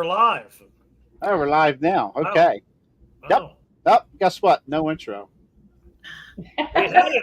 we're live. Oh, we're live now. Okay. Oh. Yep. Oh. Oh, guess what? No intro. We had it.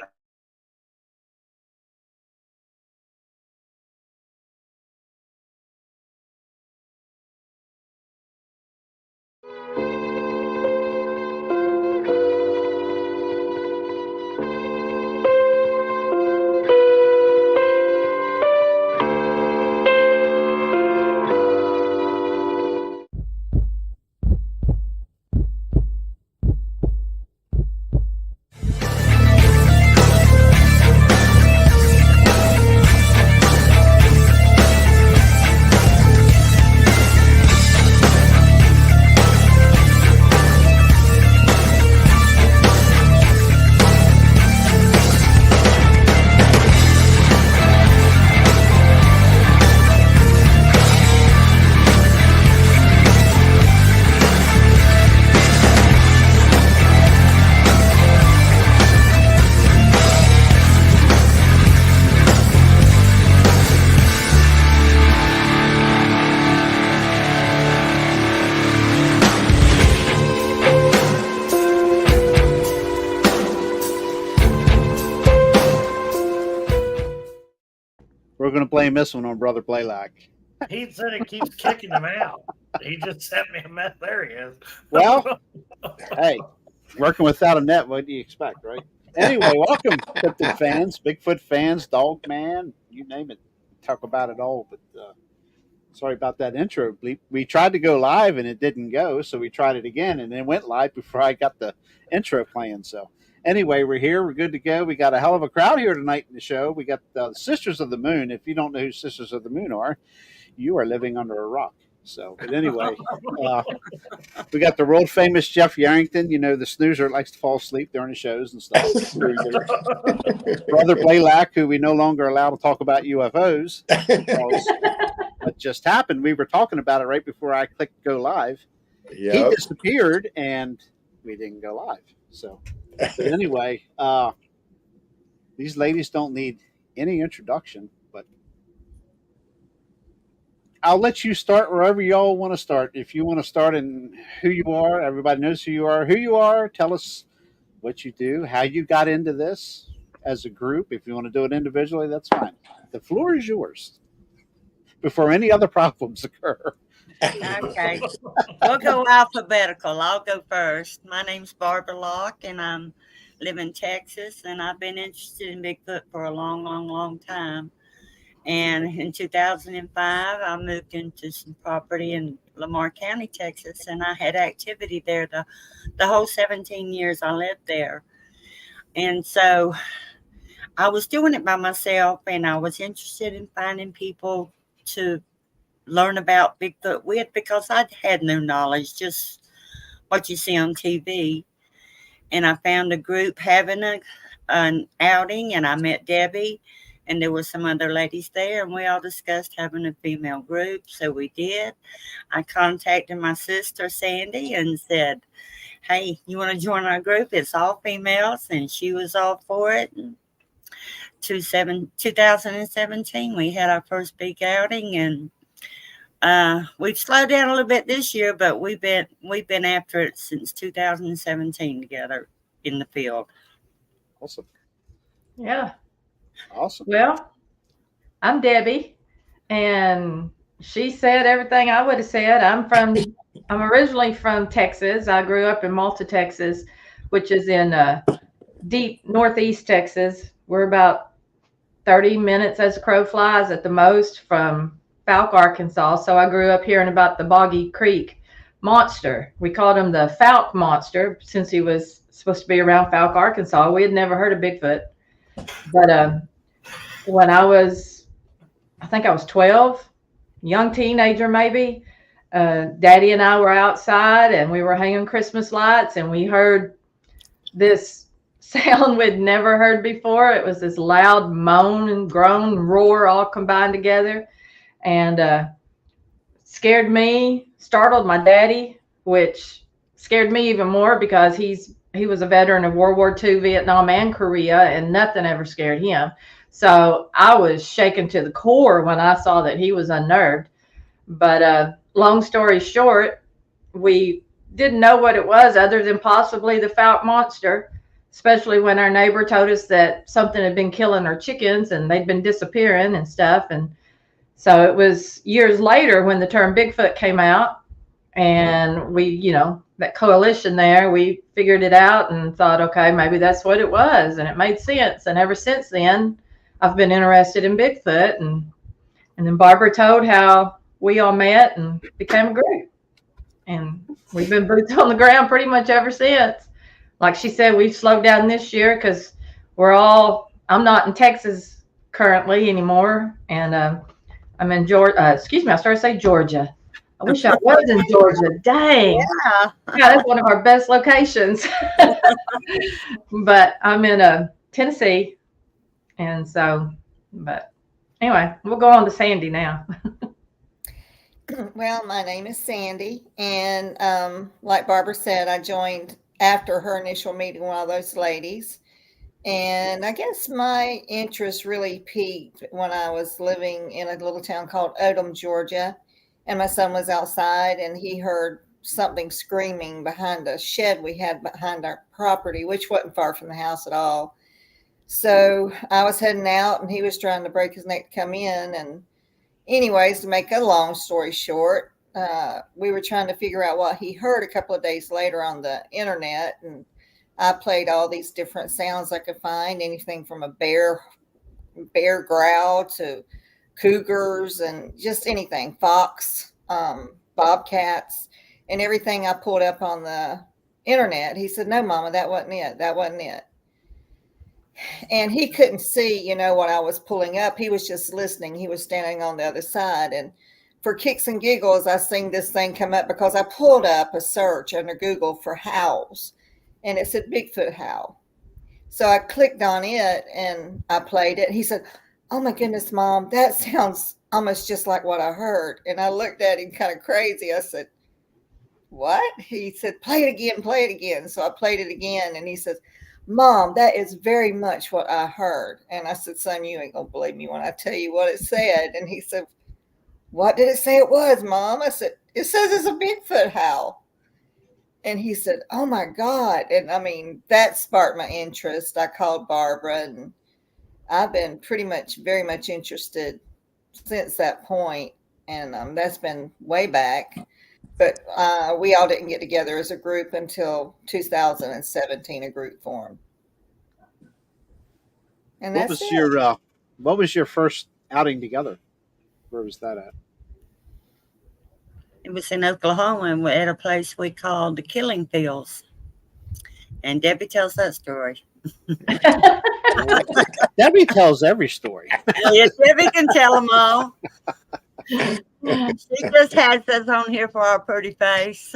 We're going to blame this one on Brother Blaylock. He said it keeps kicking him out. He just sent me a mess. There he is. Well, hey, working without a net, what do you expect, right? Anyway, welcome, Cryptid fans, Bigfoot fans, Dog Man, you name it. Talk about it all, but sorry about that intro bleep. We tried to go live and it didn't go, so we tried it again and then went live before I got the intro playing. So anyway, we're here. We're good to go. We got a hell of a crowd here tonight in the show. We got the Sisters of the Moon. If you don't know who Sisters of the Moon are, you are living under a rock. So, but anyway, we got the world famous Jeff Yarrington. You know, the snoozer that likes to fall asleep during the shows and stuff. Brother Blaylock, who we no longer allow to talk about UFOs. What just happened? We were talking about it right before I clicked go live. Yep. He disappeared and we didn't go live. So, but anyway, these ladies don't need any introduction, but I'll let you start wherever y'all want to start. If you want to start in who you are, everybody knows who you are. Tell us what you do, how you got into this as a group. If you want to do it individually, that's fine. The floor is yours before any other problems occur. Okay. We'll go alphabetical. I'll go first. My name's Barbara Locke, and I live in Texas, and I've been interested in Bigfoot for a long time. And in 2005, I moved into some property in Lamar County, Texas, and I had activity there the whole 17 years I lived there. And so I was doing it by myself, and I was interested in finding people to learn about Bigfoot with because I had no knowledge, just what you see on TV. And I found a group having an outing, and I met Debbie. And there were some other ladies there, and we all discussed having a female group. So we did. I contacted my sister, Sandy, and said, hey, you want to join our group? It's all females. And she was all for it. And 2017, we had our first big outing. And we've slowed down a little bit this year, but we've been after it since 2017 together in the field. Awesome. Yeah. Awesome. Well, I'm Debbie, and she said everything I would have said. I'm originally from Texas. I grew up in Malta, Texas, which is in deep northeast Texas. We're about 30 minutes as a crow flies at the most from Fouke, Arkansas. So I grew up hearing about the Boggy Creek monster. We called him the Fouke monster since he was supposed to be around Fouke, Arkansas. We had never heard of Bigfoot. But when I think I was 12, young teenager maybe, Daddy and I were outside and we were hanging Christmas lights and we heard this sound we'd never heard before. It was this loud moan and groan and roar all combined together, and scared me, startled my daddy, which scared me even more because he was a veteran of World War II, Vietnam, and Korea, and nothing ever scared him. So I was shaken to the core when I saw that he was unnerved. But long story short, we didn't know what it was other than possibly the fount monster, especially when our neighbor told us that something had been killing our chickens and they'd been disappearing and stuff. And so it was years later when the term Bigfoot came out, and we, that coalition there, we figured it out and thought, okay, maybe that's what it was. And it made sense. And ever since then, I've been interested in Bigfoot. And then Barbara told how we all met and became a group. And we've been boots on the ground pretty much ever since. Like she said, we've slowed down this year because I'm not in Texas currently anymore. And I'm in Georgia. I started to say Georgia. I wish I was in Georgia. Dang. Yeah. That's one of our best locations. But I'm in Tennessee. And so, but anyway, we'll go on to Sandy now. Well, my name is Sandy. And like Barbara said, I joined after her initial meeting, one of those ladies. And I guess my interest really peaked when I was living in a little town called Odom, Georgia. And my son was outside and he heard something screaming behind a shed we had behind our property, which wasn't far from the house at all. So I was heading out and he was trying to break his neck to come in. And anyways, to make a long story short, we were trying to figure out what he heard a couple of days later on the internet. And I played all these different sounds I could find, anything from a bear growl to cougars and just anything, fox, bobcats, and everything I pulled up on the internet. He said, "No, Mama, that wasn't it. That wasn't it." And he couldn't see, what I was pulling up. He was just listening. He was standing on the other side. And for kicks and giggles, I seen this thing come up because I pulled up a search under Google for howls, and it said Bigfoot howl. So I clicked on it and I played it. He said, "Oh my goodness, Mom, that sounds almost just like what I heard." And I looked at him kind of crazy. I said, "What?" He said, "Play it again, play it again." So I played it again. And he says, "Mom, that is very much what I heard." And I said, "Son, you ain't going to believe me when I tell you what it said." And he said, "What did it say it was, Mom?" I said, "It says it's a Bigfoot howl." And he said, "Oh my God." And I mean, that sparked my interest. I called Barbara and I've been very much interested since that point. And that's been way back. But we all didn't get together as a group until 2017, a group formed. And What was your first outing together? Where was that at? It was in Oklahoma and we're at a place we called the Killing Fields. And Debbie tells that story. Debbie tells every story. Yes, Debbie can tell them all. She just has us on here for our pretty face.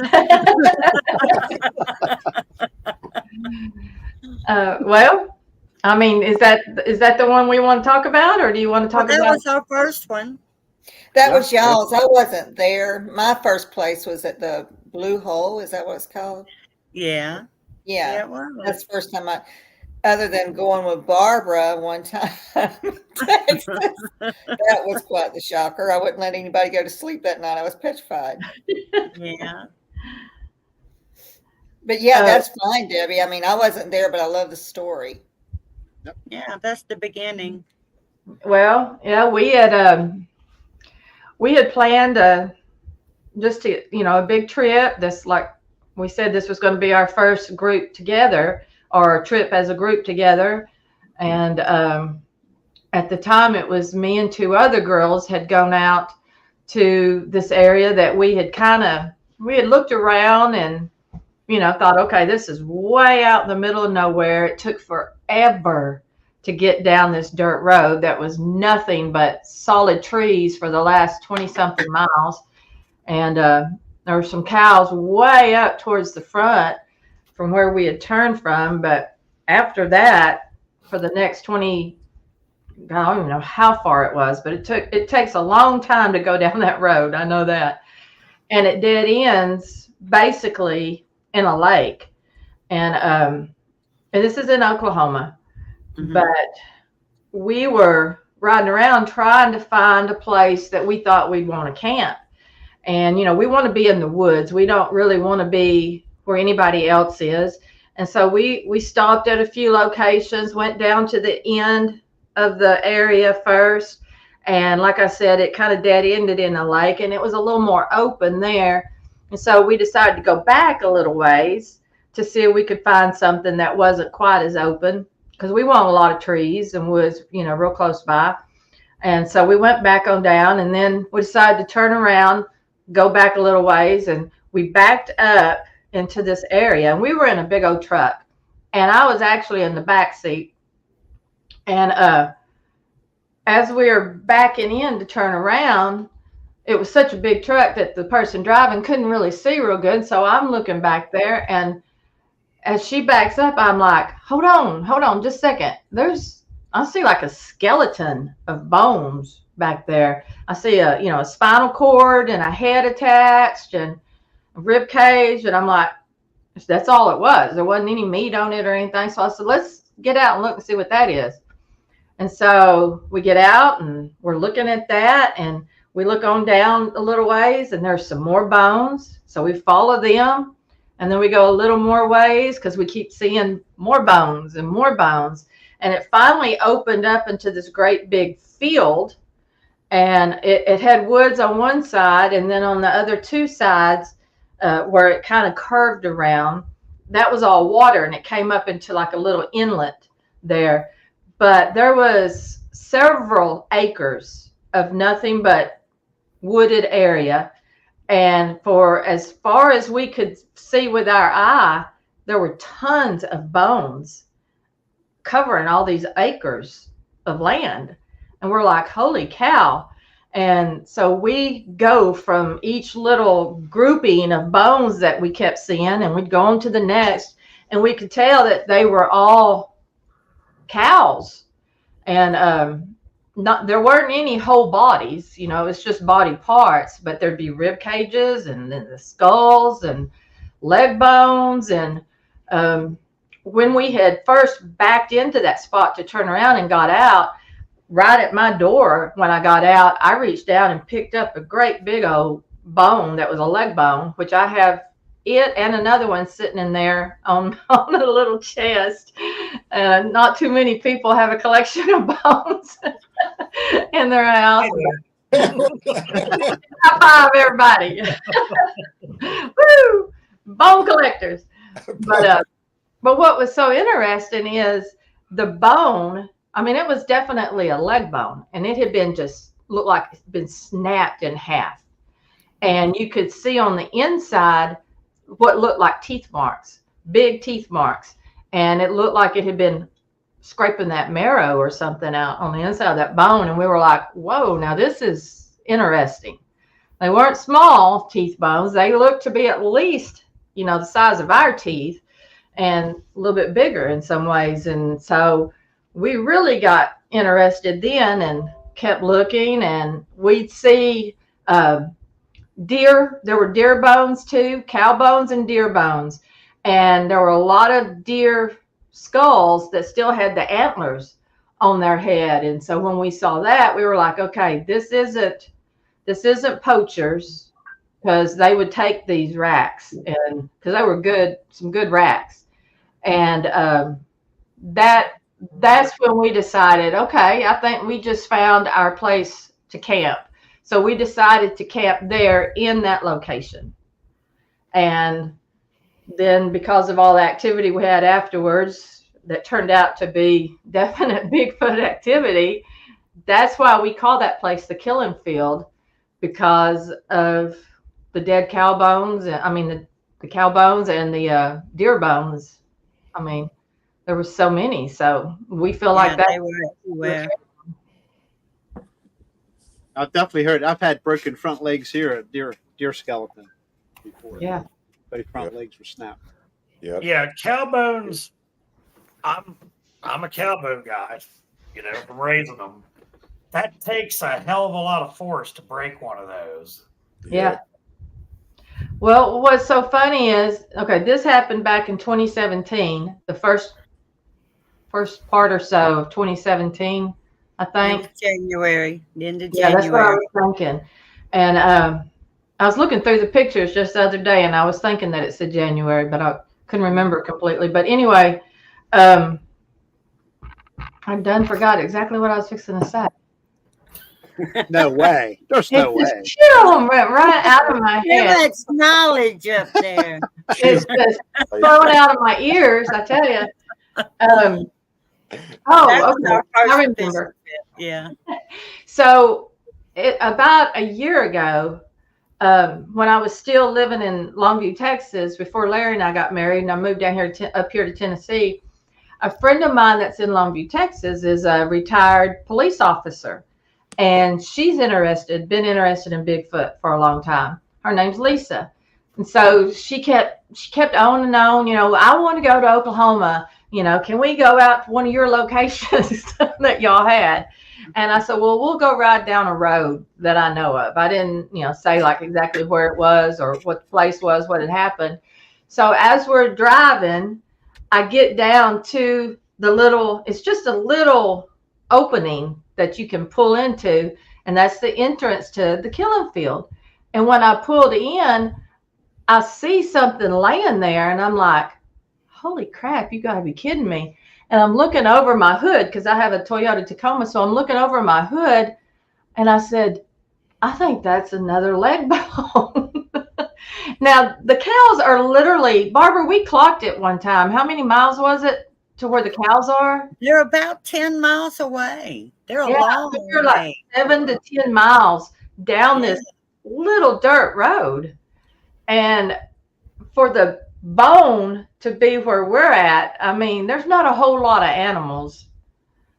Well, I mean, is that the one we want to talk about, or do you want to talk That about? was our first one. That was y'all's. I wasn't there. My first place was at the Blue Hole. Is that what it's called? Yeah. Yeah. It was. That's the first time other than going with Barbara one time, Texas, that was quite the shocker. I wouldn't let anybody go to sleep that night. I was petrified. Yeah. But yeah, that's fine, Debbie. I mean, I wasn't there, but I love the story. Yeah, that's the beginning. Well, yeah, we had planned just to, a big trip. This, like we said, this was going to be our first group together, or a trip as a group together. And at the time, it was me and two other girls had gone out to this area that we had looked around and, thought, okay, this is way out in the middle of nowhere. It took forever to get down this dirt road that was nothing but solid trees for the last 20 something miles. And there were some cows way up towards the front from where we had turned from. But after that, for the next 20, I don't even know how far it was, but it takes a long time to go down that road. I know that. And it dead ends basically in a lake. And this is in Oklahoma. Mm-hmm. But we were riding around trying to find a place that we thought we'd want to camp. And, we want to be in the woods. We don't really want to be where anybody else is. And so we stopped at a few locations, went down to the end of the area first. And like I said, it kind of dead ended in a lake, and it was a little more open there. And so we decided to go back a little ways to see if we could find something that wasn't quite as open, because we want a lot of trees and woods, real close by. And so we went back on down, and then we decided to turn around, go back a little ways, and we backed up into this area. And we were in a big old truck, and I was actually in the back seat. And as we were backing in to turn around, it was such a big truck that the person driving couldn't really see real good. So I'm looking back there, and as she backs up, I'm like, hold on just a second. I see like a skeleton of bones back there. I see a spinal cord and a head attached and a rib cage. And I'm like, that's all it was. There wasn't any meat on it or anything. So I said, let's get out and look and see what that is. And so we get out and we're looking at that, and we look on down a little ways, and there's some more bones. So we follow them, and then we go a little more ways because we keep seeing more bones and more bones. And it finally opened up into this great big field, and it had woods on one side, and then on the other two sides where it kind of curved around, that was all water, and it came up into like a little inlet there. But there was several acres of nothing but wooded area. And for as far as we could see with our eye, there were tons of bones covering all these acres of land. And we're like, holy cow. And so we go from each little grouping of bones that we kept seeing, and we'd go on to the next, and we could tell that they were all cows. And there weren't any whole bodies, it's just body parts, but there'd be rib cages and then the skulls and leg bones. And when we had first backed into that spot to turn around and got out, right at my door, when I got out, I reached down and picked up a great big old bone that was a leg bone, which I have it and another one sitting in there on a little chest. Not too many people have a collection of bones in their house. High five, everybody. Woo! Bone collectors. But what was so interesting is the bone. I mean, it was definitely a leg bone, and it had been looked like it's been snapped in half. And you could see on the inside what looked like teeth marks, big teeth marks. And it looked like it had been scraping that marrow or something out on the inside of that bone. And we were like, whoa, now this is interesting. They weren't small teeth bones. They looked to be at least, the size of our teeth, and a little bit bigger in some ways. And so we really got interested then and kept looking, and we'd see deer. There were deer bones too, cow bones and deer bones. And there were a lot of deer skulls that still had the antlers on their head. And so when we saw that, we were like, okay, this isn't poachers, because they would take these racks, and because they were some good racks. And that's when we decided, okay, I think we just found our place to camp. So we decided to camp there in that location. And then because of all the activity we had afterwards, that turned out to be definite Bigfoot activity, that's why we call that place the killing field, because of the dead cow bones. I mean, the cow bones and the deer bones. I mean, there were so many. So we feel like that. They were everywhere. I've definitely heard. I've had broken front legs here, a deer skeleton before. Yeah. Both front legs were snapped. Yeah. Yeah, cow bones. I'm a cow bone guy, from raising them. That takes a hell of a lot of force to break one of those. Yeah. Well, what's so funny is, okay, this happened back in 2017, the first part or so of 2017, I think. January, the end of Yeah, January. that's what I was thinking. And I was looking through the pictures just the other day, and I was thinking that it said January, but I couldn't remember completely. But anyway, I done forgot exactly what I was fixing to say. No way. There's It no just way. went right out of my Too head. much knowledge up there. It's just flowing out of my ears, I tell you. That was Okay. our first I fishing remember. trip. Yeah. So, about a year ago, when I was still living in Longview, Texas, before Larry and I got married, and I moved down here up here to Tennessee, a friend of mine that's in Longview, Texas, is a retired police officer, and she's been interested in Bigfoot for a long time. Her name's Lisa, and so she kept on and on. I want to go to Oklahoma. Can we go out to one of your locations that y'all had? And I said, well, we'll go ride down a road that I know of. I didn't, say like exactly where it was or what the place was, what had happened. So as we're driving, I get down to it's just a little opening that you can pull into, and that's the entrance to the killing field. And when I pulled in, I see something laying there, and I'm like, holy crap, you gotta be kidding me. And I'm looking over my hood because I have a Toyota Tacoma. So I'm looking over my hood, and I said, I think that's another leg bone. Now, the cows are literally, Barbara, we clocked it one time. How many miles was it to where the cows are? They're about 10 miles away. They're a Yeah, long they're like way. 7 to 10 miles down this little dirt road. And for the bone to be where we're at, I mean, there's not a whole lot of animals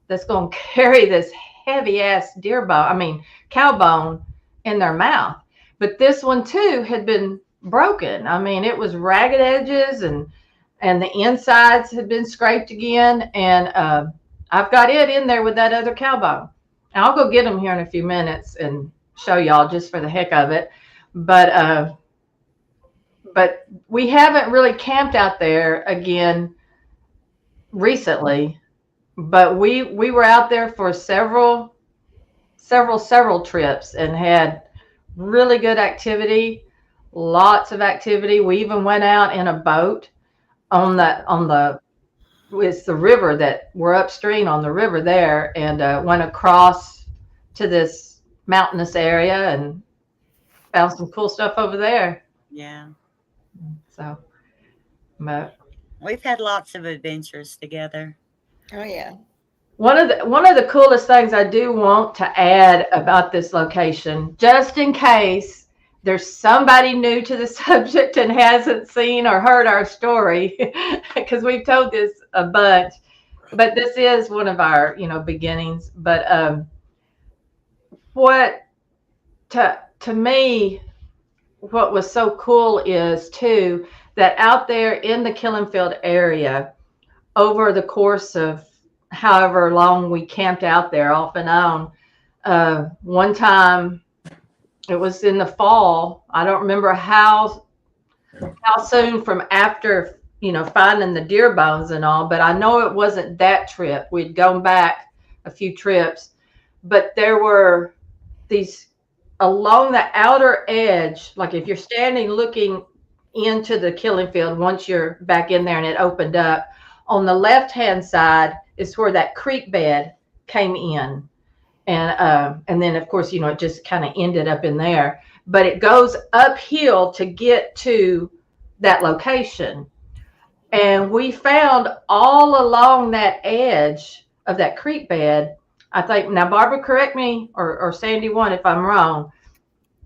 that's going to carry this heavy ass cow bone in their mouth. But this one too had been broken. I mean, it was ragged edges, and the insides had been scraped again. And I've got it in there with that other cow bone. And I'll go get them here in a few minutes and show y'all just for the heck of it. But we haven't really camped out there again recently. But we were out there for several trips and had really good activity, lots of activity. We even went out in a boat it's the river that we're upstream on the river there, and went across to this mountainous area and found some cool stuff over there. Yeah. So, but We've had lots of adventures together. Oh yeah. one of the coolest things I do want to add about this location, just in case there's somebody new to the subject and hasn't seen or heard our story, because we've told this a bunch, but this is one of our beginnings. But to me, what was so cool is too that out there in the killing field area, over the course of however long we camped out there off and on, one time, it was in the fall. I don't remember how soon from after finding the deer bones and all, but I know it wasn't that trip. We'd gone back a few trips, but there were these along the outer edge, like if you're standing looking into the killing field, once you're back in there and it opened up, on the left hand side is where that creek bed came in. And then of course, it just kind of ended up in there, but it goes uphill to get to that location. And we found all along that edge of that creek bed, I think, now Barbara, correct me, or Sandy one if I'm wrong,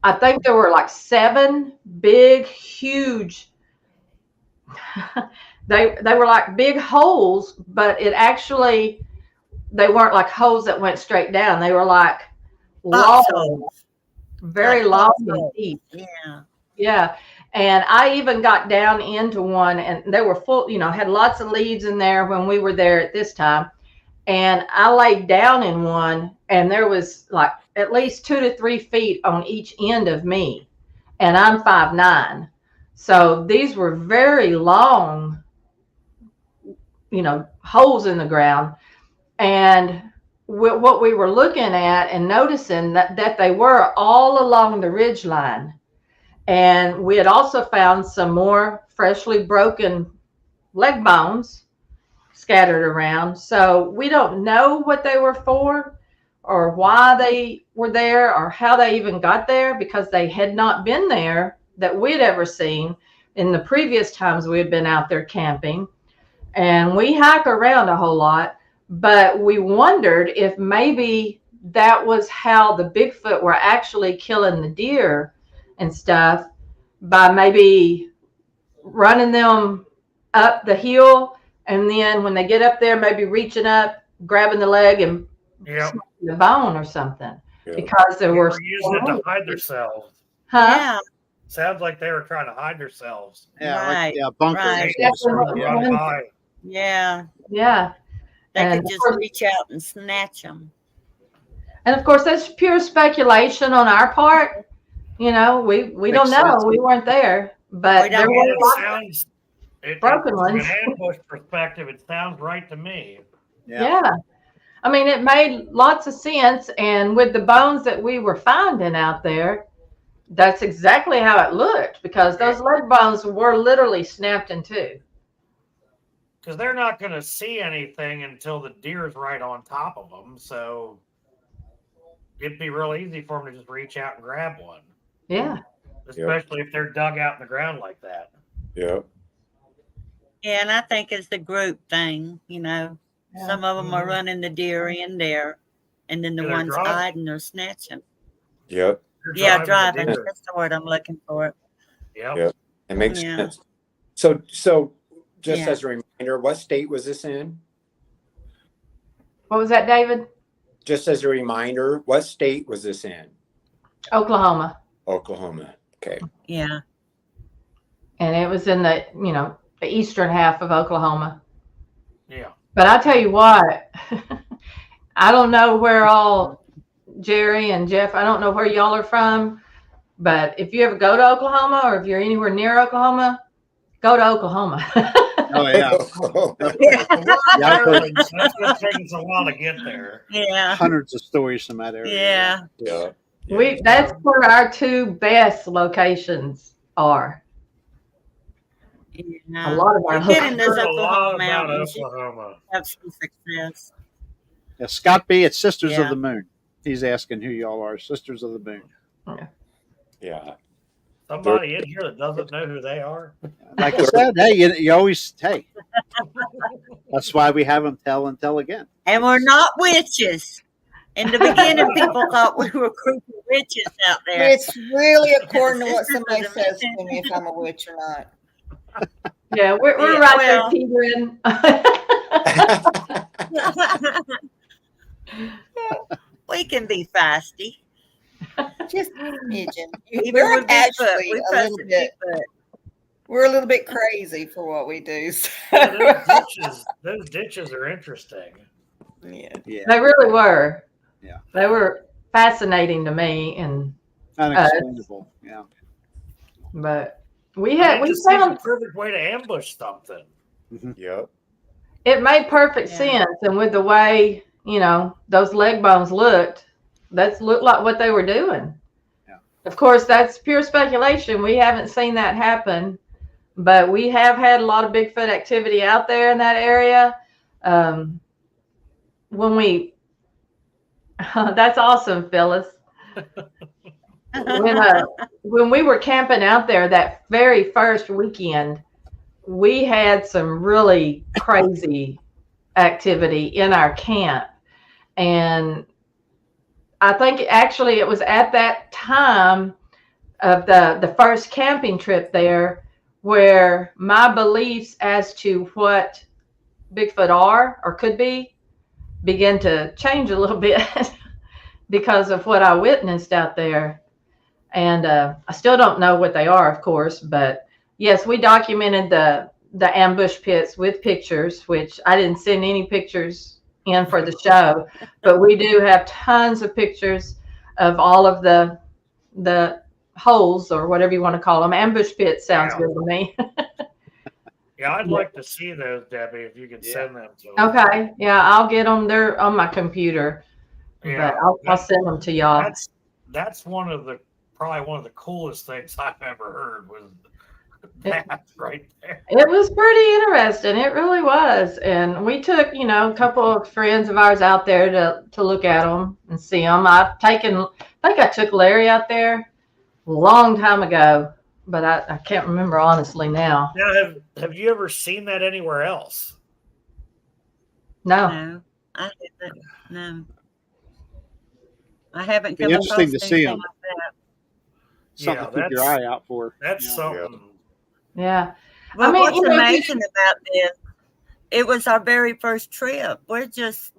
I think there were like 7 big, huge, they were like big holes, but they weren't like holes that went straight down. They were like long, very long and deep. Yeah. Yeah. And I even got down into one, and they were full, had lots of leaves in there when we were there at this time. And I laid down in one, and there was like at least 2 to 3 feet on each end of me. And I'm 5'9". So these were very long, holes in the ground. And what we were looking at and noticing that they were all along the ridge line. And we had also found some more freshly broken leg bones scattered around. So we don't know what they were for or why they were there or how they even got there, because they had not been there that we'd ever seen in the previous times we had been out there camping. And we hike around a whole lot, but we wondered if maybe that was how the Bigfoot were actually killing the deer and stuff, by maybe running them up the hill, and then when they get up there, maybe reaching up, grabbing the leg and Yep. the bone or something, Yeah. because there They were were using it to hide themselves. Yeah, Sounds like they were trying to hide themselves. Yeah, Right, bunkers. right. of some sort, Definitely. yeah. Run by. yeah. Yeah. They And could of just course- reach out and snatch them. And of course, that's pure speculation on our part. You know, we don't Makes know. sense. We weren't there, but We there don't I mean, were it lots of sounds broken from ones. an ambush perspective, it sounds right to me. Yeah. I mean, it made lots of sense. And with the bones that we were finding out there, that's exactly how it looked, because those leg bones were literally snapped in two. Because they're not going to see anything until the deer's right on top of them. So it'd be real easy for them to just reach out and grab one, Yeah. especially if they're dug out in the ground like that. Yeah. Yeah, and I think it's the group thing, you know. Yeah. Some of them are Mhm. running the deer in there, and then the Yeah, they're ones driving. hiding or snatching. Yep. They're Yeah, the driving. deer. That's the word I'm looking for. Yep. Yep. It makes Yeah. sense. So just Yeah. as a reminder, what state was this in? What was that, David? Just as a reminder, what state was this in? Oklahoma. Oklahoma. Okay. Yeah. And it was in the, the eastern half of Oklahoma. Yeah. But I tell you what, I don't know where all Jerry and Jeff, I don't know where y'all are from, but if you ever go to Oklahoma, or if you're anywhere near Oklahoma, go to Oklahoma. Oh yeah. That's going to take us a while to get there. Yeah. Hundreds of stories from that area. Yeah. Yeah. That's where our two best locations are. A Yeah. lot of our You get in I've those heard a lot Oklahoma about mountains, you Oklahoma. have some success. Yeah, Scott B, it's Sisters of Yeah. the Moon. He's asking who y'all are. Sisters of the Moon. Yeah. Somebody in here that doesn't know who they are. Like I said, hey, you always, hey. That's why we have them tell and tell again. And we're not witches. In the beginning, people thought we were creepy witches out there. It's really according to what Sisters of somebody the says Moon. to me if I'm a witch or not. Yeah, we're Yeah, right well. there teetering. We can be feisty. Just pigeon. Even We're with Bigfoot, actually we a little trusted bit. Bigfoot. We're a little bit crazy for what we do. So. Yeah, those ditches are interesting. Yeah. Yeah. They really were. Yeah. They were fascinating to me, and Unexplainable. Yeah. but we It just seems found a perfect way to ambush something. Yep. it made perfect Yeah. sense, and with the way those leg bones looked like what they were doing. Yeah. Of course, that's pure speculation. We haven't seen that happen, but we have had a lot of Bigfoot activity out there in that area. That's awesome, Phyllis. When we were camping out there that very first weekend, we had some really crazy activity in our camp. And I think actually it was at that time of the first camping trip there where my beliefs as to what Bigfoot are or could be began to change a little bit because of what I witnessed out there. And I still don't know what they are, of course, but yes, we documented the ambush pits with pictures, which I didn't send any pictures in for the show, but we do have tons of pictures of all of the holes, or whatever you want to call them. Ambush pits sounds good to me. Yeah, I'd like to see those, Debbie, if you could send them to me. Okay, yeah, I'll get them. They're on my computer, Yeah, but I'll send them to y'all. That's one of the probably one of the coolest things I've ever heard was that right there. It was pretty interesting. It really was. And we took, a couple of friends of ours out there to look at them and see them. I think I took Larry out there a long time ago, but I can't remember honestly now. Now, have you ever seen that anywhere else? No. No, I haven't. No, I haven't Be come interesting across to see anything them. like that. Something Yeah, to keep your that's- eye out for. That's Yeah. something. Yeah. Well, mean, what's amazing about this, it was our very first trip. We're just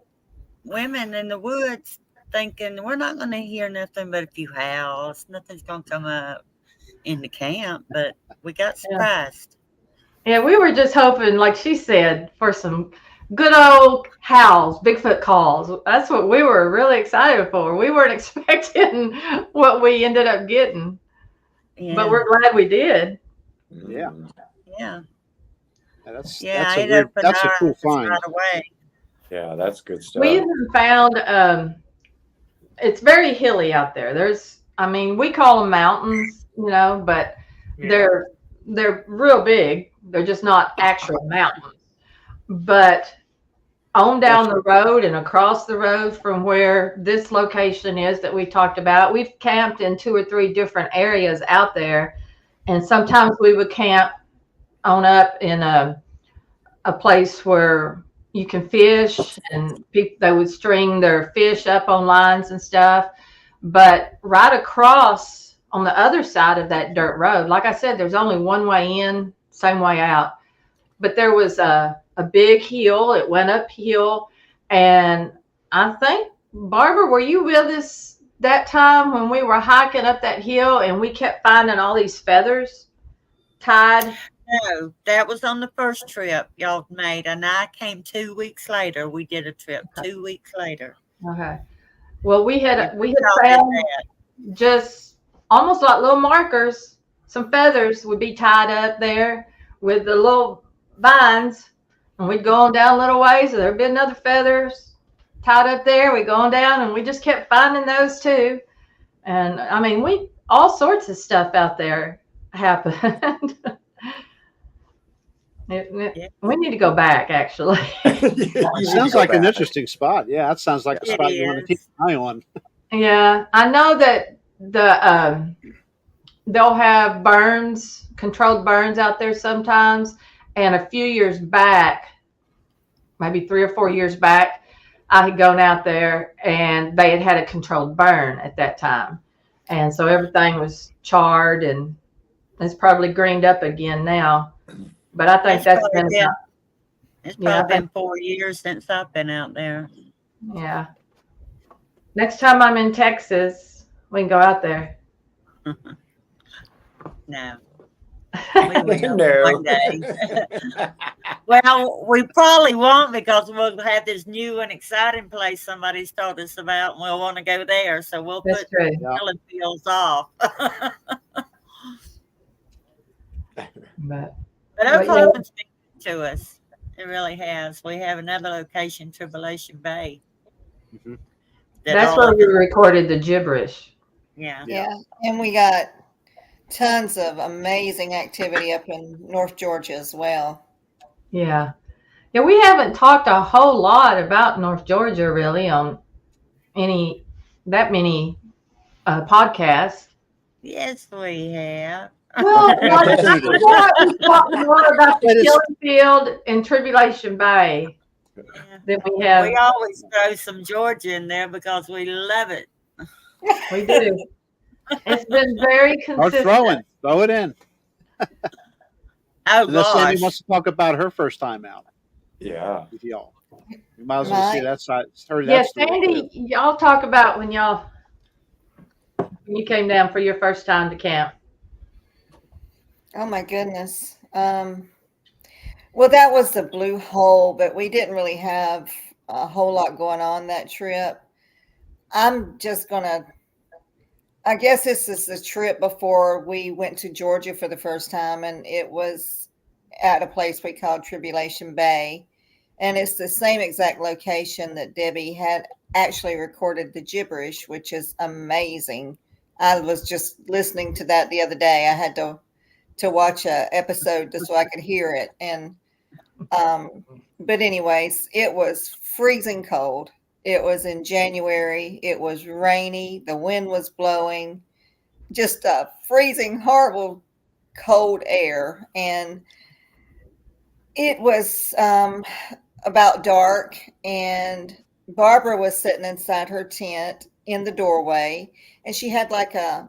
women in the woods thinking we're not going to hear nothing but a few howls. Nothing's going to come up in the camp, but we got surprised. Yeah, we were just hoping, like she said, for some good old howls, Bigfoot calls. That's what we were really excited for. We weren't expecting what we ended up getting, Yeah. but we're glad we did. Yeah. Yeah. That's Yeah. a It weird, opened that's a our cool eyes find. right away. Yeah, that's good stuff. We even found it's very hilly out there. We call them mountains, but Yeah. they're real big. They're just not actual mountains. But on down the road and across the road from where this location is that we talked about, we've camped in 2 or 3 different areas out there. And sometimes we would camp on up in a place where you can fish, and they would string their fish up on lines and stuff. But right across on the other side of that dirt road, like I said, there's only one way in, same way out. But there was a big hill. It went uphill. And I think, Barbara, were you with us that time when we were hiking up that hill and we kept finding all these feathers tied? No, that was on the first trip y'all made, and I came 2 weeks later. We did a trip 2 weeks later. Okay. Well, we had Y'all did found that. just almost like little markers. Some feathers would be tied up there with the little vines, and we'd go on down a little ways, and there'd be another feathers tied up there. We'd go on down, and we just kept finding those too. And all sorts of stuff out there happened. We need to go back, actually. It sounds like an interesting spot. Yeah, that sounds like a It spot you want to keep is. an eye on. Yeah, I know that they'll have controlled burns out there sometimes. And a few years back, maybe 3 or 4 years back, I had gone out there and they had a controlled burn at that time. And so everything was charred, and it's probably greened up again now. But I think that's been about, It's Yeah, probably been 4 years since I've been out there. yeah. Next time I'm in Texas, we can go out there. No. We will No. one day. Well, we probably won't, because we'll have this new and exciting place somebody's told us about, and we'll want to go there. So we'll That's put true. Yeah. killing fields off. But But yeah. Oklahoma's been good to us. It really has. We have another location, Tribulation Bay. Mhm. that's where we recorded the gibberish. Yeah. Yeah, and we got tons of amazing activity up in North Georgia as well. Yeah. Yeah, we haven't talked a whole lot about North Georgia really on that many podcasts. Yes, we have. Well, I thought we talked more about the killing field and Tribulation Bay Yeah. that we have. We always throw some Georgia in there because we love it. We do. It's been very Start consistent. throw it in. Oh, Unless Sandy gosh. wants to talk about her first time out Yeah. with y'all. You might as well see Right. that side. Heard Yeah, that story Sandy, too. y'all talk about when you came down for your first time to camp. Oh my goodness. Well, that was the Blue Hole, but we didn't really have a whole lot going on that trip. I'm just gonna. I guess this is the trip before we went to Georgia for the first time, and it was at a place we called Tribulation Bay. And it's the same exact location that Debbie had actually recorded the gibberish, which is amazing. I was just listening to that the other day. I had to watch a episode just so I could hear it. And but anyways, it was freezing cold. It was in January. It was rainy. The wind was blowing. Just a freezing, horrible, cold air. And it was about dark, and Barbara was sitting inside her tent in the doorway, and she had like an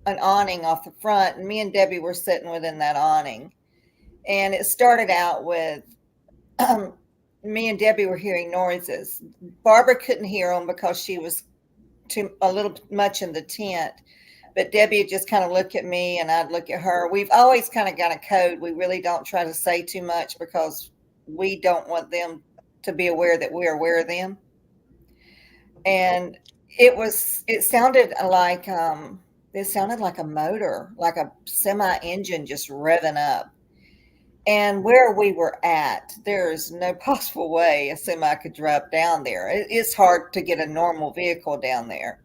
awning off the front, and me and Debbie were sitting within that awning. And it started out with me and Debbie were hearing noises. Barbara couldn't hear them because she was a little much in the tent. But Debbie would just kind of look at me and I'd look at her. We've always kind of got a code. We really don't try to say too much because we don't want them to be aware that we're aware of them. And it sounded like a motor, like a semi engine just revving up. And where we were at, there is no possible way a semi could drive down there. It's hard to get a normal vehicle down there.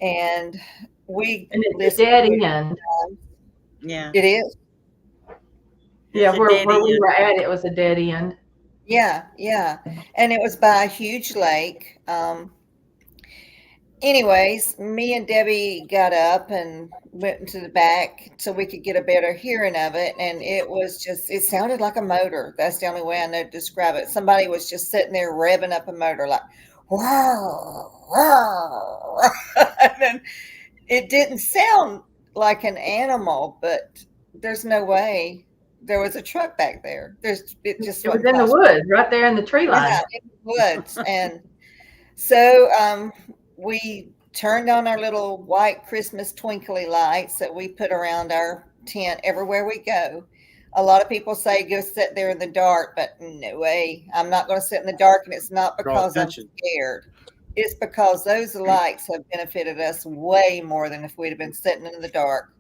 And it's a dead end. Yeah. It is. Yeah, where we were at, it was a dead end. Yeah. And it was by a huge lake. Anyways, me and Debbie got up and went into the back so we could get a better hearing of it. And it sounded like a motor. That's the only way I know to describe it. Somebody was just sitting there revving up a motor like, wow, wow. And then it didn't sound like an animal, but there's no way there was a truck back there. It was in the woods, right there in the tree line. Yeah, in the woods. And so we turned on our little white Christmas twinkly lights that we put around our tent everywhere we go. A lot of people say go sit there in the dark, but no way. I'm not going to sit in the dark, and it's not because I'm scared. It's because those lights have benefited us way more than if we'd have been sitting in the dark.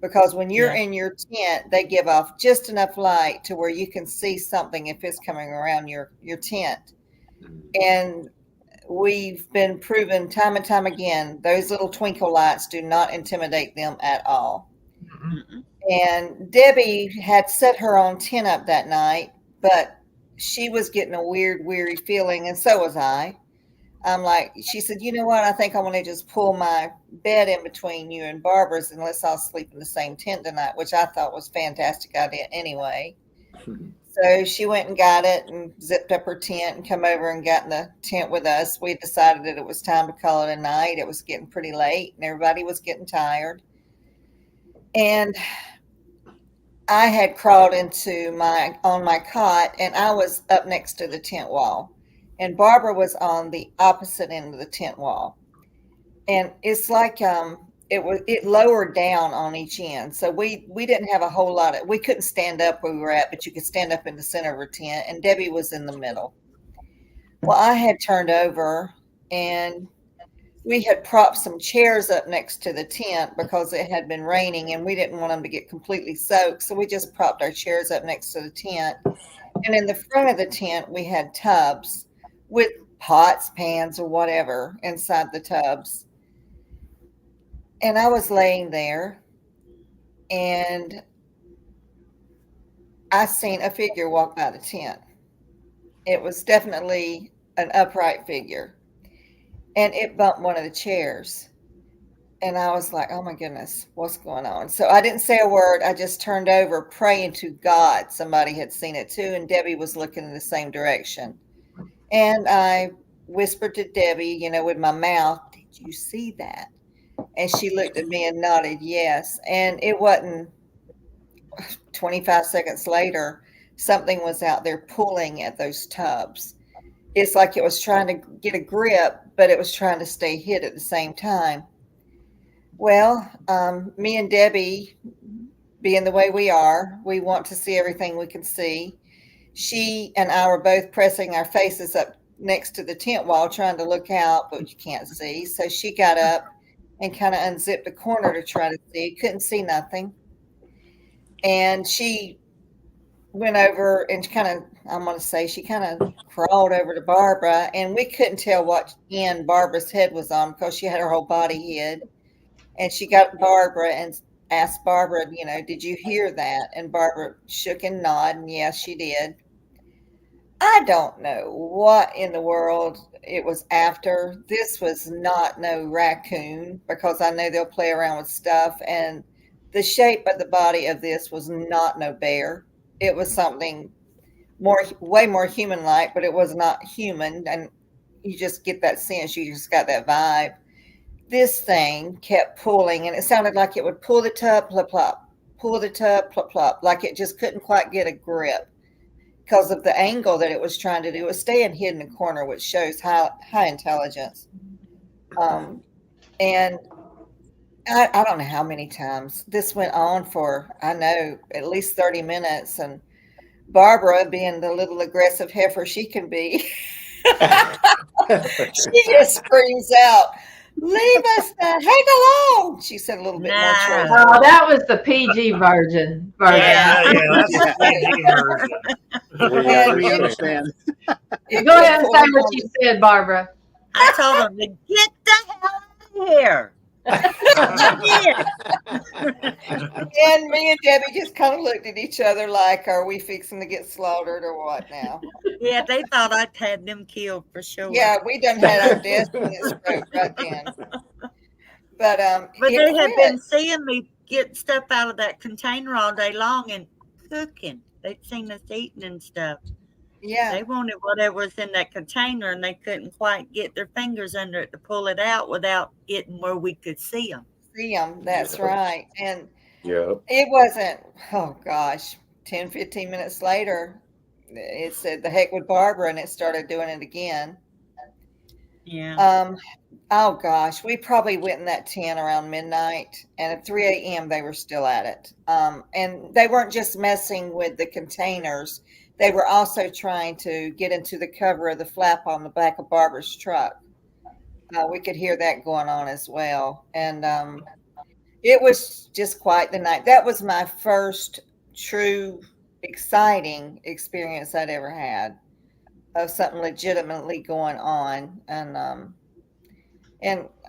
Because when you're in your tent, they give off just enough light to where you can see something if it's coming around your tent. And we've been proven time and time again, those little twinkle lights do not intimidate them at all. Mm-hmm. And Debbie had set her own tent up that night, but she was getting a weird, weary feeling, and so was I. She said, you know what? I think I want to just pull my bed in between you and Barbara's and let's all sleep in the same tent tonight, which I thought was a fantastic idea anyway. So she went and got it and zipped up her tent and come over and got in the tent with us. We decided that it was time to call it a night. It was getting pretty late and everybody was getting tired. And I had crawled on my cot, and I was up next to the tent wall. And Barbara was on the opposite end of the tent wall. And it's like it lowered down on each end. So we didn't have a whole lot we couldn't stand up where we were at, but you could stand up in the center of her tent, and Debbie was in the middle. Well, I had turned over and we had propped some chairs up next to the tent because it had been raining and we didn't want them to get completely soaked. So we just propped our chairs up next to the tent. And in the front of the tent, we had tubs with pots, pans, or whatever inside the tubs. And I was laying there and I seen a figure walk by the tent. It was definitely an upright figure. And it bumped one of the chairs. And I was like, oh my goodness, what's going on? So I didn't say a word. I just turned over praying to God somebody had seen it too. And Debbie was looking in the same direction. And I whispered to Debbie, with my mouth, did you see that? And she looked at me and nodded yes. And it wasn't 25 seconds later, something was out there pulling at those tubs. It's like it was trying to get a grip, but it was trying to stay hid at the same time. Well, me and Debbie, being the way we are, we want to see everything we can see. She and I were both pressing our faces up next to the tent wall, trying to look out, but you can't see. So she got up and kind of unzipped a corner to try to see. Couldn't see nothing. And she went over and she kind of crawled over to Barbara, and we couldn't tell what end Barbara's head was on because she had her whole body hid. And she got Barbara and asked Barbara, did you hear that? And Barbara shook and nodded, and yes, she did. I don't know what in the world it was after. This was not no raccoon, because I know they'll play around with stuff. And the shape of the body of this was not no bear. It was something way more human like, but it was not human. And you just get that sense. You just got that vibe. This thing kept pulling, and it sounded like it would pull the tub, plop, plop, pull the tub, plop, plop, like it just couldn't quite get a grip because of the angle that it was trying to do. It was staying hidden in a corner, which shows high intelligence. And I don't know how many times this went on for, I know, at least 30 minutes. And Barbara, being the little aggressive heifer she can be, she just screams out, "Leave us the heck alone!" She said a little bit more choice. Oh, that was the PG version. Yeah, that's the PG version. We understand. Go ahead and say what you said, Barbara. I told them to get the hell out of here. And me and Debbie just kind of looked at each other like, are we fixing to get slaughtered or what now? Yeah, they thought I'd had them killed for sure. Yeah, we done had our destiny throat right then. But they had been seeing me get stuff out of that container all day long and cooking. They'd seen us eating and stuff. Yeah. They wanted whatever was in that container, and they couldn't quite get their fingers under it to pull it out without getting where we could see them. That's right. And Yep. it wasn't, oh gosh, 10, 15 minutes later, it said the heck with Barbara, and it started doing it again. Yeah. Oh gosh, we probably went in that tent around midnight, and at 3 a.m. they were still at it. And they weren't just messing with the containers. They were also trying to get into the cover of the flap on the back of Barbara's truck. We could hear that going on as well. And it was just quite the night. That was my first true exciting experience I'd ever had of something legitimately going on. And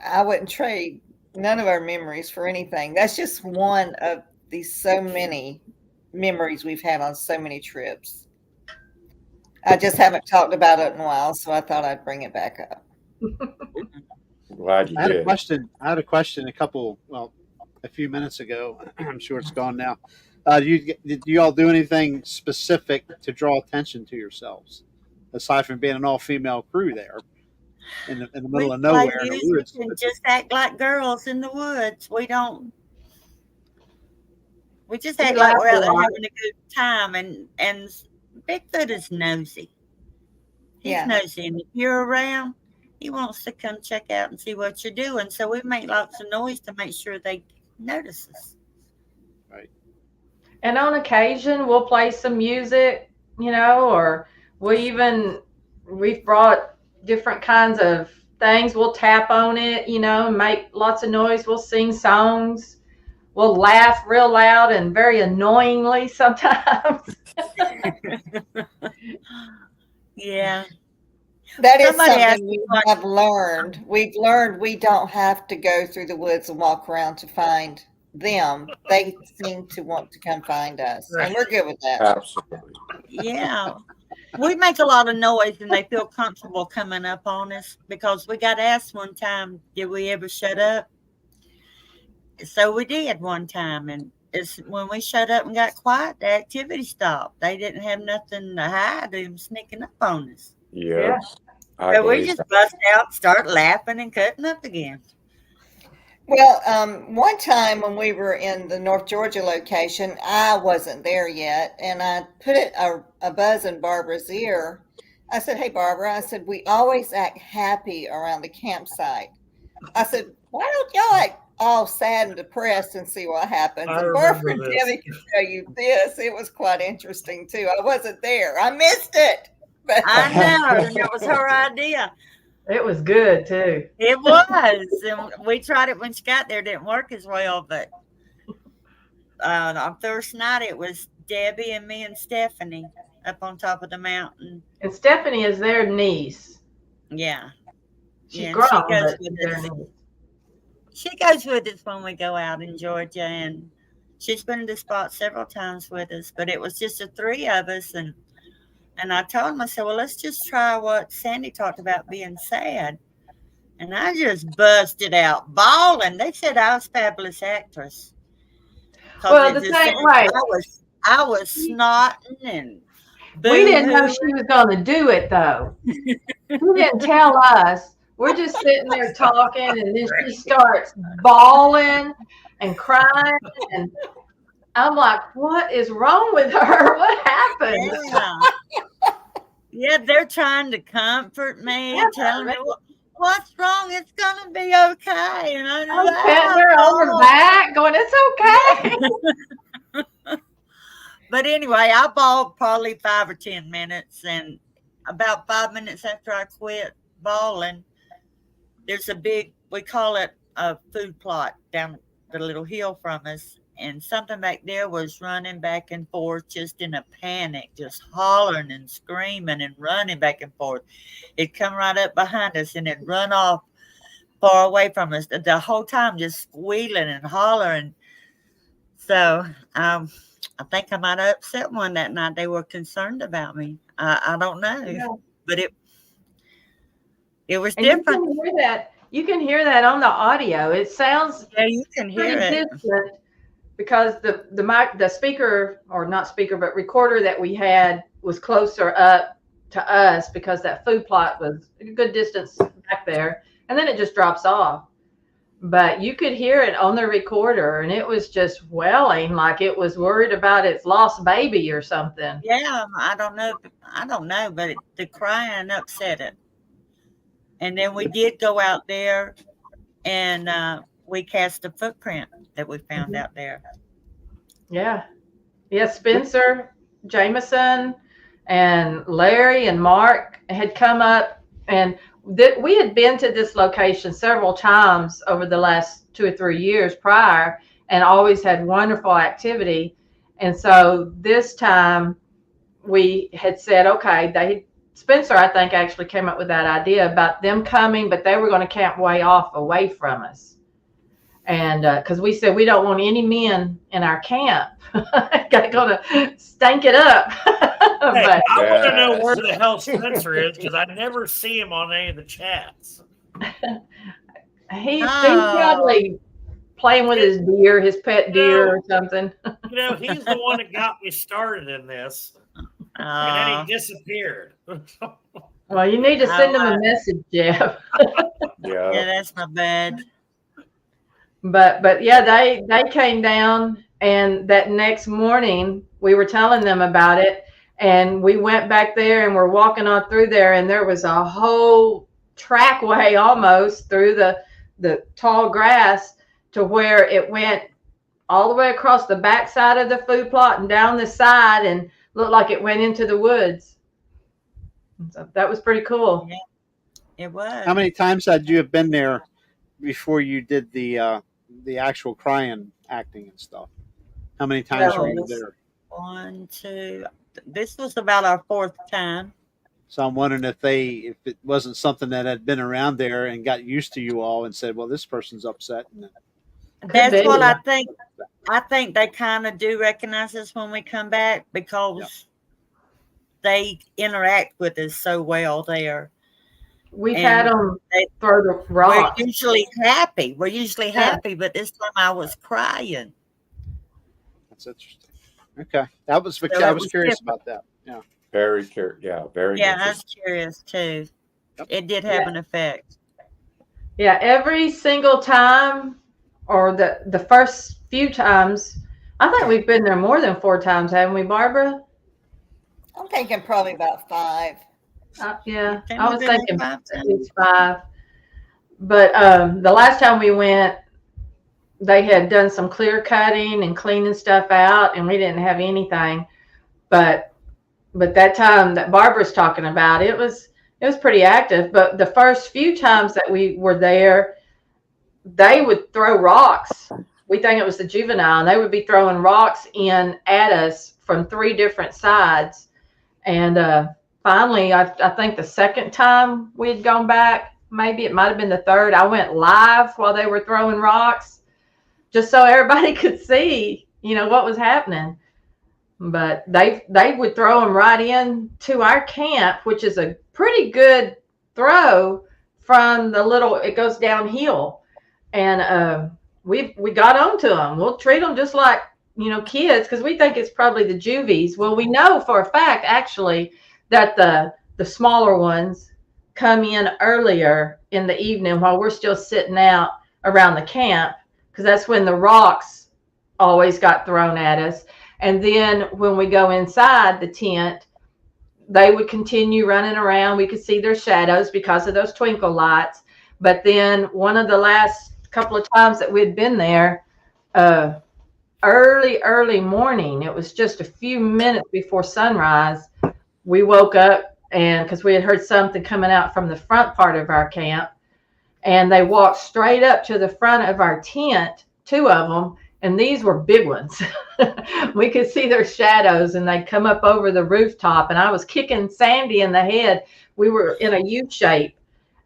I wouldn't trade none of our memories for anything. That's just one of these so many memories we've had on so many trips. I just haven't talked about it in a while, so I thought I'd bring it back up. Glad you I had did. a question. A few minutes ago. I'm sure it's gone now. Did you all do anything specific to draw attention to yourselves, aside from being an all-female crew there in the middle of nowhere in the woods? And just act like girls in the woods. We just act like we're out there having a good time. And Bigfoot is nosy. He's nosy, and if you're around, he wants to come check out and see what you're doing. So we make lots of noise to make sure they notice us. Right. And on occasion, we'll play some music, or we've brought different kinds of things. We'll tap on it, make lots of noise. We'll sing songs. We'll laugh real loud and very annoyingly sometimes. Yeah. That is something we have learned. We've learned we don't have to go through the woods and walk around to find them. They seem to want to come find us. And we're good with that. Absolutely. Yeah. We make a lot of noise and they feel comfortable coming up on us, because we got asked one time, did we ever shut up? So we did one time, and it's when we shut up and got quiet, the activity stopped. They didn't have nothing to hide. They were sneaking up on us. Yeah. So we just bust out, start laughing and cutting up again. Well, one time when we were in the North Georgia location, I wasn't there yet, and I put a buzz in Barbara's ear. I said, "Hey, Barbara," I said, "we always act happy around the campsite." I said, "Why don't y'all act all sad and depressed and see what happens?" And Barbara and Debbie can tell you this. It was quite interesting, too. I wasn't there. I missed it. But I know, and that was her idea. It was good too. It was, and we tried it when she got there. It didn't work as well, but on first night it was Debbie and me and Stephanie up on top of the mountain. And Stephanie is their niece. Yeah, She's yeah, grown, she goes but with their us. niece. she goes with us when we go out in Georgia, and she's been to the spot several times with us. But it was just the three of us, and I told him, I said, well, let's just try what Sandy talked about being sad. And I just busted out bawling. They said I was a fabulous actress. 'Cause Well, it the just thing, said right? I was snotting and We didn't know boo-hoo. she was going to do it, though. She didn't tell us. We're just sitting there talking, and then she starts bawling and crying, and I'm like, "What is wrong with her? What happened?" Yeah. Yeah, they're trying to comfort me, telling me what's wrong. It's gonna be okay. And I I'm just, patting her on her back, going, "It's okay." But anyway, I bawled probably 5 or 10 minutes, and about 5 minutes after I quit bawling, there's a big, we call it a food plot down the little hill from us, and something back there was running back and forth just in a panic, just hollering and screaming and running back and forth. It'd come right up behind us and it'd run off far away from us the whole time, just squealing and hollering. So I think I might have upset one that night. They were concerned about me. I don't know, Yeah. but it was And different. you can hear that. You can hear that on the audio. It sounds Yeah, you can hear pretty it. distant because the speaker, or not speaker, but recorder that we had was closer up to us because that food plot was a good distance back there, and then it just drops off. But you could hear it on the recorder, and it was just wailing like it was worried about its lost baby or something. Yeah, I don't know, but the crying upset it. And then we did go out there, and we cast a footprint that we found out there. Yeah. Yeah, Spencer, Jameson, and Larry and Mark had come up, and we had been to this location several times over the last 2 or 3 years prior, and always had wonderful activity. And so this time we had said, okay, Spencer, I think, actually came up with that idea about them coming, but they were going to camp way off away from us. And because we said we don't want any men in our camp, going to stank it up. Hey, But I want to know where the hell Spencer is because I never see him on any of the chats. he's probably playing with his deer, his pet deer or something. You know, he's the one that got me started in this, and then he disappeared. Well, you need to send him a message, Jeff. Yeah, that's my bad. But yeah, they came down, and that next morning we were telling them about it, and we went back there and we're walking on through there, and there was a whole trackway almost through the tall grass to where it went all the way across the back side of the food plot and down the side, and looked like it went into the woods. So that was pretty cool. Yeah, it was. How many times had you have been there before you did the actual crying acting and stuff? How many times were you there? 1, 2. This was about our 4th time. So I'm wondering if it wasn't something that had been around there and got used to you all and said, well, this person's upset. That's what I think. I think they kind of do recognize us when we come back because they interact with us so well there. We've had them throw the rocks. We're usually happy. But this time I was crying. That's interesting. Okay. I was curious about that. Yeah. Very curious. Yeah, very. Yeah, I was curious too. Yep. It did have an effect. Yeah, every single time, or the first few times, I think we've been there more than 4 times, haven't we, Barbara? I'm thinking probably about 5. Yeah, I was thinking at least 5. But the last time we went, they had done some clear cutting and cleaning stuff out, and we didn't have anything. But that time that Barbara's talking about, it was pretty active. But the first few times that we were there, they would throw rocks. We think it was the juvenile, and they would be throwing rocks in at us from 3 different sides. And finally, I think the second time we had gone back, maybe it might have been the third. I went live while they were throwing rocks, just so everybody could see, what was happening. But they would throw them right in to our camp, which is a pretty good throw from it goes downhill. And we got onto them. We'll treat them just like, kids, because we think it's probably the juvies. Well, we know for a fact, actually, that the smaller ones come in earlier in the evening while we're still sitting out around the camp, because that's when the rocks always got thrown at us. And then when we go inside the tent, they would continue running around. We could see their shadows because of those twinkle lights. But then one of the last couple of times that we'd been there, early morning, it was just a few minutes before sunrise, we woke up, and because we had heard something coming out from the front part of our camp, and they walked straight up to the front of our tent, two of them, and these were big ones. We could see their shadows, and they'd come up over the rooftop, and I was kicking Sandy in the head. We were in a U shape,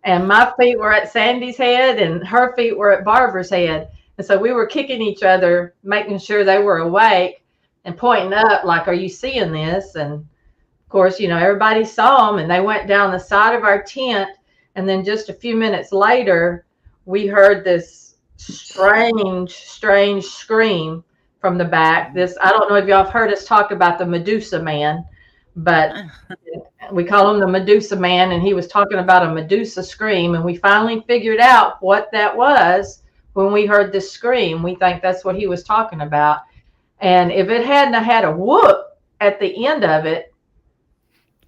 and my feet were at Sandy's head and her feet were at Barbara's head. And so we were kicking each other, making sure they were awake and pointing up like, are you seeing this? And of course, everybody saw them, and they went down the side of our tent. And then just a few minutes later, we heard this strange scream from the back. I don't know if y'all have heard us talk about the Medusa Man, but we call him the Medusa Man, and he was talking about a Medusa scream, and we finally figured out what that was when we heard this scream. We think that's what he was talking about. And if it hadn't had a whoop at the end of it,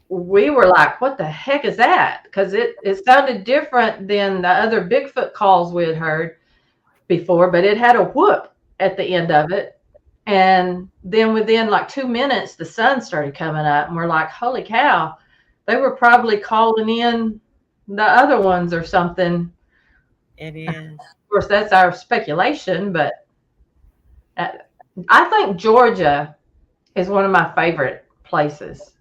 we were like, what the heck is that? Because it sounded different than the other Bigfoot calls we had heard before, but it had a whoop at the end of it. And then within like 2 minutes, the sun started coming up, and we're like, holy cow, they were probably calling in the other ones or something. It is. Of course, that's our speculation, but I think Georgia is one of my favorite places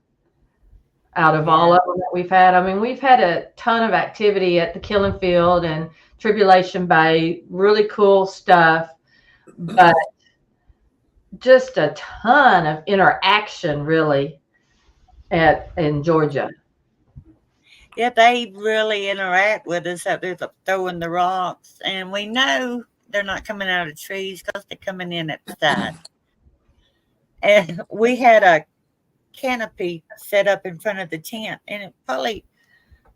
out of all of them that we've had. I mean, we've had a ton of activity at the Killing Field and Tribulation Bay, really cool stuff, but just a ton of interaction really in Georgia. Yeah, they really interact with us out there throwing the rocks, and we know they're not coming out of trees because they're coming in at the side. And we had a canopy set up in front of the tent, and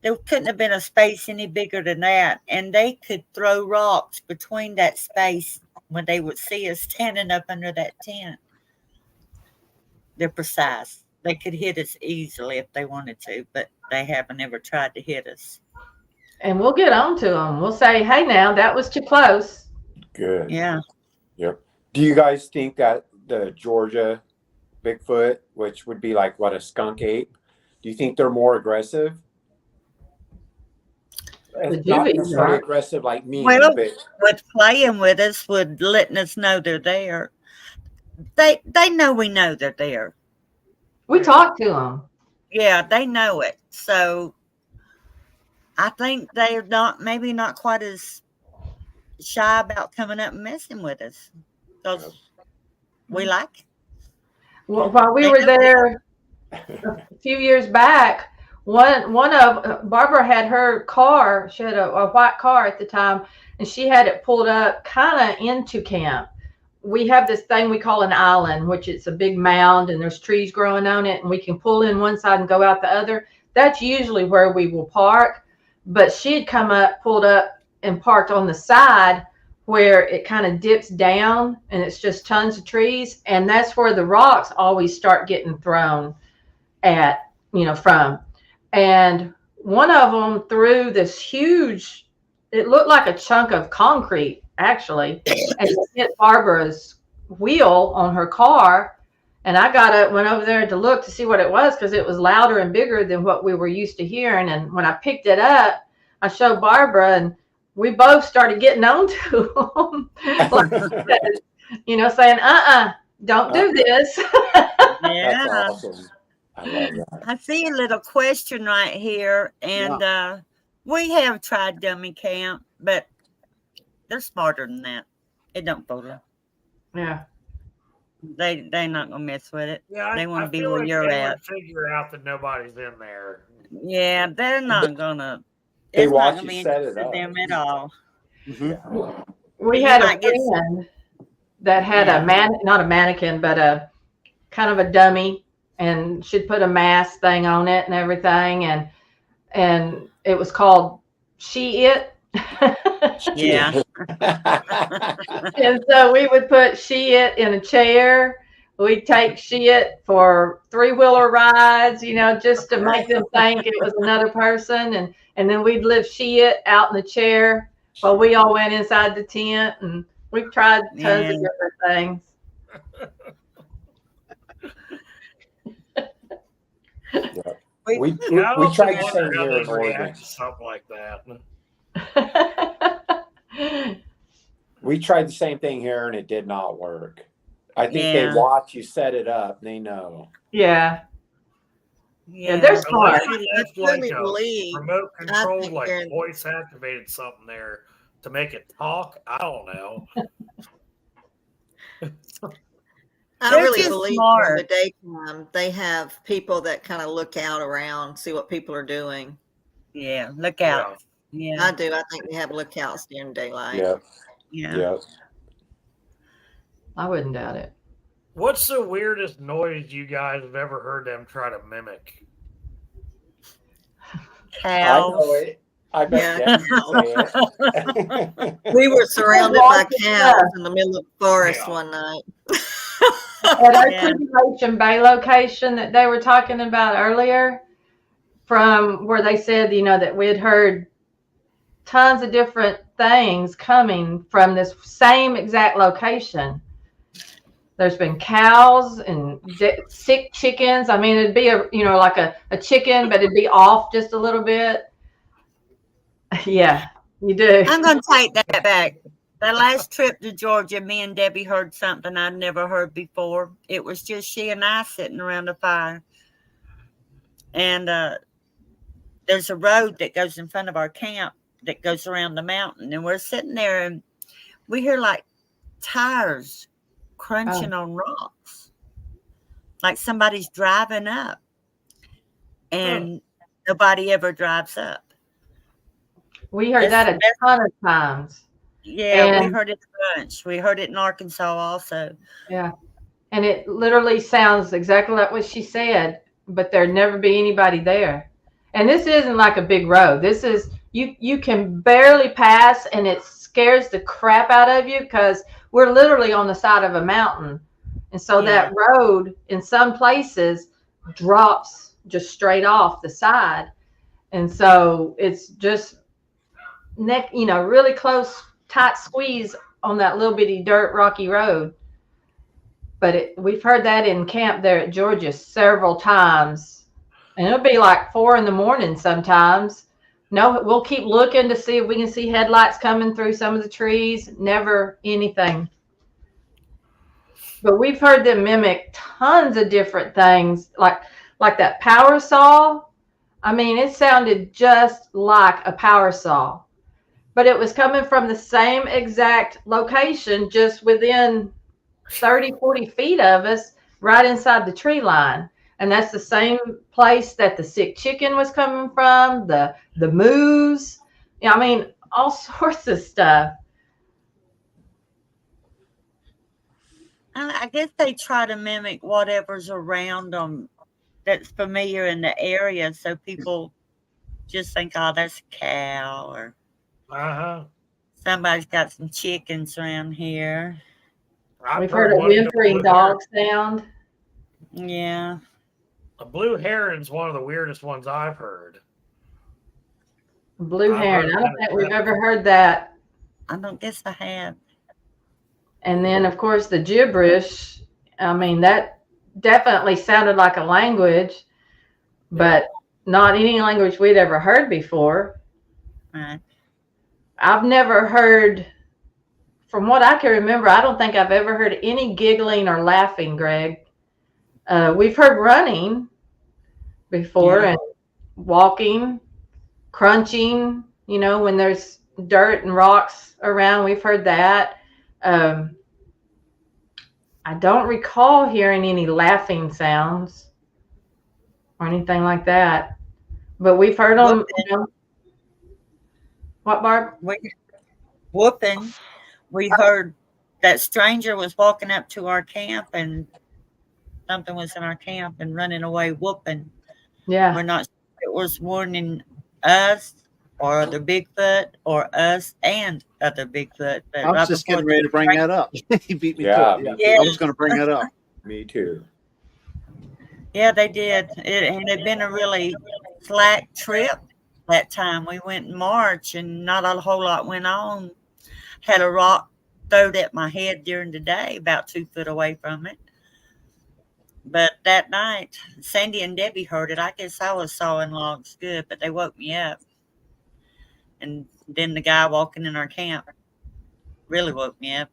there couldn't have been a space any bigger than that, and they could throw rocks between that space when they would see us standing up under that tent. They're precise. They could hit us easily if they wanted to, but they haven't ever tried to hit us. And we'll get on to them. We'll say, hey, now that was too close. Good. Yeah. Yep. Do you guys think that the Georgia Bigfoot, which would be like what, a skunk ape, do you think they're more aggressive? Not necessarily aggressive like me, well, but with playing with us, with letting us know they're there. They know we know they're there. We talk to them. Yeah, they know it. So I think they're maybe not quite as shy about coming up and messing with us because we like it. Well, while we were there a few years back, one of Barbara had her car. She had a white car at the time, and she had it pulled up kind of into camp. We have this thing we call an island, which it's a big mound, and there's trees growing on it, and we can pull in one side and go out the other. That's usually where we will park. But she had pulled up and parked on the side where it kind of dips down, and it's just tons of trees, and that's where the rocks always start getting thrown from. And one of them threw this huge, it looked like a chunk of concrete actually, and it hit Barbara's wheel on her car. And I went over there to look to see what it was, because it was louder and bigger than what we were used to hearing. And when I picked it up, I showed Barbara, and we both started getting on to them, saying, don't do this. Yeah. That's awesome. I love that. I see a little question right here, and We have tried dummy camp, but they're smarter than that. It don't fool them. Yeah. They're not gonna mess with it. Yeah, They want I to be feel where like you're they at. would figure out that nobody's in there. Yeah, they're not gonna. They It's not watch gonna you be set it interested up. in them at all. Yeah. We You had a might get friend that had Yeah. not a mannequin, but a kind of a dummy, and she'd put a mask thing on it and everything, and it was called She It. Yeah. And so we would put She It in a chair. We'd take She It for 3-wheeler rides, just to make them think it was another person. And then we'd lift She It out in the chair while we all went inside the tent. And we've tried tons of Yeah. different things. we Yeah, I we often tried the wonder same how here they'd in Oregon. react to something like that. We tried the same thing here and it did not work. I think they Yeah. watch you set it up. They know. Yeah. Yeah. They're smart. Unless you I left like truly a believe. remote control, think like they're- voice activated something there to make it talk. I don't know. I They're really just believe smart. in the daytime they have people that kind of look out around, see what people are doing. Yeah. Look out. Yeah. I do. I think they have lookouts during daylight. Yep. Yeah. Yep. I wouldn't doubt it. What's the weirdest noise you guys have ever heard them try to mimic? I know Cows. it. I bet Yeah. Debbie would say it. We were surrounded by cows in the middle of the forest Yeah. one night. At our Yeah. Tribulation Bay location that they were talking about earlier, from where they said, that we had heard tons of different things coming from this same exact location. There's been cows and sick chickens. I mean, it'd be like a chicken, but it'd be off just a little bit. Yeah, you do. I'm going to take that back. The last trip to Georgia, me and Debbie heard something I'd never heard before. It was just she and I sitting around a fire. And there's a road that goes in front of our camp that goes around the mountain. And we're sitting there and we hear like tires crunching on rocks. Like somebody's driving up. And nobody ever drives up. We heard that a ton of times. Yeah, we heard it a bunch. We heard it in Arkansas also. Yeah. And it literally sounds exactly like what she said, but there'd never be anybody there. And this isn't like a big road. This is, you can barely pass, and it scares the crap out of you because we're literally on the side of a mountain. And so that road in some places drops just straight off the side. And so it's just really close, tight squeeze on that little bitty dirt rocky road. But we've heard that in camp there at Georgia several times, and it'll be like 4 a.m. sometimes. No, we'll keep looking to see if we can see headlights coming through some of the trees. Never anything. But we've heard them mimic tons of different things, like that power saw. I mean, it sounded just like a power saw, but it was coming from the same exact location, just within 30, 40 feet of us, right inside the tree line. And that's the same place that the sick chicken was coming from, the moose. I mean, all sorts of stuff. I guess they try to mimic whatever's around them that's familiar in the area, so people just think, oh, that's a cow, or somebody's got some chickens around here. We've heard a whimpering dog sound. Yeah. A blue heron's one of the weirdest ones I've heard. Blue heron. I don't think we've ever heard that. I don't guess I have. And then, of course, the gibberish. I mean, that definitely sounded like a language, but not any language we'd ever heard before. Right. I've never heard, from what I can remember, I don't think I've ever heard any giggling or laughing, Greg. We've heard running before and walking, crunching, when there's dirt and rocks around. We've heard that. I don't recall hearing any laughing sounds or anything like that, but we've heard them. What, Barb? Whooping. We heard that stranger was walking up to our camp and something was in our camp and running away whooping. Yeah. We're not sure it was warning us or other Bigfoot or us and other Bigfoot. But I was just getting ready to bring that up. He beat me to it. Yeah. I was going to bring that up. Me too. Yeah, they did. It had been a really slack trip that time. We went in March and not a whole lot went on. Had a rock thrown at my head during the day, about 2 foot away from it. But that night, Sandy and Debbie heard it. I guess I was sawing logs good, but they woke me up. And then the guy walking in our camp really woke me up.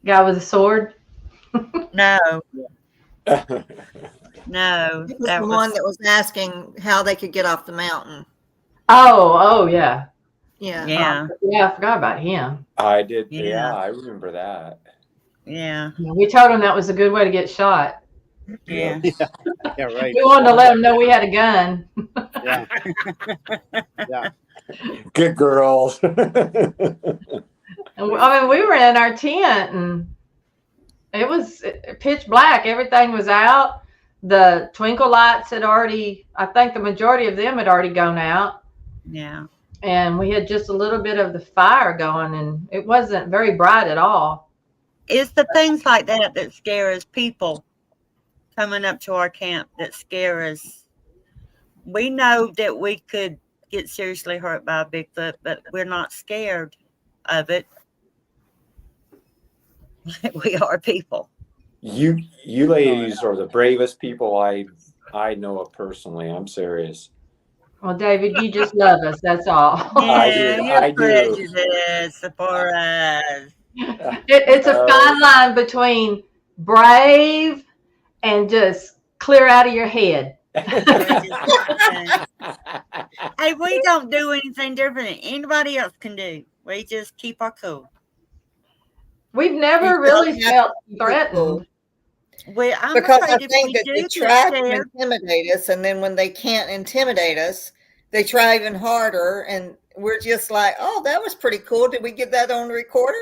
Guy with a sword? No, It was that the was one that was asking how they could get off the mountain. Oh, yeah. Yeah. yeah, Yeah, I forgot about him. I did. Yeah. Yeah, I remember that. yeah, We told him that was a good way to get shot. yeah. Yeah, right. We wanted to let him know we had a gun. Yeah. Yeah. Good girls. And we were in our tent and it was pitch black. Everything was out. The twinkle lights had already, I think the majority of them had already gone out. Yeah. And we had just a little bit of the fire going and it wasn't very bright at all. It's the things like that that scare us, people coming up to our camp that scare us. We know that we could get seriously hurt by a Bigfoot, but we're not scared of it. We are people. You ladies are the bravest people I know of personally. I'm serious. Well, David, you just love us. That's all. I do. Prejudice for us. It's a fine line between brave and just clear out of your head. Hey, we don't do anything different than anybody else can do. We just keep our cool. We've never really felt threatened. I'm Because I afraid if think we that do they get try to scared, intimidate us, and then when they can't intimidate us, they try even harder, and we're just like, "Oh, that was pretty cool. Did we get that on the recorder?"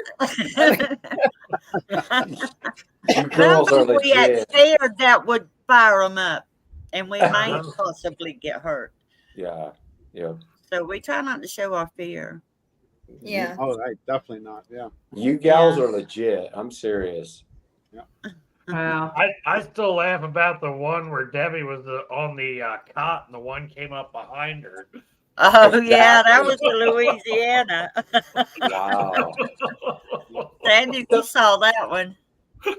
You girls are we get legit. scared that would fire them up, and we might possibly get hurt. Yeah. Yeah. So we try not to show our fear. Yeah. Oh, right. Definitely not. Yeah. You gals are legit. I'm serious. Wow. I still laugh about the one where Debbie was on the cot and the one came up behind her. Oh yeah, that was in Louisiana. Wow. Sandy, you saw that one.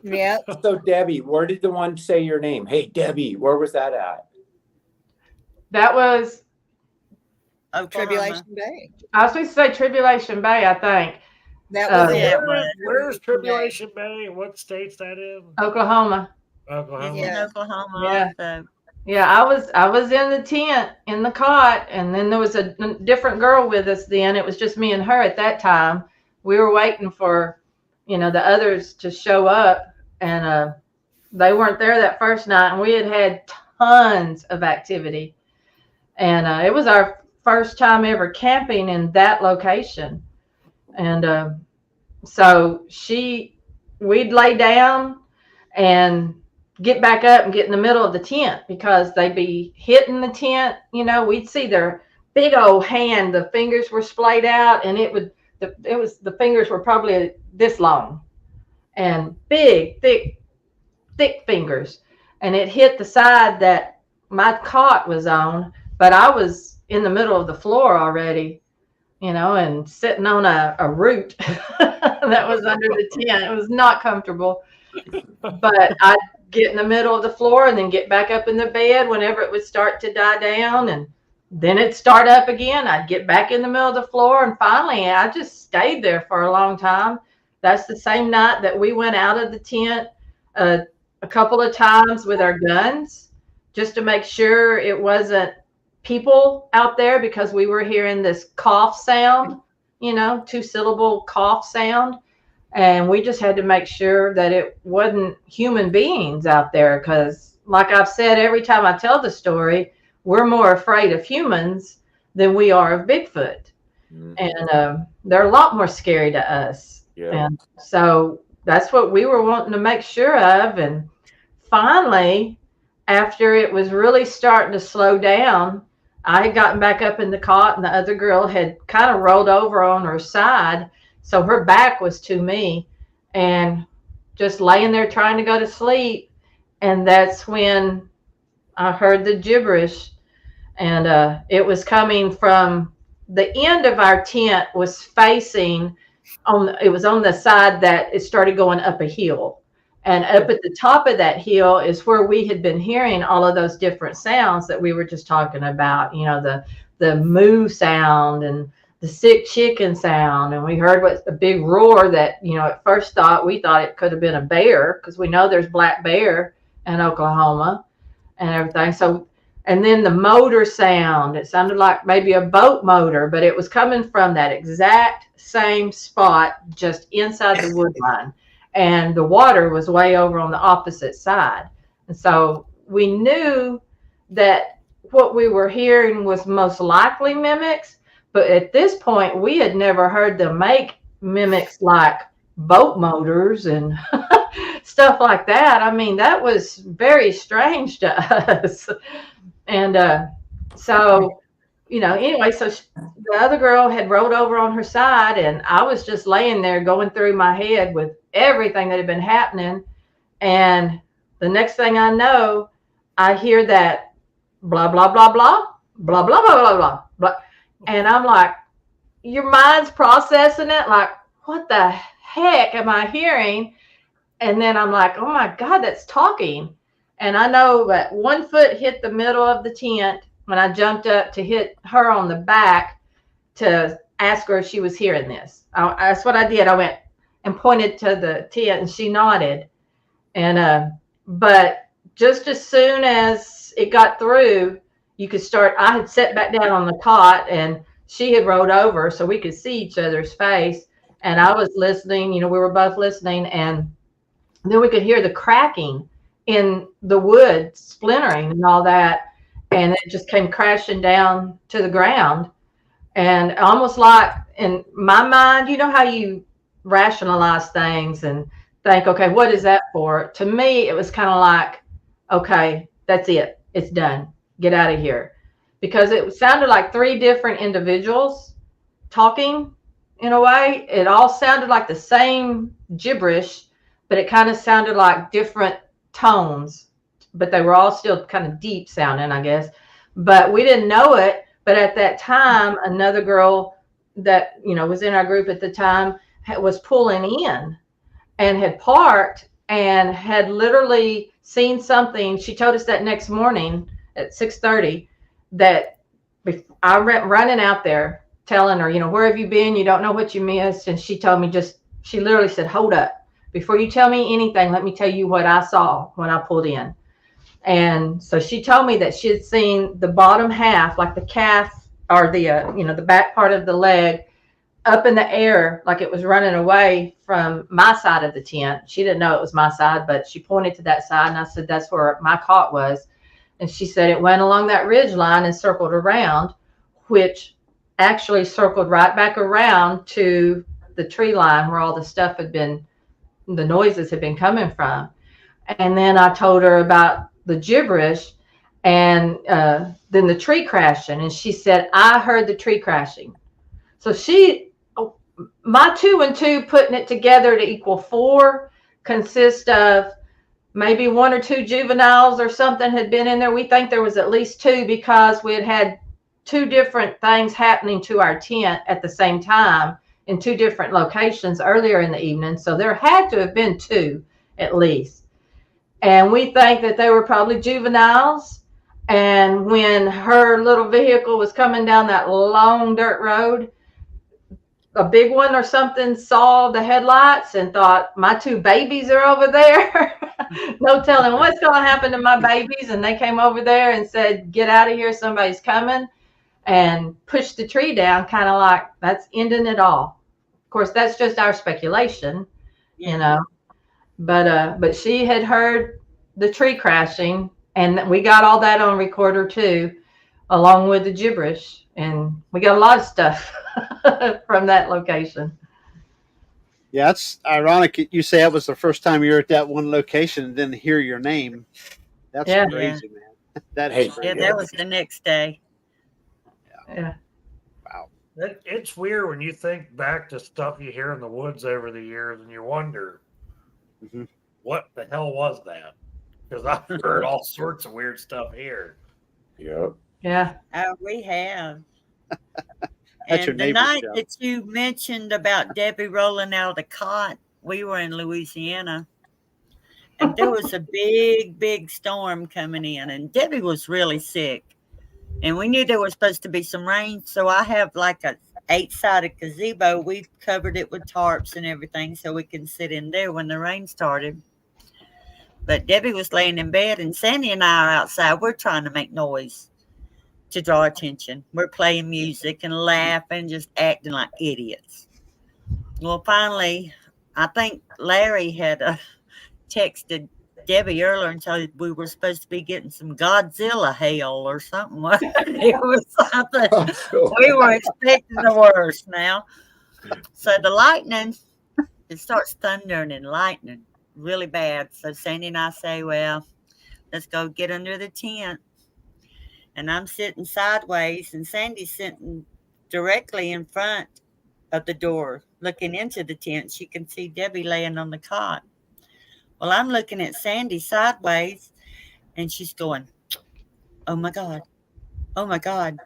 Yeah. So Debbie, where did the one say your name? Hey Debbie, where was that at? That was, Oklahoma. Tribulation Bay. I was supposed to say Tribulation Bay, I think. That was Yeah, it. Where's Tribulation Bay? What state's that in? Oklahoma. Oklahoma. He's in Yeah. Oklahoma. Yeah. So. Yeah, I was in the tent in the cot, and then there was a different girl with us then. It was just me and her at that time. We were waiting for, the others to show up, and they weren't there that first night, and we had tons of activity. And it was our first time ever camping in that location. And so we'd lay down and get back up and get in the middle of the tent because they'd be hitting the tent. We'd see their big old hand. The fingers were splayed out, and the fingers were probably this long, and big, thick fingers. And it hit the side that my cot was on, but I was in the middle of the floor already, and sitting on a root that was under the tent. It was not comfortable, but I'd get in the middle of the floor and then get back up in the bed whenever it would start to die down, and then it'd start up again. I'd get back in the middle of the floor, and finally I just stayed there for a long time. That's the same night that we went out of the tent a couple of times with our guns just to make sure it wasn't people out there because we were hearing this cough sound, 2-syllable cough sound. And we just had to make sure that it wasn't human beings out there because, like I've said, every time I tell the story, we're more afraid of humans than we are of Bigfoot. Mhm. And they're a lot more scary to us. Yeah. And so that's what we were wanting to make sure of. And finally, after it was really starting to slow down, I had gotten back up in the cot and the other girl had kind of rolled over on her side. So her back was to me and just laying there trying to go to sleep. And that's when I heard the gibberish. And it was coming from the end of our tent was facing it was on the side that it started going up a hill. And up at the top of that hill is where we had been hearing all of those different sounds that we were just talking about, the moo sound and the sick chicken sound. And we heard a big roar that, at first we thought it could have been a bear because we know there's black bear in Oklahoma and everything. So, and then the motor sound, it sounded like maybe a boat motor, but it was coming from that exact same spot just inside the wood line. And the water was way over on the opposite side. And so we knew that what we were hearing was most likely mimics. But at this point, we had never heard them make mimics like boat motors and stuff like that. I mean, that was very strange to us. And so, anyway, so the other girl had rolled over on her side, and I was just laying there going through my head with everything that had been happening. And the next thing I know, I hear that blah, blah, blah, blah, blah, blah, blah, blah, blah, blah. And I'm like, your mind's processing it. Like, what the heck am I hearing? And then I'm like, oh my God, that's talking. And I know that one foot hit the middle of the tent when I jumped up to hit her on the back to ask her if she was hearing this. That's what I did. I went and pointed to the tent and she nodded. And, but just as soon as it got through, you could start, I had sat back down on the cot and she had rolled over so we could see each other's face. And I was listening, we were both listening. And then we could hear the cracking in the wood splintering and all that. And it just came crashing down to the ground. And almost like in my mind, you know how you rationalize things and think, okay, what is that for? To me, it was kind of like, okay, that's it. It's done. Get out of here. Because it sounded like 3 different individuals talking in a way. It all sounded like the same gibberish, but it kind of sounded like different tones, but they were all still kind of deep sounding, I guess. But we didn't know it. But at that time, another girl that, was in our group at the time was pulling in and had parked and had literally seen something. She told us that next morning at 6:30 that I went running out there telling her, where have you been? You don't know what you missed. And she told me she literally said, hold up. Before you tell me anything, let me tell you what I saw when I pulled in. And so she told me that she had seen the bottom half, like the calf or the back part of the leg up in the air, like it was running away from my side of the tent. She didn't know it was my side, but she pointed to that side. And I said, that's where my cot was. And she said it went along that ridge line and circled around, which actually circled right back around to the tree line where all the stuff the noises had been coming from. And then I told her about the gibberish and then the tree crashing. And she said, I heard the tree crashing. So my 2 and 2 putting it together to equal 4 consist of maybe 1 or 2 juveniles or something had been in there. We think there was at least 2 because we had 2 different things happening to our tent at the same time in 2 different locations earlier in the evening. So there had to have been 2 at least. And we think that they were probably juveniles. And when her little vehicle was coming down that long dirt road, a big one or something saw the headlights and thought, my 2 babies are over there. No telling what's going to happen to my babies. And they came over there and said, get out of here. Somebody's coming, and pushed the tree down, kind of like that's ending it all. Of course, that's just our speculation, you know, but she had heard the tree crashing, and we got all that on recorder too, along with the gibberish. And we got a lot of stuff from that location. Yeah, it's ironic. You say that was the first time you were at that one location and then hear your name. That's crazy, man. That is crazy. Yeah, that was the next day. Yeah. Wow. It's weird when you think back to stuff you hear in the woods over the years, and you wonder, what the hell was that? Because I've heard all sorts of weird stuff here. Yep. Yeah. We have. That's your And the neighbor's night show. that you mentioned about Debbie rolling out of the cot, we were in Louisiana. And there was a big storm coming in. And Debbie was really sick. And we knew there was supposed to be some rain. So I have like a 8-sided gazebo. We covered it with tarps and everything so we can sit in there when the rain started. But Debbie was laying in bed, and Sandy and I are outside. We're trying to make noise to draw attention. We're playing music and laughing, just acting like idiots. Well, finally, I think Larry had texted Debbie earlier and told we were supposed to be getting some Godzilla hail or something. It was something. We were expecting the worst now. So the lightning, it starts thundering and lightning really bad. So Sandy and I say, well, let's go get under the tent. And I'm sitting sideways, and Sandy's sitting directly in front of the door, looking into the tent. She can see Debbie laying on the cot. Well, I'm looking at Sandy sideways, and she's going, oh, my God. Oh, my God.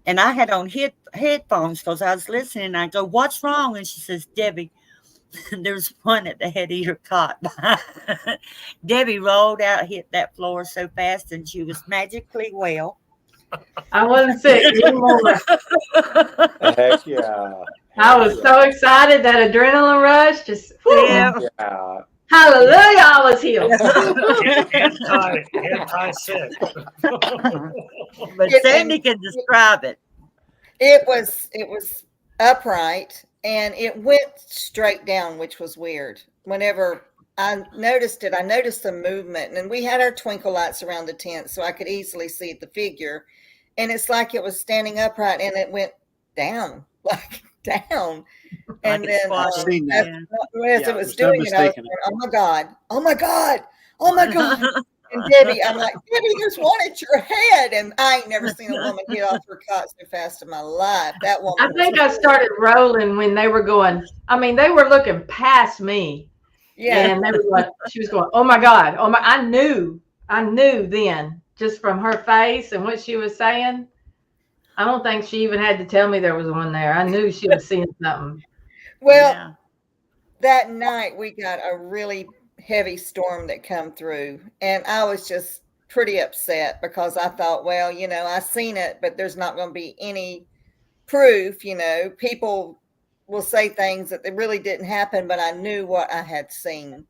And I had on headphones because I was listening. I go, what's wrong? And she says, Debbie, there's one at the head of your cot. Debbie rolled out, hit that floor so fast, and she was magically well. I wasn't sick anymore. Heck yeah. I was so excited, that adrenaline rush. Just, Yeah. Yeah. hallelujah, I was healed. Anti-sick. But Sandy can describe it. It was upright, and it went straight down, which was weird. Whenever I noticed it, I noticed the movement, and we had our twinkle lights around the tent, so I could easily see the figure. And it's like it was standing upright, and it went down, like down. And Like then I've seen that. as it was there's no doing it, I was mistaking going, oh my God, oh my God, oh my God. And Debbie, I'm like, Debbie, there's one at your head. And I ain't never seen a woman get off her cot so fast in my life. That woman. I think I started rolling when they were going. I mean, they were looking past me. Yeah. And they were like, she was going, oh my God. Oh my, I knew then, just from her face and what she was saying. I don't think she even had to tell me there was one there. I knew she was seeing something. Well, that night we got a really heavy storm that come through, and I was just pretty upset because I thought, well, I seen it, but there's not going to be any proof. People will say things that they really didn't happen, but I knew what I had seen.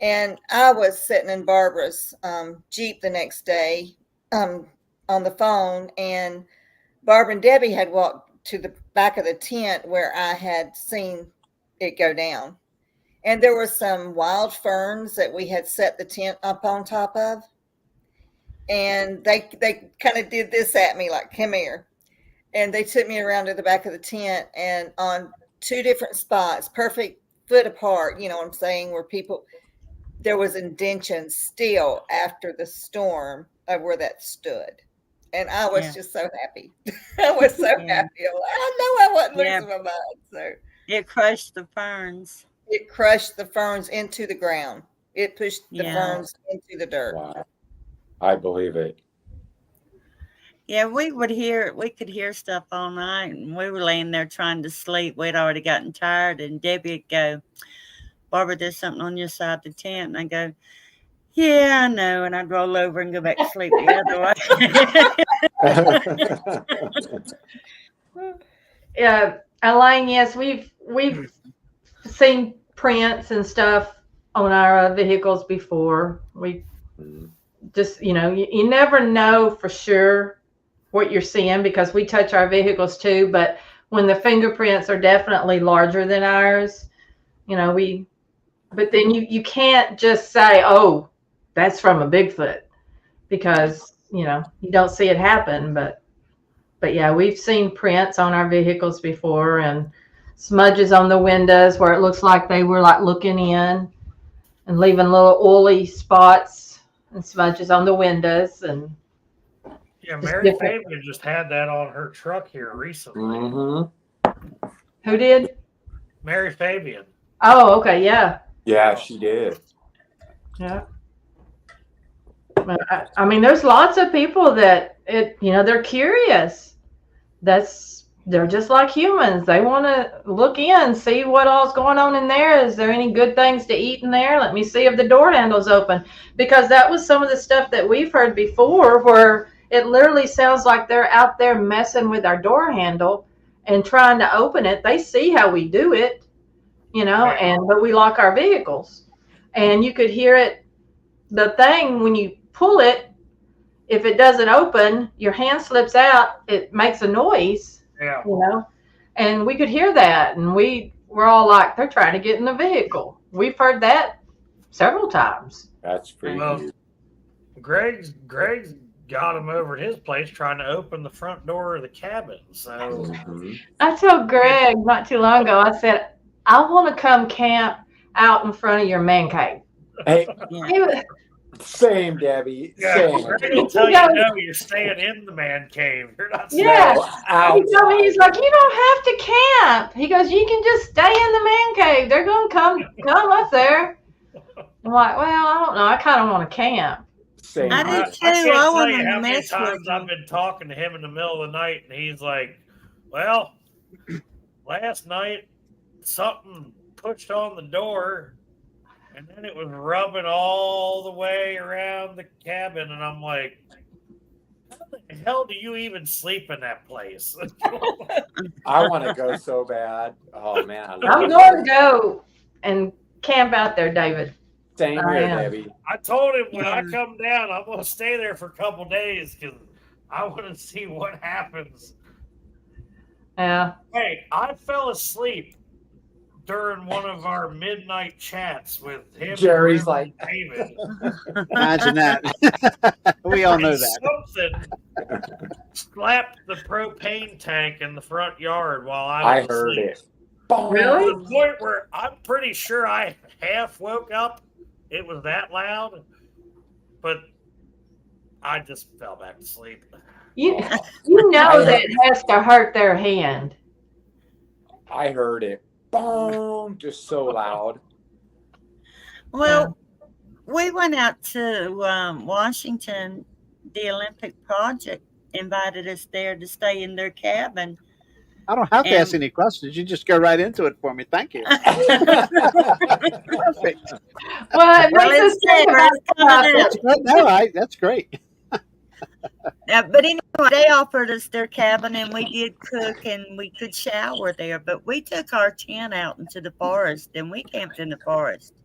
And I was sitting in Barbara's Jeep the next day on the phone, and Barbara and Debbie had walked to the back of the tent where I had seen it go down. And there were some wild ferns that we had set the tent up on top of. And they kind of did this at me, like, come here. And they took me around to the back of the tent, and on 2 different spots, perfect foot apart, you know what I'm saying, where there was indentions still after the storm of where that stood. And I was just so happy. I was so happy. I know I wasn't losing my mind. So it crushed the ferns. It crushed the ferns into the ground. It pushed the ferns into the dirt. Wow. I believe it. Yeah, we could hear stuff all night, and we were laying there trying to sleep. We'd already gotten tired, and Debbie would go, Barbara, there's something on your side of the tent. And I go, yeah, I know. And I'd roll over and go back to sleep the other way. Elaine, yes, we've seen prints and stuff on our vehicles before. We just, you never know for sure what you're seeing because we touch our vehicles too. But when the fingerprints are definitely larger than ours, but then you can't just say, oh, that's from a Bigfoot because, you don't see it happen. But yeah, we've seen prints on our vehicles before and smudges on the windows where it looks like they were like looking in and leaving little oily spots and smudges on the windows. And yeah, Mary Fabian just had that on her truck here recently. Who did? Mary Fabian. Oh, okay, yeah. Yeah, she did. Yeah. I mean, there's lots of people that they're curious. They're just like humans. They want to look in, see what all's going on in there. Is there any good things to eat in there? Let me see if the door handle's open. Because that was some of the stuff that we've heard before where it literally sounds like they're out there messing with our door handle and trying to open it. They see how we do it, but we lock our vehicles. And you could hear it, the thing, when you pull it, if it doesn't open, your hand slips out, it makes a noise. Yeah. And we could hear that, and we're all like, they're trying to get in the vehicle. We've heard that several times. That's pretty weird. Greg's got him over at his place trying to open the front door of the cabin. So I told Greg not too long ago, I said, I want to come camp out in front of your man cave. Hey, Yeah. Same, Debbie. Yeah, Same. Greg will tell you, no, you're staying in the man cave. You're not staying He's like, you don't have to camp. He goes, you can just stay in the man cave. They're going to come up there. I'm like, well, I don't know. I kind of want to camp. Same. I do too. I can't tell you wanna how many mess with times him. I've been talking to him in the middle of the night, and he's like, well, last night something pushed on the door, and then it was rubbing all the way around the cabin, and I'm like, how the hell do you even sleep in that place? I want to go so bad. Oh man, I'm going to go and camp out there, David. Same here, Debbie. I told him when I come down, I'm going to stay there for a couple days because I want to see what happens. Yeah. Hey, I fell asleep during one of our midnight chats with him. Jerry's and like, David. Imagine that. We all know that. Something slapped the propane tank in the front yard while I was heard asleep. it. Really? To the point where I'm pretty sure I half woke up. It was that loud, but I just fell back to sleep. You know that has to hurt their hand. I heard it. Boom! Just so loud. Well, we went out to Washington. The Olympic Project invited us there to stay in their cabin. I don't have to ask any questions. You just go right into it for me. Thank you. Perfect. Well, it makes us think about That's great. But anyway, they offered us their cabin, and we did cook, and we could shower there. But we took our tent out into the forest, and we camped in the forest.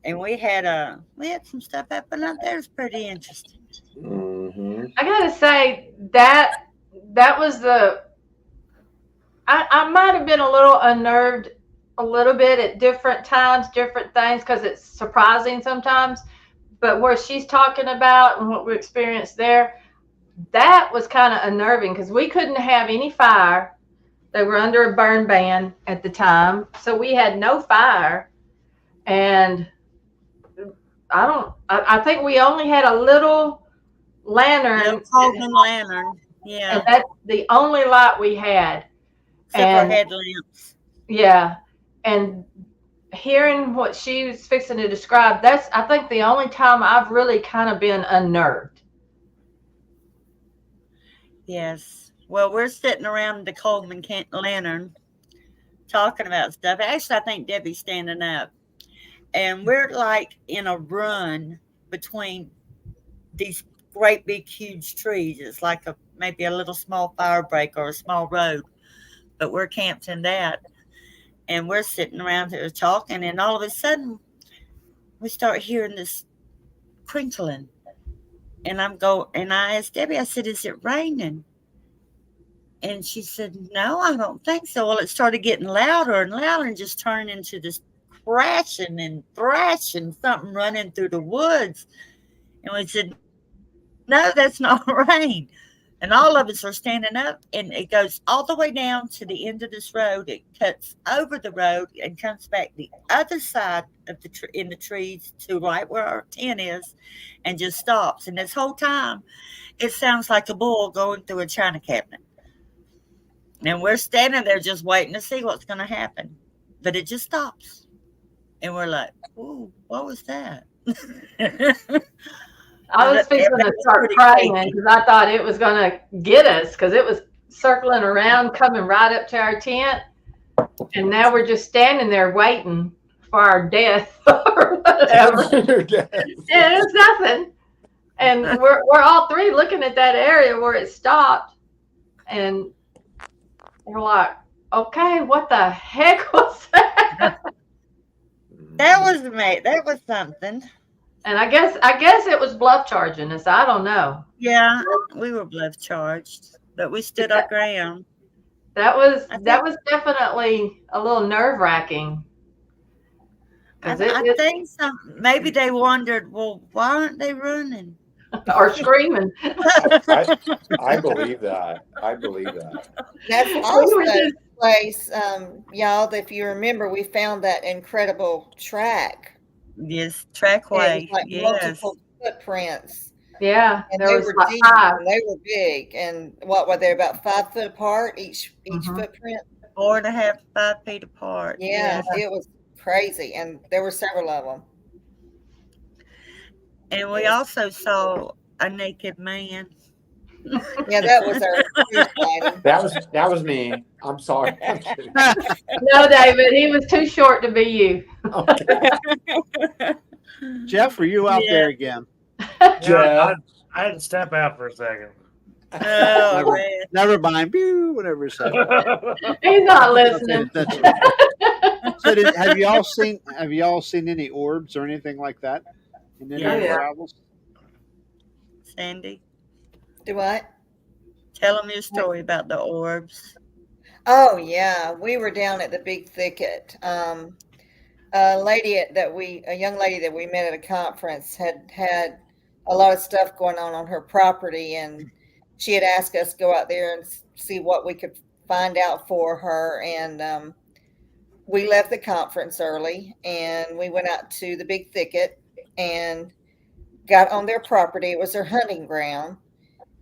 And we had some stuff happen out there. It's pretty interesting. Mm-hmm. I gotta say that was I might have been a little unnerved a little bit at different times, different things, because it's surprising sometimes. But where she's talking about and what we experienced there, that was kind of unnerving because we couldn't have any fire. They were under a burn ban at the time, so we had no fire. And I think we only had a little lantern. Coleman lantern. Yeah. And that's the only light we had. Except for headlamps. Yeah. And hearing what she was fixing to describe, that's, I think, the only time I've really kind of been unnerved. Yes. Well, we're sitting around the Coleman lantern talking about stuff. Actually, I think Debbie's standing up. And we're like in a run between these great big huge trees. It's like maybe a little small fire break or a small road. But we're camped in that. and we're sitting around here talking, and all of a sudden we start hearing this crinkling. And I asked Debbie, I said, is it raining? And she said, no, I don't think so. Well, it started getting louder and louder and just turned into this crashing and thrashing, something running through the woods. And we said, no, that's not rain. And all of us are standing up, and it goes all the way down to the end of this road. It cuts over the road and comes back the other side of in the trees to right where our tent is, and just stops. And this whole time, it sounds like a bull going through a china cabinet. And we're standing there just waiting to see what's going to happen. But it just stops. And we're like, ooh, what was that? I was fixing to start crying because I thought it was going to get us, because it was circling around, coming right up to our tent. And now we're just standing there waiting for our death or whatever. Yeah, it's nothing. And we're all three looking at that area where it stopped. And we're like, okay, what the heck was that? That was something. And I guess it was bluff charging us. I don't know. Yeah, we were bluff charged, but we stood our ground. That was definitely a little nerve wracking. I think maybe they wondered, well, why aren't they running? Or screaming. I believe that. That's also the place, y'all, if you remember, we found that incredible track. Yes, trackway. Like multiple footprints. Yeah, and they were deep, and they were big. And what were they, about 5 foot apart each footprint? 4.5 to 5 feet apart. Yeah, it was crazy, and there were several of them. And we also saw a naked man. Yeah, that was our that was me. I'm sorry. No, David, he was too short to be you. Okay. Jeff, were you out there again? Yeah, I had to step out for a second. Oh, man. Never mind. Pew, whatever it said. He's not listening. So have you all seen any orbs or anything like that in any of your travels? Sandy, do what? Tell them your story about the orbs. Oh yeah, we were down at the Big Thicket. A young lady that we met at a conference had a lot of stuff going on her property, and she had asked us to go out there and see what we could find out for her. And we left the conference early, and we went out to the Big Thicket and got on their property. It was their hunting ground.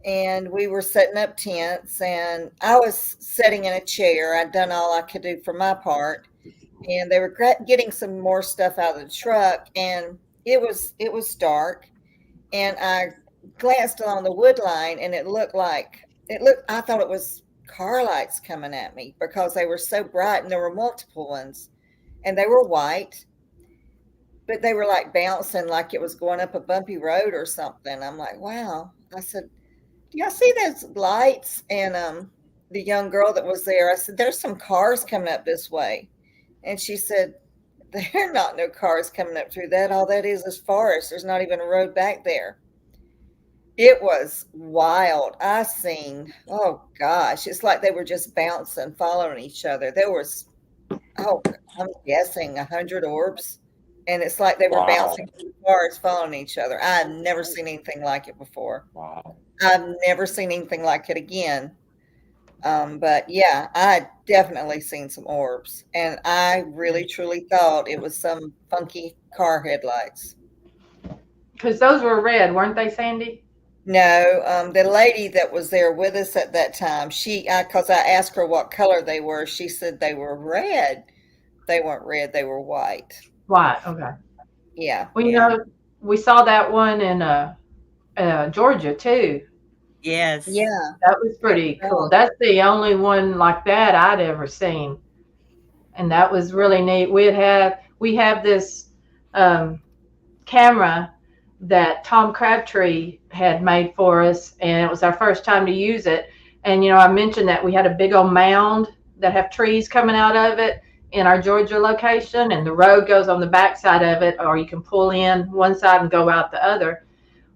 And we were setting up tents, and I was sitting in a chair. I'd done all I could do for my part, and they were getting some more stuff out of the truck, and it was dark, and I glanced along the wood line, and I thought it was car lights coming at me because they were so bright, and there were multiple ones, and they were white, but they were like bouncing like it was going up a bumpy road or something. I'm like, wow. I said, do y'all see those lights? And the young girl that was there, I said, there's some cars coming up this way. And she said, there are not no cars coming up through that. All that is forest. There's not even a road back there. It was wild. I seen, oh gosh, it's like they were just bouncing, following each other. There was, I'm guessing 100 orbs. And it's like they were bouncing through the cars, following each other. I've never seen anything like it before. Wow. I've never seen anything like it again. But yeah, I definitely seen some orbs, and I really truly thought it was some funky car headlights. Because those were red, weren't they, Sandy? No, the lady that was there with us at that time, because I asked her what color they were, she said they were red. They weren't red, they were white. White, okay. Yeah. Well, you know, we saw that one in Georgia too. Yes. Yeah. That was pretty cool. That's the only one like that I'd ever seen. And that was really neat. We have this camera that Tom Crabtree had made for us, and it was our first time to use it. And, you know, I mentioned that we had a big old mound that have trees coming out of it. in our Georgia location, and the road goes on the back side of it, or you can pull in one side and go out the other.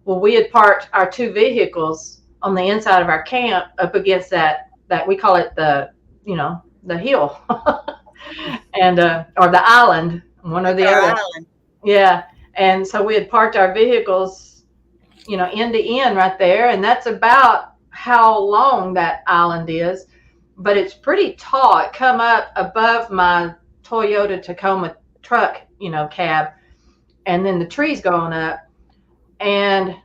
Well, we had parked our 2 vehicles on the inside of our camp up against that we call it the hill and or the island, one or the Our other. island. Yeah. And so we had parked our vehicles, end to end right there. And that's about how long that island is. But it's pretty tall. It come up above my Toyota Tacoma truck, cab. And then the trees going up. And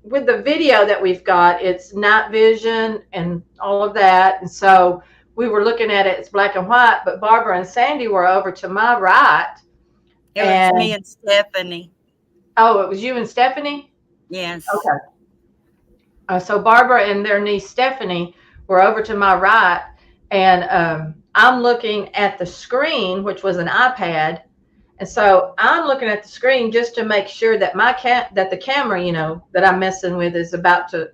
with the video that we've got, it's night vision and all of that. And so we were looking at it, it's black and white, but Barbara and Sandy were over to my right. It was me and Stephanie. Oh, it was you and Stephanie? Yes. Okay. So Barbara and their niece Stephanie were over to my right, and I'm looking at the screen, which was an iPad. And so I'm looking at the screen just to make sure that that the camera, that I'm messing with is about to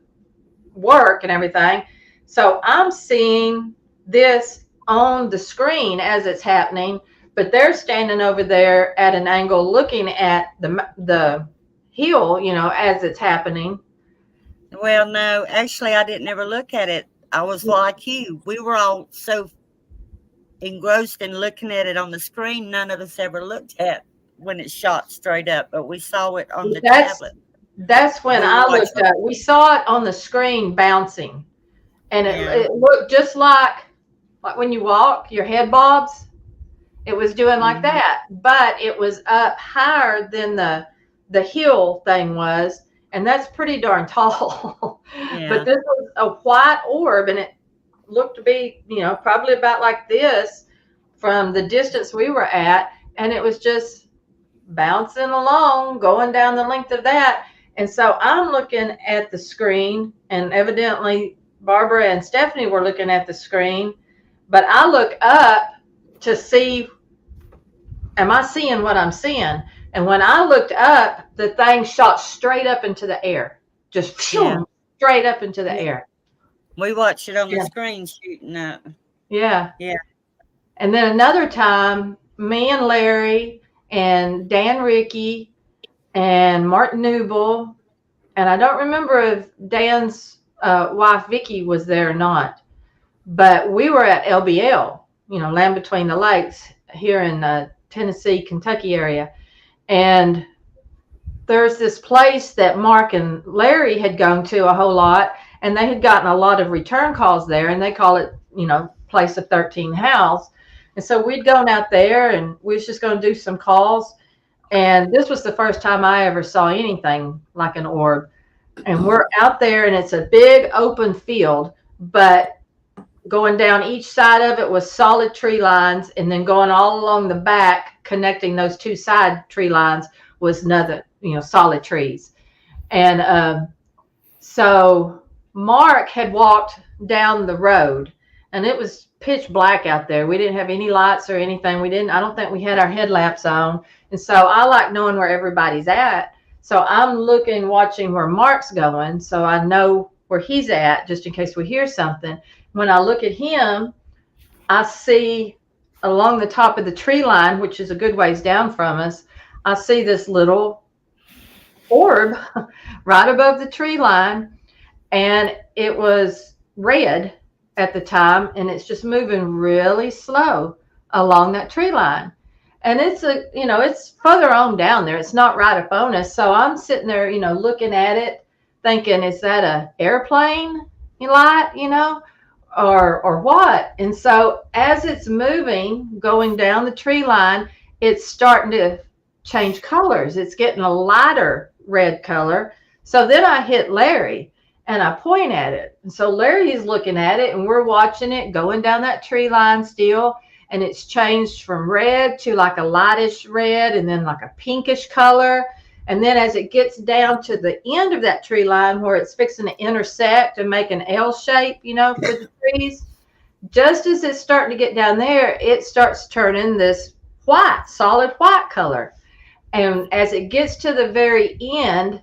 work and everything. So I'm seeing this on the screen as it's happening, but they're standing over there at an angle looking at the hill, as it's happening. Well, no, actually, I didn't ever look at it. I was like you. We were all so engrossed in looking at it on the screen, none of us ever looked at when it shot straight up, but we saw it on the tablet. That's when I looked at it. We saw it on the screen bouncing, and it looked just like when you walk, your head bobs. It was doing like that, but it was up higher than the hill thing was, and that's pretty darn tall. But this was a white orb, and it looked to be, probably about like this from the distance we were at, and it was just bouncing along, going down the length of that. And so I'm looking at the screen, and evidently Barbara and Stephanie were looking at the screen, but I look up to see, am I seeing what I'm seeing? And when I looked up, the thing shot straight up into the air, just straight up into the air. We watched it on the screen shooting up. Yeah. Yeah. And then another time, me and Larry and Dan Rickey and Martin Newble, and I don't remember if Dan's wife Vicky was there or not, but we were at LBL, Land Between the Lakes here in Tennessee, Kentucky area. And there's this place that Mark and Larry had gone to a whole lot, and they had gotten a lot of return calls there, and they call it, Place of 13 House. And so we'd gone out there, and we was just going to do some calls. And this was the first time I ever saw anything like an orb. And we're out there, and it's a big open field, but going down each side of it was solid tree lines, and then going all along the back, connecting those 2 side tree lines, was another, solid trees. And so Mark had walked down the road, and it was pitch black out there. We didn't have any lights or anything. I don't think we had our headlamps on. And so I like knowing where everybody's at. So I'm looking, watching where Mark's going, so I know where he's at, just in case we hear something. When I look at him, I see along the top of the tree line, which is a good ways down from us, I see this little orb right above the tree line, and it was red at the time, and it's just moving really slow along that tree line. And it's it's further on down there. It's not right up on us. So I'm sitting there, looking at it, thinking, is that a airplane light, or what? And so as it's moving, going down the tree line, it's starting to change colors. It's getting a lighter red color. So then I hit Larry, and I point at it. And so Larry is looking at it, and we're watching it going down that tree line still. And it's changed from red to like a lightish red, and then like a pinkish color. And then as it gets down to the end of that tree line where it's fixing to intersect and make an L shape, for the trees, just as it's starting to get down there, it starts turning this white, solid white color. And as it gets to the very end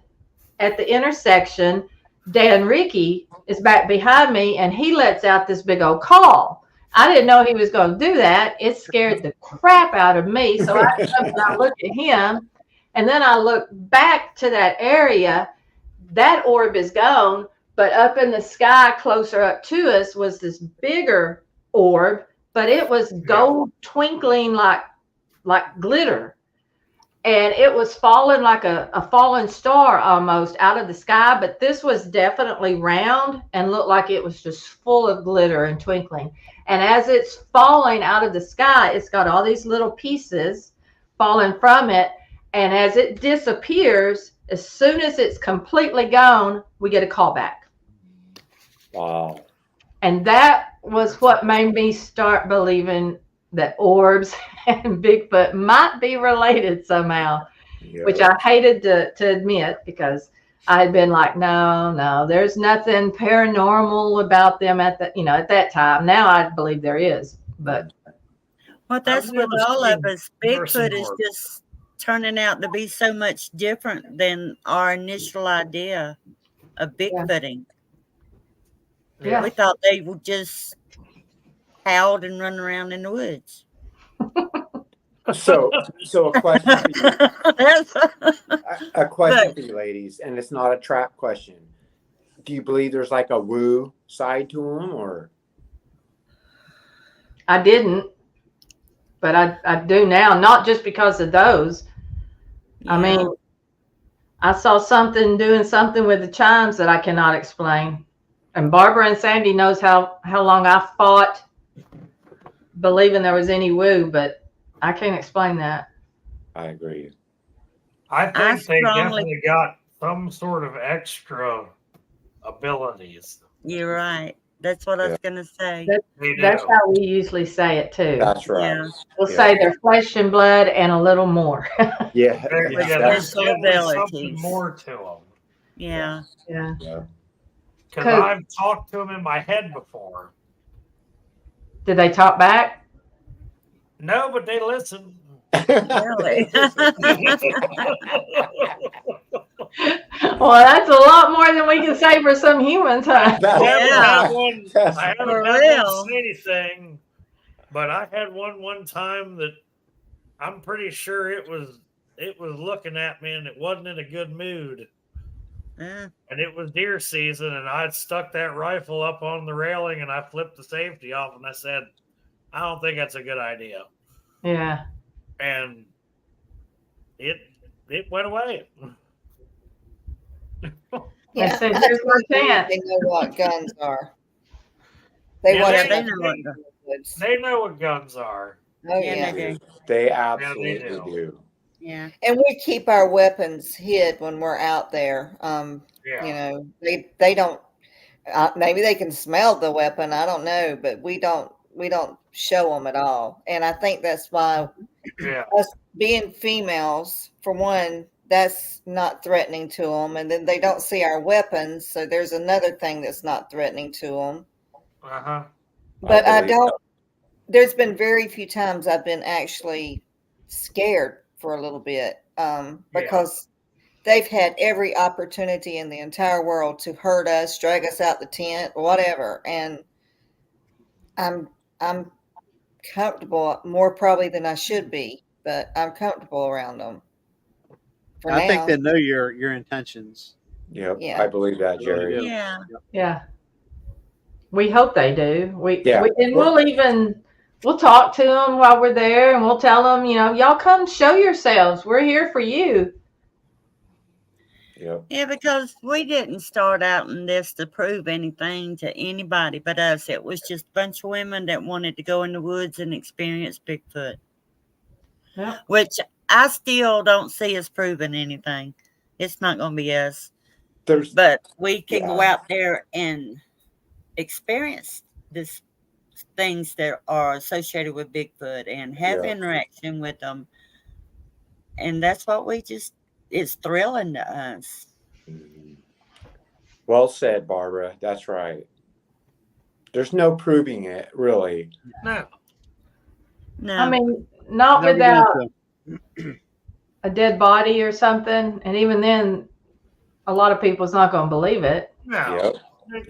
at the intersection, Dan Rickey is back behind me, and he lets out this big old call. I didn't know he was going to do that. It scared the crap out of me. So I looked at him, and then I looked back to that area. That orb is gone, but up in the sky closer up to us was this bigger orb, but it was gold twinkling like glitter. And it was falling like a fallen star almost out of the sky, but this was definitely round and looked like it was just full of glitter and twinkling. And as it's falling out of the sky, it's got all these little pieces falling from it. And as it disappears, as soon as it's completely gone, we get a call back. Wow. And that was what made me start believing that orbs and Bigfoot might be related somehow, which I hated to admit, because I had been like, no, there's nothing paranormal about them at that time. Now I believe there is, but. Well, that's with all of us. Bigfoot is just turning out to be so much different than our initial idea of Bigfooting. Yeah. We thought they would just howled and run around in the woods. So a question for you. A question for you ladies, and it's not a trap question. Do you believe there's like a woo side to them, or? I didn't, but I do now, not just because of those. Yeah. I mean, I saw doing something with the chimes that I cannot explain. And Barbara and Sandy knows how long I fought believing there was any woo, but I can't explain that. I agree. I think they definitely got some sort of extra abilities. You're right. That's what I was going to say. That's how we usually say it too. That's right. Yeah. We'll say they're flesh and blood and a little more. There's something more to them. Yeah. Because I've talked to them in my head before. Did they talk back? No, but they listen. Really? Well, that's a lot more than we can say for some humans, huh? I haven't had one say anything, but I had one time that I'm pretty sure it was looking at me and it wasn't in a good mood. And it was deer season, and I'd stuck that rifle up on the railing and I flipped the safety off, and I said, I don't think that's a good idea. Yeah. And it went away. Yeah, I said, there's no chance. They know what guns are. They know what guns are. Oh yeah, they absolutely do. Yeah, and we keep our weapons hid when we're out there. You know, they don't. Maybe they can smell the weapon. I don't know, but we don't show them at all. And I think that's why us being females, for one, that's not threatening to them. And then they don't see our weapons, so there's another thing that's not threatening to them. But I don't. There's been very few times I've been actually scared for a little bit, because they've had every opportunity in the entire world to hurt us, drag us out the tent, whatever. And I'm comfortable, more probably than I should be, but I'm comfortable around them. I think they know your intentions. Yep. Yeah. I believe that, Jerry. Yeah. We hope they do. We'll talk to them while we're there, and we'll tell them, y'all come show yourselves. We're here for you. Yeah, because we didn't start out in this to prove anything to anybody but us. It was just a bunch of women that wanted to go in the woods and experience Bigfoot. Yeah. Which I still don't see us proving anything. It's not going to be us. But we can go out there and experience this things that are associated with Bigfoot and have interaction with them. And that's what it's thrilling to us. Well said, Barbara. That's right. There's no proving it, really. No. I mean, not without a dead body or something. And even then, a lot of people's not going to believe it. No.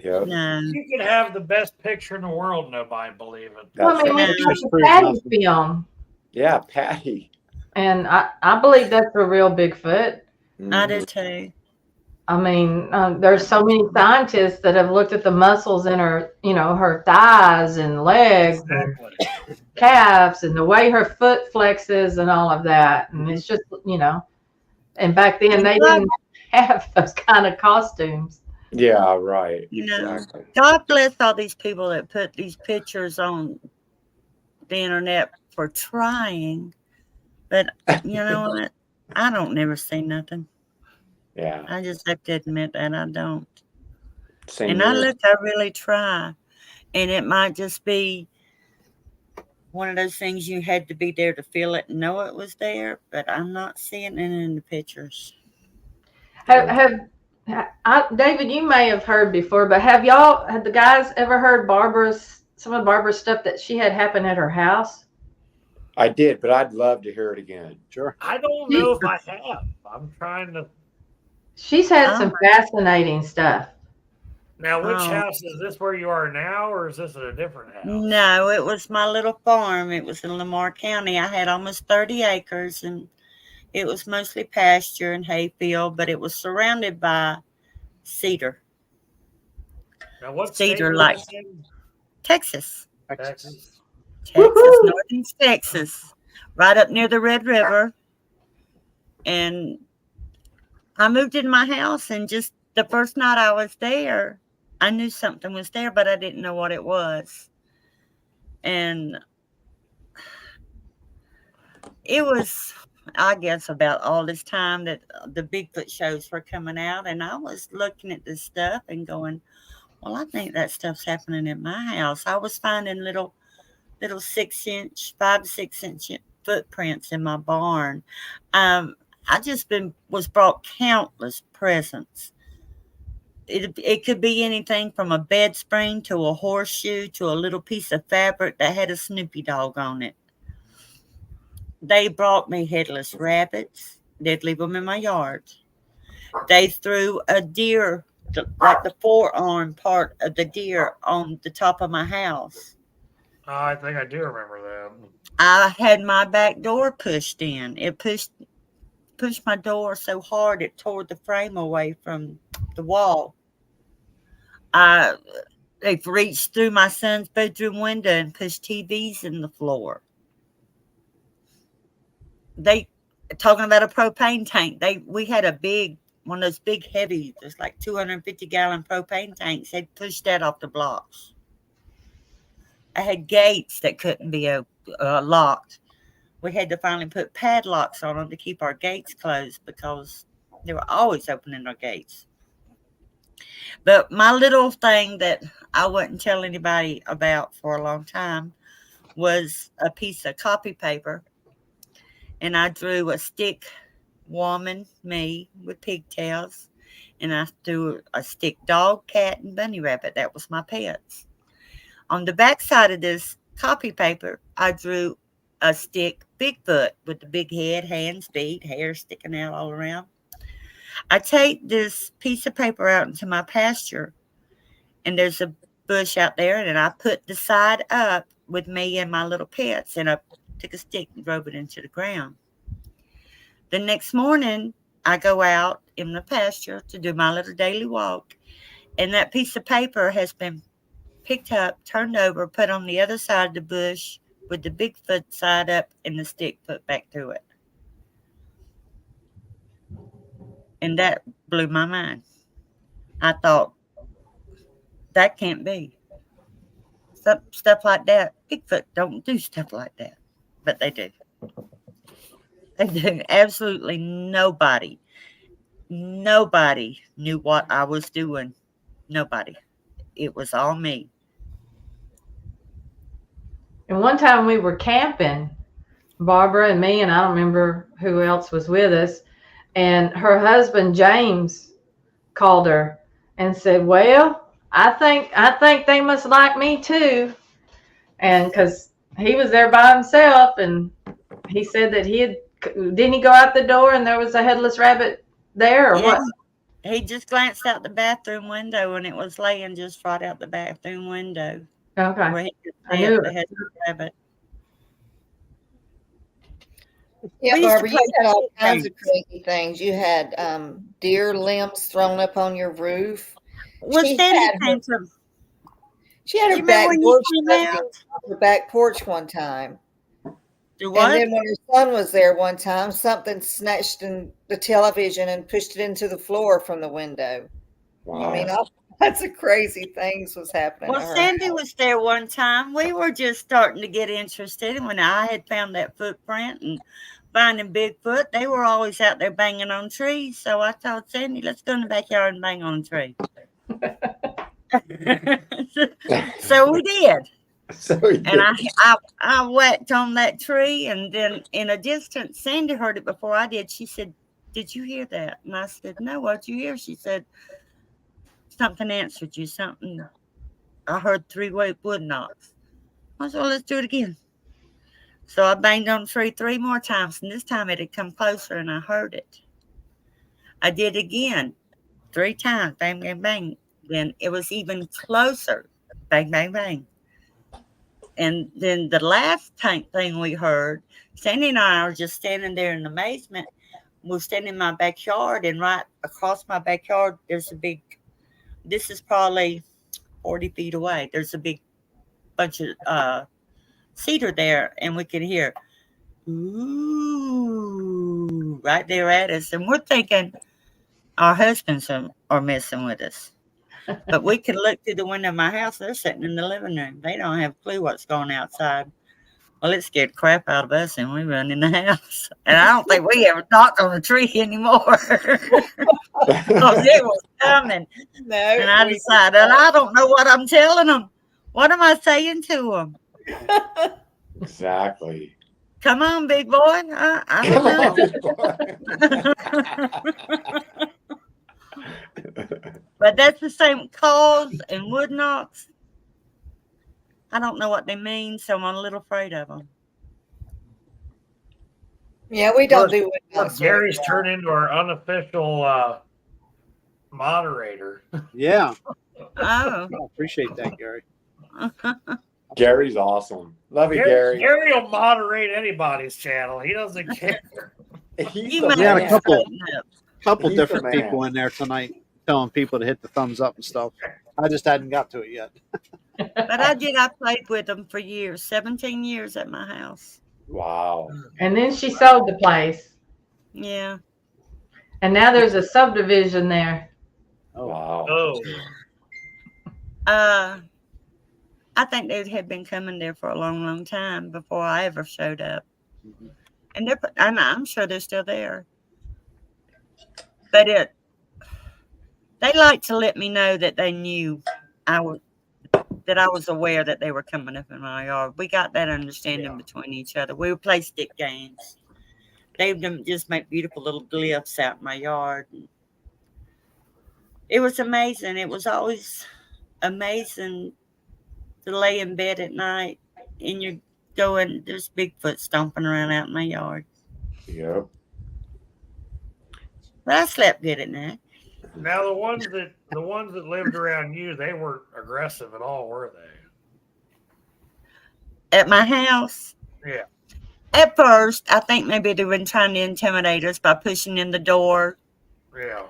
Yep. No. You could have the best picture in the world, nobody believe it. Well, I mean, we That's No. watched the proves Patty nothing. film, yeah, Patty. and I believe that's a real Bigfoot. I do Mhm. too. I mean, there's so many scientists that have looked at the muscles in her, her thighs and legs and Exactly. calves and the way her foot flexes and all of that. And it's just, and back then they God, didn't have those kind of costumes. Yeah, right. you know, Exactly. God bless all these people that put these pictures on the internet for trying. But you know what? I don't never see nothing. Yeah. I just have to admit that I don't. Same And here. I really try. And it might just be one of those things you had to be there to feel it and know it was there, but I'm not seeing it in the pictures. David, you may have heard before, but had the guys ever heard some of Barbara's stuff that she had happen at her house? I did, but I'd love to hear it again. Sure. I don't know if I have. I'm trying to. She's had some Oh. fascinating stuff. Now, which Oh. house is this? Where you are now, or is this at a different house? No, it was my little farm. It was in Lamar County. I had almost 30 acres, and it was mostly pasture and hayfield, but it was surrounded by cedar. Now, what state Cedar was like this in? Texas. Texas. Texas, Woo-hoo! northern Texas, right up near the Red River. And I moved in my house, and just the first night I was there, I knew something was there, but I didn't know what it was. And it was, I guess, about all this time that the Bigfoot shows were coming out, and I was looking at this stuff and going, well, I think that stuff's happening at my house. I was finding little 6-inch, 5 to 6-inch footprints in my barn. I just was brought countless presents. It could be anything from a bed spring to a horseshoe to a little piece of fabric that had a Snoopy dog on it. They brought me headless rabbits. They'd leave them in my yard. They threw a deer, like the forearm part of the deer, on the top of my house. Oh, I think I do remember that. I had my back door pushed in. It pushed my door so hard it tore the frame away from the wall. They've reached through my son's bedroom window and pushed TVs in the floor. They talking about a propane tank. We had one of those big heavy, there's like 250-gallon propane tanks. They pushed that off the blocks. I had gates that couldn't be locked. We had to finally put padlocks on them to keep our gates closed because they were always opening our gates. But my little thing that I wouldn't tell anybody about for a long time was a piece of copy paper. And I drew a stick woman, me, with pigtails. And I drew a stick dog, cat, and bunny rabbit. That was my pets. On the back side of this copy paper, I drew a stick Bigfoot with the big head, hands, feet, hair sticking out all around. I take this piece of paper out into my pasture, and there's a bush out there, and I put the side up with me and my little pets, and I took a stick and drove it into the ground. The next morning, I go out in the pasture to do my little daily walk, and that piece of paper has been picked up, turned over, put on the other side of the bush with the Bigfoot side up and the stick put back through it. And that blew my mind. I thought, that can't be. Stuff like that. Bigfoot don't do stuff like that. But they do. They do. Absolutely nobody knew what I was doing. Nobody. It was all me. And one time we were camping, Barbara and me, and I don't remember who else was with us. And her husband, James, called her and said, well, I think they must like me too. And because he was there by himself, and he said that didn't he go out the door and there was a headless rabbit there, or Yeah. what? He just glanced out the bathroom window and it was laying just right out the bathroom window Okay. where he could I see knew it. They it. had to grab it. Yeah, We used to Barbara, you play had all stick kinds of games. crazy things. You had deer limbs thrown up on your roof. Well, She Sandy had her came to. she had Do her you remember when you backboard came swept out? on her back porch one time. Do And what? then when her son was there one time, something snatched in the television and pushed it into the floor from the window. I mean, Wow. all kinds of crazy things was happening Well, to her. Sandy was there one time. We were just starting to get interested. And when I had found that footprint and finding Bigfoot, they were always out there banging on trees. So I told Sandy, let's go in the backyard and bang on a tree. So we did. So he And did. I whacked on that tree. And then in a distance, Sandy heard it before I did. She said, did you hear that? And I said, no, what'd you hear? She said, something answered you, something. I heard 3 wood knocks. I said, well, let's do it again. So I banged on the tree 3 more times, and this time it had come closer, and I heard it. I did again 3 times, bang, bang, bang. Then it was even closer, bang, bang, bang. And then the last thing we heard, Sandy and I were just standing there in amazement. We're standing in my backyard, and right across my backyard, there's a big, this is probably 40 feet away. There's a big bunch of cedar there, and we could hear, ooh, right there at us. And we're thinking our husbands are messing with us. But we can look through the window of my house. They're sitting in the living room. They don't have a clue what's going outside. Well, it scared the crap out of us, and we run in the house. And I don't think we ever knocked on the tree anymore because it was coming. No, And I we decided, I don't know what I'm telling them. What am I saying to them? Exactly. Come on, big boy. I Come don't know. on. But that's the same calls and wood knocks. I don't know what they mean, so I'm a little afraid of them. Yeah, we don't do wood Well, knocks very Gary's turned into our unofficial moderator. Yeah, Oh. I appreciate that, Gary. Gary's awesome. Love you, Gary. Gary will moderate anybody's channel. He doesn't care. He's You the may We had a man. have couple- straightened up. Couple He's the different man. people in there tonight telling people to hit the thumbs up and stuff. I just hadn't got to it yet. But I did. I played with them for years, 17 years at my house. Wow. And then she sold the place. Yeah. And now there's a subdivision there. Oh, Wow. Oh, I think they had been coming there for a long, long time before I ever showed up. mhm. And I'm sure they're still there. But they like to let me know that they knew that I was aware that they were coming up in my yard. We got that understanding between each other. We would play stick games. They would just make beautiful little glyphs out in my yard. It was amazing. It was always amazing to lay in bed at night and you're going, there's Bigfoot stomping around out in my yard. Yep. But I slept good at night. now the ones that lived around you, they weren't aggressive at all, were they? At my house, Yeah. at first, I think maybe they were trying to intimidate us by pushing in the door Yeah.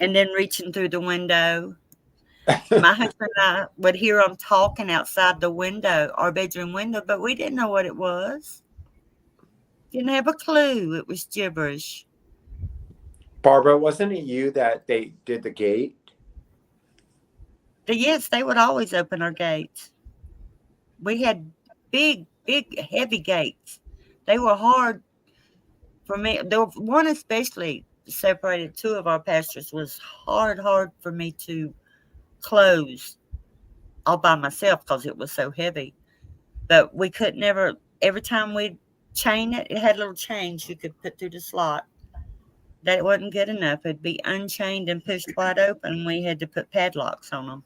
and then reaching through the window. My husband and I would hear them talking outside the window, our bedroom window, but we didn't know what it was. Didn't have a clue. It was gibberish. Barbara, wasn't it you that they did the gate? But yes, they would always open our gates. We had big, heavy gates. They were hard for me. There was one especially separated 2 of our pastures was hard for me to close all by myself because it was so heavy. But we could never, every time we'd chain it, it had little chains you could put through the slot. That wasn't good enough. It'd be unchained and pushed wide open. We had to put padlocks on them.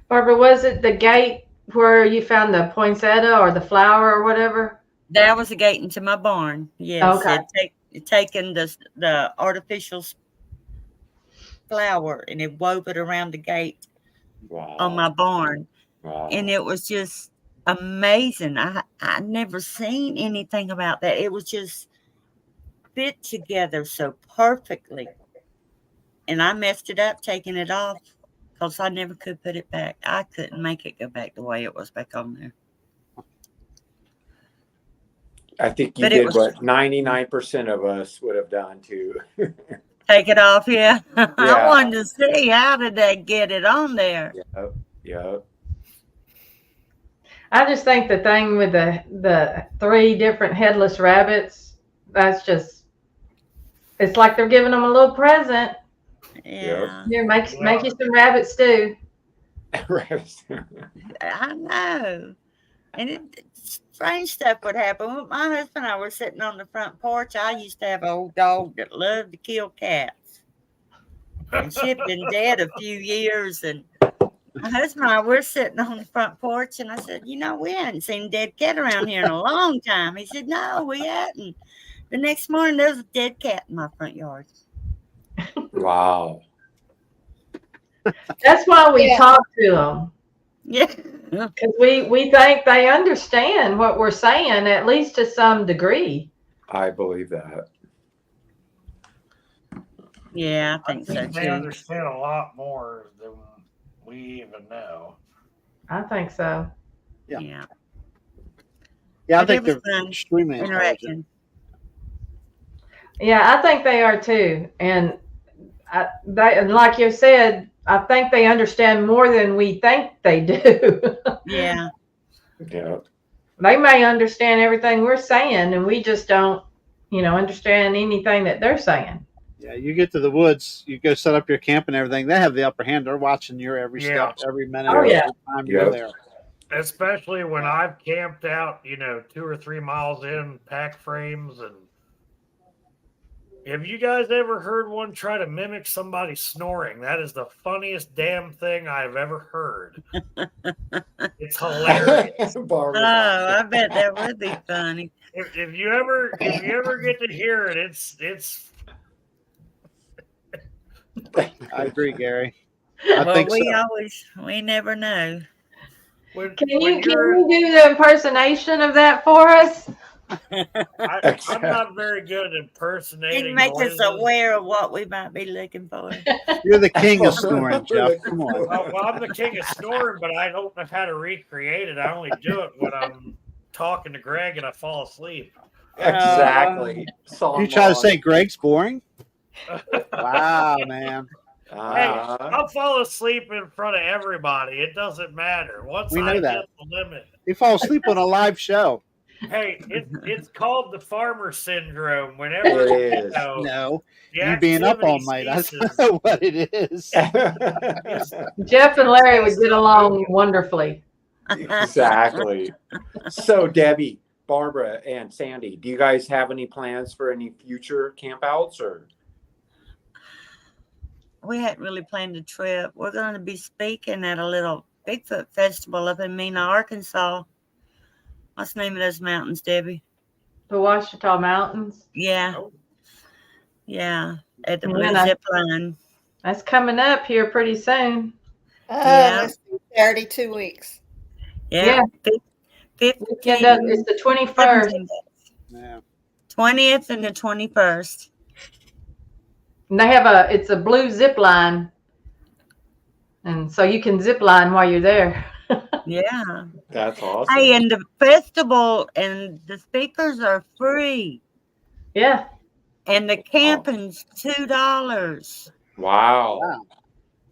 Barbara, was it the gate where you found the poinsettia or the flower or whatever? That was a gate into my barn. Yes. Okay. It taken the artificial flower, and it wove it around the gate Wow. on my barn. Wow. And it was just amazing. I never seen anything about that. It was just fit together so perfectly. And I messed it up taking it off because I never could put it back. I couldn't make it go back the way it was back on there. I think you But it did was- what 99% of us would have done too. Take it off, yeah. I Yeah. wanted to see how did they get it on there. Yep. Yep. I just think the thing with the 3 different headless rabbits, that's just, it's like they're giving them a little present. Yeah, Here, make you some rabbit stew. I know. And strange stuff would happen. When my husband and I were sitting on the front porch, I used to have an old dog that loved to kill cats. And she'd been dead a few years. And my husband and I were sitting on the front porch, and I said, you know, we hadn't seen a dead cat around here in a long time. He said, no, we hadn't. The next morning, there was a dead cat in my front yard. Wow. That's why we Yeah. talk to them. Yeah. Because we think they understand what we're saying, at least to some degree. I believe that. Yeah, I I think so think they too. understand a lot more than we even know. I think so. Yeah. Yeah. Yeah, I But think it was they're fun. extremely intelligent. Interaction. Yeah, I think they are too. And and like you said, I think they understand more than we think they do. Yeah. Yeah. They may understand everything we're saying, and we just don't, understand anything that they're saying. Yeah, you get to the woods, you go set up your camp and everything. They have the upper hand. They're watching your every Yeah. step, every minute, Oh, yeah. every time you're there. Especially when I've camped out, 2 or 3 miles in pack frames. And have you guys ever heard one try to mimic somebody snoring? That is the funniest damn thing I've ever heard. It's hilarious. Oh, I bet that would be funny. If you ever get to hear it, it's I agree, Gary. I Well, think so. we never know. Can you do the impersonation of that for us? I'm not very good at impersonating. He make us noises. aware of what we might be looking for. You're the king of snoring, Jeff. Come on. Well, I'm the king of snoring, but I don't know how to recreate it. I only do it when I'm talking to Greg and I fall asleep. Exactly. You try to say Greg's boring? Wow, man. Hey, I'll fall asleep in front of everybody. It doesn't matter. Once We know I that. get the limit. You fall asleep on a live show. Hey, it's called the farmer syndrome. Whenever It is. No, the you being up all activity night. That's ceases, not what it is. Jeff and Larry would get along wonderfully. Exactly. So, Debbie, Barbara, and Sandy, do you guys have any plans for any future campouts or? We hadn't really planned a trip. We're going to be speaking at a little Bigfoot festival up in Mena, Arkansas. What's the name of those mountains, Debbie? The Ouachita Mountains. Yeah. Oh. Yeah. At the Blue Mena. Zip Line. That's coming up here pretty soon. Yeah. Let's see, Saturday, 2 weeks. Yeah. Weekend of- It's the 21st. Yeah. 20th and the 21st. And they have it's a blue zip line. And so you can zip line while you're there. Yeah. That's awesome. Hey, and the festival and the speakers are free. Yeah. And the camping's $2. Wow.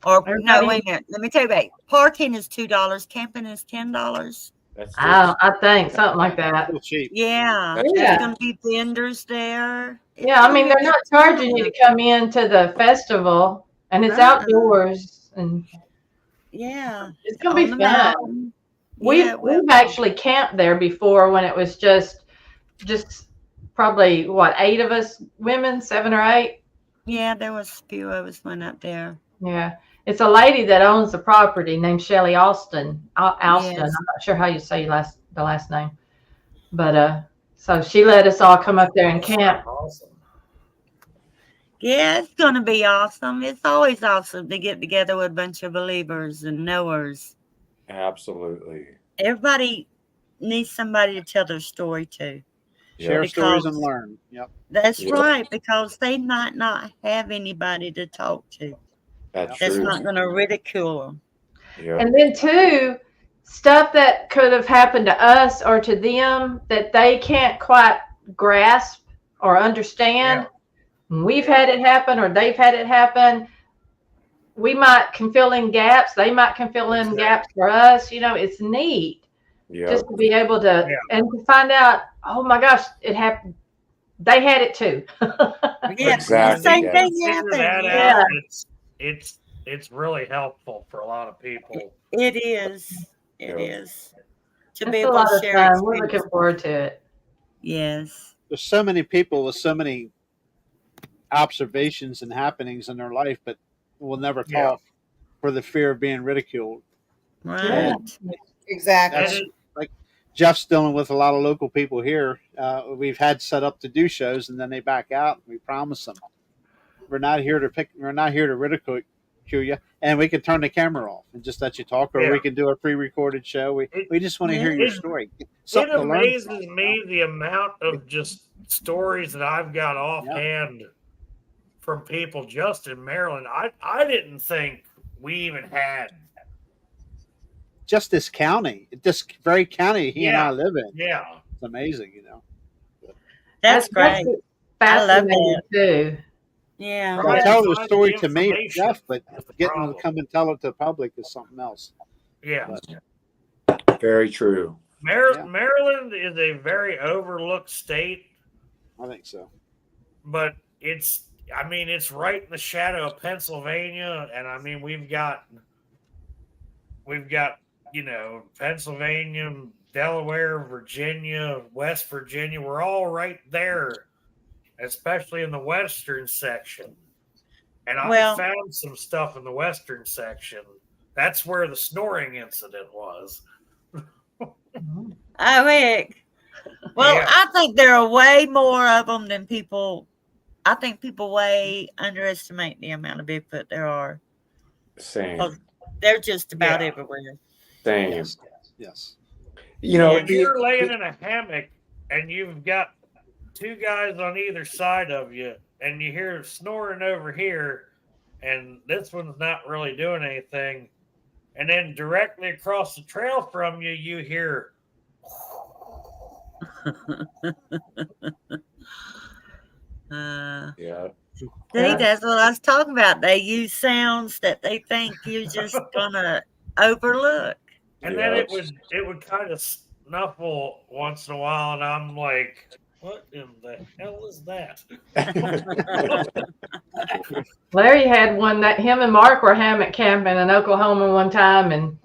Or Everybody- no, wait a minute. Let me tell you about it. Parking is $2. Camping is $10. That's I think something like that. Real cheap. Yeah. That's There's Yeah. gonna be vendors there. Yeah, I mean, they're not charging you to come into the festival, and it's outdoors, and Yeah. it's going to be On the fun. mountain. We've Yeah, well, actually camped there before when it was just probably, 8 of us women, 7 or 8? yeah, there was a few of us went up there. Yeah. It's a lady that owns the property named Shelley Alston. Alston. Yes. I'm not sure how you say the last name. But so she let us all come up there and camp. Awesome. Yeah, it's going to be awesome. It's always awesome to get together with a bunch of believers and knowers. Absolutely. Everybody needs somebody to tell their story to. Share Yep. stories and Because learn. Yep. that's Yep. right, because they might not have anybody to talk to. That's That's true. not going to ridicule them. Yep. And then too, stuff that could have happened to us or to them that they can't quite grasp or understand. We've had it happen or they've had it happen. We might can fill in gaps. They might can fill in gaps for us. You know, it's neat Yep. just to be able to and to find out, oh my gosh, it happened. They had it too. Yeah, Exactly, the same yeah. thing Figure happened. that Yeah, out. It's really helpful for a lot of people. it is. It Yep. is. To It's be a able lot to of share fun. We're experience. looking forward to it. Yes. There's so many people with so many observations and happenings in their life, but will never Yeah. talk for the fear of being ridiculed. Right. And Exactly. that's like Jeff's dealing with a lot of local people here. We've had set up to do shows, and then they back out. And we promise them we're not here to ridicule you, and we can turn the camera off and just let you talk, or we can do a pre-recorded show. We just want to hear your Yeah. story. It Something to learn amazes from. me the amount of just stories that I've got offhand from people just in Maryland. I didn't think we even had. Just this county, this very county he and I live in. Yeah. It's amazing, you know. That's great. I love Fascinating that. too. Yeah. They'll Right. tell the Find story the to me, information Jeff, but is the getting them problem. to come and tell it to the public is something else. Yeah. Very true. Yeah. Maryland is a very overlooked state, I think so. but it's right in the shadow of Pennsylvania, and we've got Pennsylvania, Delaware, Virginia, West Virginia. We're all right there, especially in the western section. And I found some stuff in the western section. That's where the snoring incident was. I mean, well, Yeah. I think there are way more of them than people. I think people way underestimate the amount of Bigfoot there are. Same. They're just about everywhere. Same. Yes. You know, When you're laying in a hammock and you've got two guys on either side of you, and you hear snoring over here, and this one's not really doing anything, and then directly across the trail from you, you hear. yeah. See, that's what I was talking about. They use sounds that they think you're just gonna overlook. And then it would kind of snuffle once in a while, and I'm like, what in the hell is that? Larry had one that him and Mark were hammock camping in Oklahoma one time, and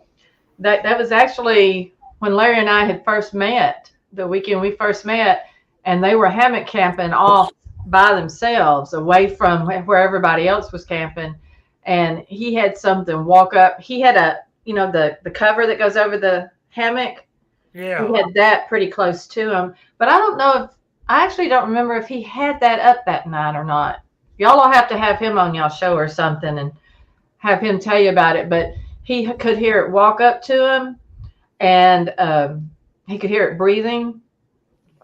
that was actually when Larry and I had first met, the weekend we first met, and they were hammock camping off by themselves away from where everybody else was camping. And he had something walk up. He had the cover that goes over the hammock. Yeah. He had that pretty close to him. But I actually don't remember if he had that up that night or not. Y'all will have to have him on y'all show or something and have him tell you about it. But he could hear it walk up to him, and he could hear it breathing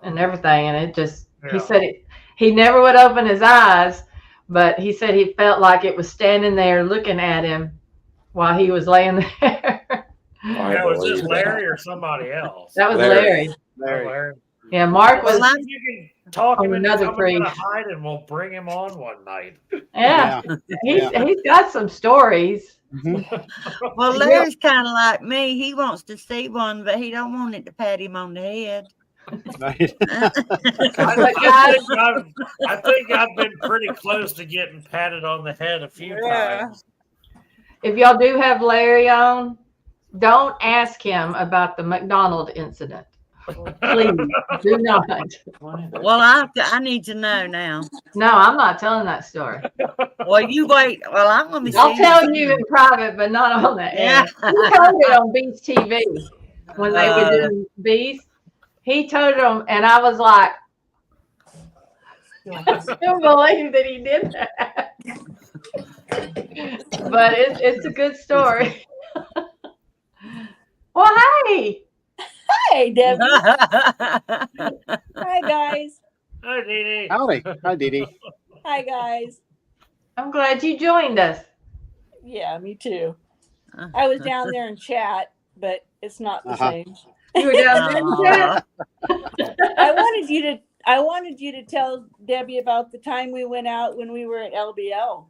and everything. And it just, he said he never would open his eyes, but he said he felt like it was standing there looking at him while he was laying there. That was this Larry or somebody else? That was Larry. Larry. Yeah, Mark was. Well, you can talk him into another coming to priest. hide, and we'll bring him on one night. Yeah. He's got some stories. Mm-hmm. Well, Larry's kind of like me. He wants to see one, but he don't want it to pat him on the head. Right. I think I've been pretty close to getting patted on the head a few times. If y'all do have Larry on, don't ask him about the McDonald incident. Please do not. Well, I need to know now. No, I'm not telling that story. Well, you wait. Well, I'm going to be. I'll tell you in private, but not on the air. He told it on Beast TV when they were doing Beast. He told them, and I was like, I still believe that he did that. But it's a good story. Well, hey, Hey, Debbie. Hi, guys. Hi, Dee Dee. Howdy. Hi, Dee Dee. Hi, guys. I'm glad you joined us. Yeah, me too. I was down there in chat, but it's not the Uh-huh. same. You were down there in chat. I wanted you to tell Debbie about the time we went out when we were at LBL.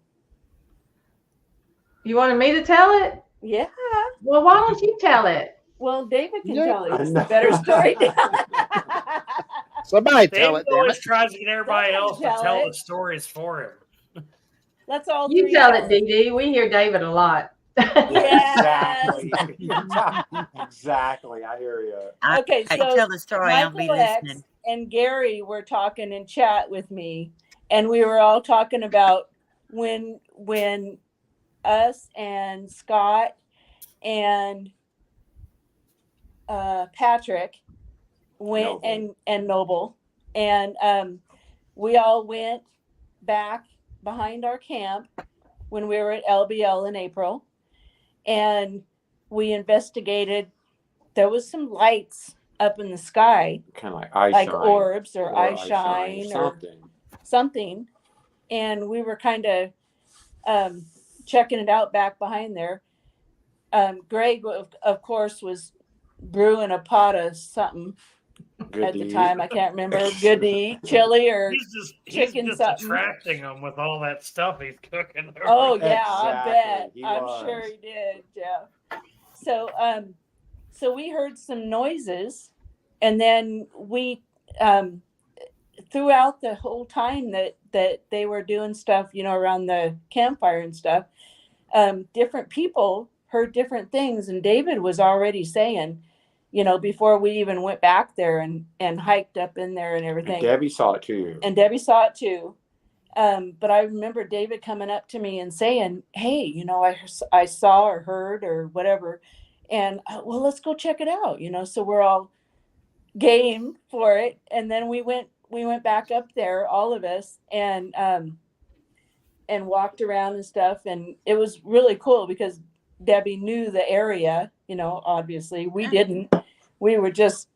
You wanted me to tell it? Yeah. Well, why don't you tell it? Well, David can Yeah. tell it. It's the better story. Somebody tell David it, damn always it. tries to get everybody Somebody else to tell tell it. the stories for him. Let's all You three tell tell it, Dee Dee. We hear David a lot. Yes. Exactly. I hear you. Okay, so tell the story. I'll be Michael X listening. and Gary were talking in chat with me, and we were all talking about when us and Scott and Patrick went Noble. and Noble, and we all went back behind our camp when we were at LBL in April, and we investigated. There was some lights up in the sky, Kind of like eye like shine. orbs or eye shine or something. something, and we were kind of checking it out back behind there. Greg, of course, was brewing a pot of something Good at to the eat. time. I can't remember. Good to eat, chili or He's chicken just something. attracting them with all that stuff he's cooking. over Oh there. yeah, I bet. Exactly, he I'm was. sure he did, Jeff. So so we heard some noises, and then we throughout the whole time that they were doing stuff, around the campfire and stuff, different people heard different things, and David was already saying, before we even went back there and hiked up in there and everything. And Debbie saw it too. And Debbie saw it too. But I remember David coming up to me and saying, "Hey, I saw or heard or whatever, and well, let's go check it out." So we're all game for it, and then we went back up there, all of us, and walked around and stuff, and it was really cool because Debbie knew the area. Obviously we didn't. We were just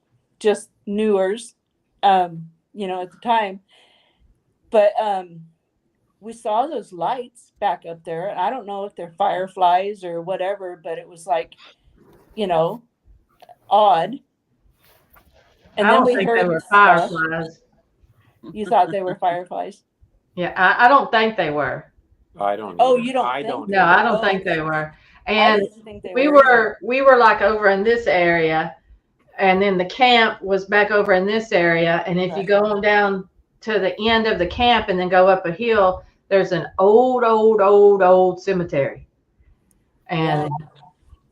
newers, at the time. But we saw those lights back up there, and I don't know if they're fireflies or whatever, but it was like, odd. And I then don't we think heard they were stuff. fireflies. You thought they were fireflies? Yeah, I don't think they were. I don't. Oh, either. you don't I think? don't. No, either. I don't Oh, think okay. they were. I And didn't think they we were. were like over in this area, and then the camp was back over in this area. And if you Right. go on down to the end of the camp and then go up a hill, there's an old cemetery. And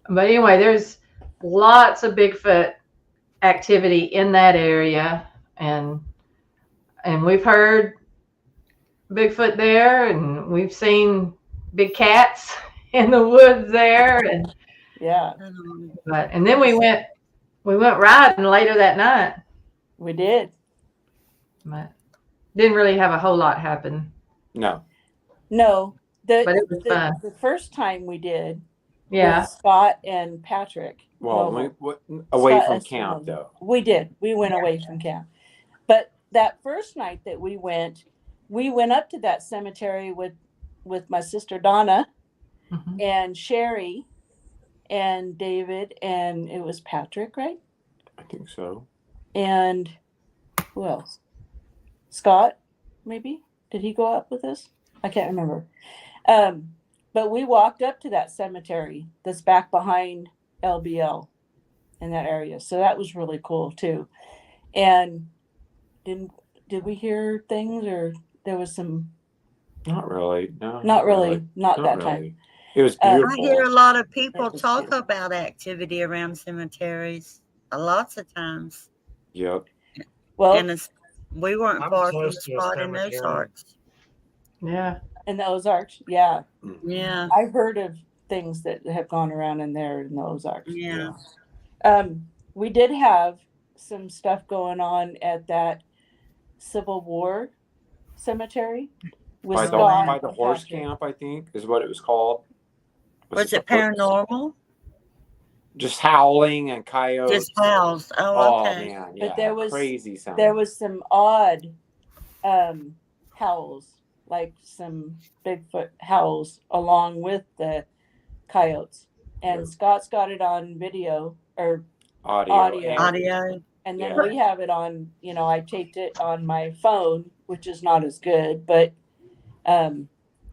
but anyway, there's lots of Bigfoot activity in that area, and we've heard Bigfoot there, and we've seen big cats in the woods there, and Yeah, and then we went riding later that night, we did. but didn't really have a whole lot happen. No. No, But it was fun. the first time we did Yeah, with Scott and Patrick. Well, Noble. away Scott from Esther camp Noble. though. We did. We went away from camp. But that first night that we went up to that cemetery with my sister Donna Mhm. and Sherry and David, and it was Patrick, right? I think so. And who else? Scott, maybe? Did he go up with us? I can't remember. But we walked up to that cemetery that's back behind LBL in that area. So that was really cool too. And did we hear things, or there was some? Not really. No. Not really. Not that really. time. It was I beautiful. hear a lot of people That was talk beautiful. about activity around cemeteries lots of times. Yep. Well, And we weren't I'm far from the close to a spot in cemetery. Ozarks. Yeah. in the Ozarks, yeah. Yeah. I've heard of things that have gone around in there in the Ozarks. Yeah. We did have some stuff going on at that Civil War Cemetery with by Scott the and horse Patrick. camp, I think is what it was called. Was it the foot- paranormal? Just howling and coyotes. Just howls. Oh, okay. Man, But yeah, there was crazy sound. There was some odd howls, like some Bigfoot howls along with the coyotes. And Yeah. Scott's got it on video or audio. Audio. and then Yeah. we have it on, I taped it on my phone, which is not as good, but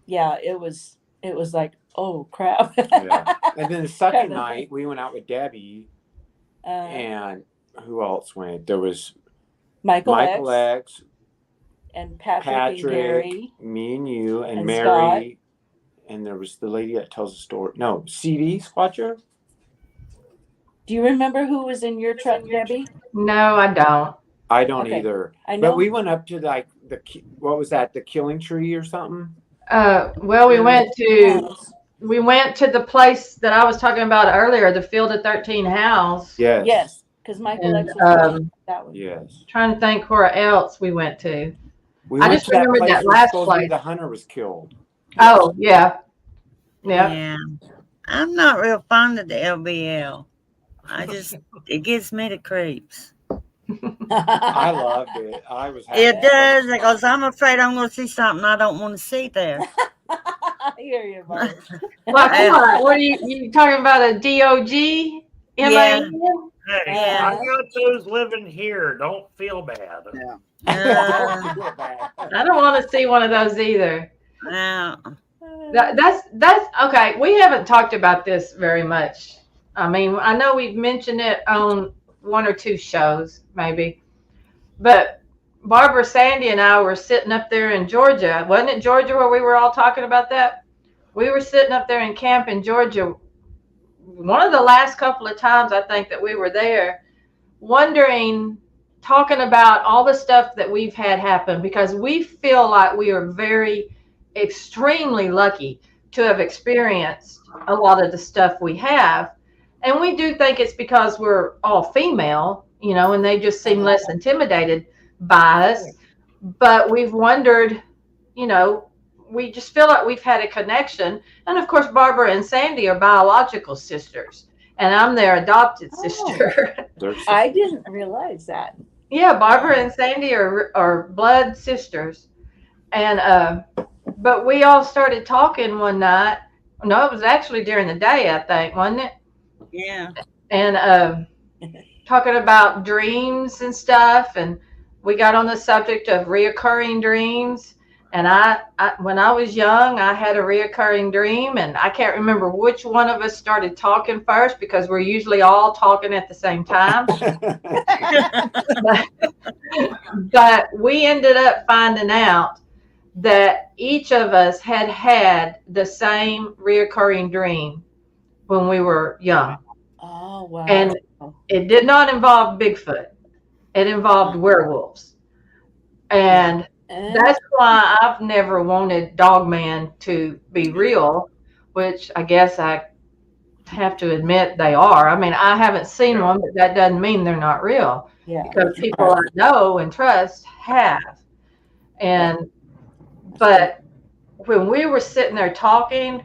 yeah, it was like, oh crap. Yeah. And then the second Kind of night we went out with Debbie and and who else went? There was Michael Michael X X, and Patrick and Gary. me and you and, and Mary, and there was the lady that tells the story. No, CD Squatcher. Do you remember who was in your truck, Debbie? No, I don't. I don't Okay. either. I know. But we went up to like what was that? The Killing Tree or something? Well, we went to the place that I was talking about earlier, the Field of 13 house. Yes. Because Michael And, X was that one. Yes. Trying to think where else we went to. We I went just to that remembered place that where last supposedly place. the hunter was killed. Oh, yeah. Yeah. Yeah. I'm not real fond of the LBL. It gives me the creeps. I loved it. I was happy. It does, because I'm afraid I'm going to see something I don't want to see there. I hear you, Barb. Well, come on. What are you talking about? A DOG? Yeah. Hey, Yeah. I got those living here. Don't feel bad. Yeah. I don't want to see one of those either. No. That's okay. We haven't talked about this very much. I mean, I know we've mentioned it on one or two shows, maybe, but Barbara, Sandy, and I were sitting up there in Georgia. Wasn't it Georgia where we were all talking about that? We were sitting up there in camp in Georgia. One of the last couple of times I think that we were there, wondering, talking about all the stuff that we've had happen, because we feel like we are very extremely lucky to have experienced a lot of the stuff we have. And we do think it's because we're all female, and they just seem less intimidated by us. But we've wondered, we just feel like we've had a connection. And of course, Barbara and Sandy are biological sisters, and I'm their adopted sister. I didn't realize that. Yeah, Barbara and Sandy are blood sisters. And but we all started talking one night. No, it was actually during the day, I think, wasn't it? Yeah. And talking about dreams and stuff, and we got on the subject of reoccurring dreams. And I when I was young, I had a reoccurring dream, and I can't remember which one of us started talking first, because we're usually all talking at the same time. But we ended up finding out that each of us had the same reoccurring dream when we were young. Oh, wow. And it did not involve Bigfoot. It involved werewolves. And that's why I've never wanted Dogman to be real, which I guess I have to admit they are. I mean, I haven't seen one, but that doesn't mean they're not real. Yeah. Because people I know and trust have. But when we were sitting there talking,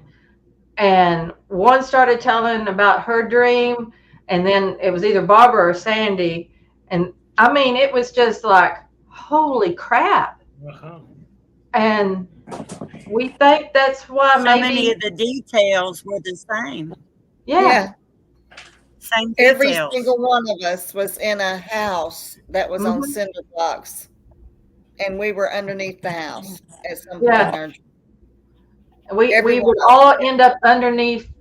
and one started telling about her dream, and then it was either Barbara or Sandy, and I mean, it was just like, holy crap. Uh-huh. And we think that's why So many of the details were the same. Yeah. Same Every details. single one of us was in a house that was on Mhm. cinder blocks, and we were underneath the house at some point Yeah. in our We Everyone would all end up underneath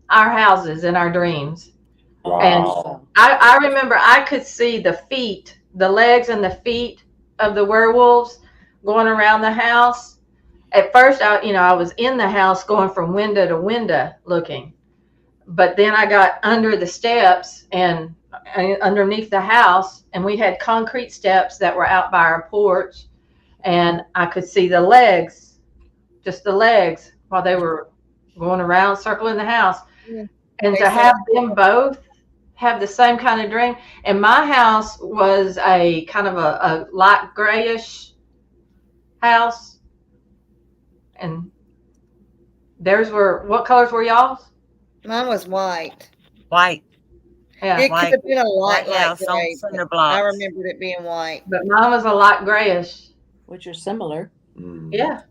our houses in our dreams. Wow. I remember I could see the legs and the feet of the werewolves going around the house. At first, I was in the house going from window to window looking. But then I got under the steps and underneath the house, and we had concrete steps that were out by our porch. And I could see the legs, just the legs, while they were going around, circling the house. Yeah. And They to have them both have the same kind of dream. And my house was a kind of a light grayish house, and theirs were what colors were y'all's? Mine was white. White. Yeah, It could white- have been a white light house on gray, cinder but I blocks. remembered it being white. but mine was a light grayish. Which are similar. Yeah,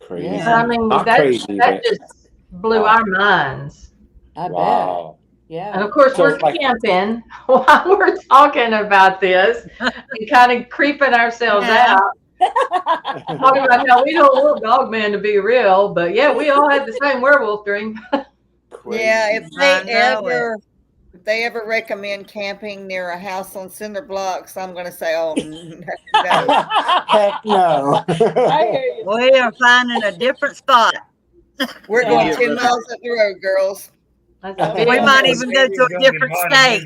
Crazy. Yeah. I mean Not that crazy, that but just blew Wow. our minds. I bet. wow. And Yeah. of course, So we're it's like- camping while we're talking about this and kind of creeping ourselves Yeah. out. Talking about how we don't want Dogman to be real, but yeah, we all had the same werewolf dream. Yeah, if I they know ever recommend camping near a house on cinder blocks, I'm going to say, oh no. Heck no. I hear you. We are finding a different spot. We're Yeah. going Yeah. 10 miles up the road, girls. That's a We We big might one. even go to a different state.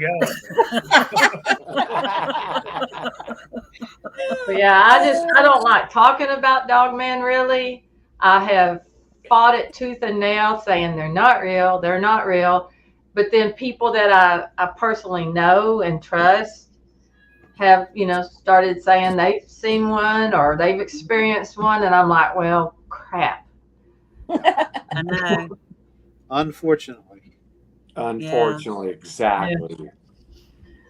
But yeah, I don't like talking about Dogman really. I have fought it tooth and nail saying they're not real, they're not real. But then people that I personally know and trust have, started saying they've seen one or they've experienced one, and I'm like, well, crap. I know. Unfortunately, Unfortunately, exactly.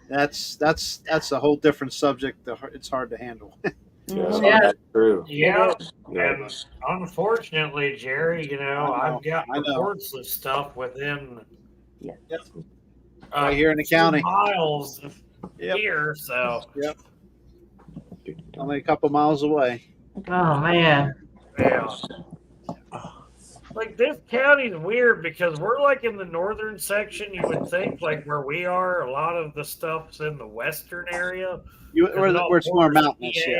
that's a whole different subject. It's hard to handle. Yeah, Yeah. that's true. Yeah. Yeah. And unfortunately, Jerry, I've got I know. reports of stuff within Yeah. Right here in the 2 county. miles Yep. here. So Yep. Only a couple miles away. Oh man. yeah. Like this county's weird because we're like in the northern section. You would think like where we are, a lot of the stuff's in the western area. Where it's more borders mountainous. PA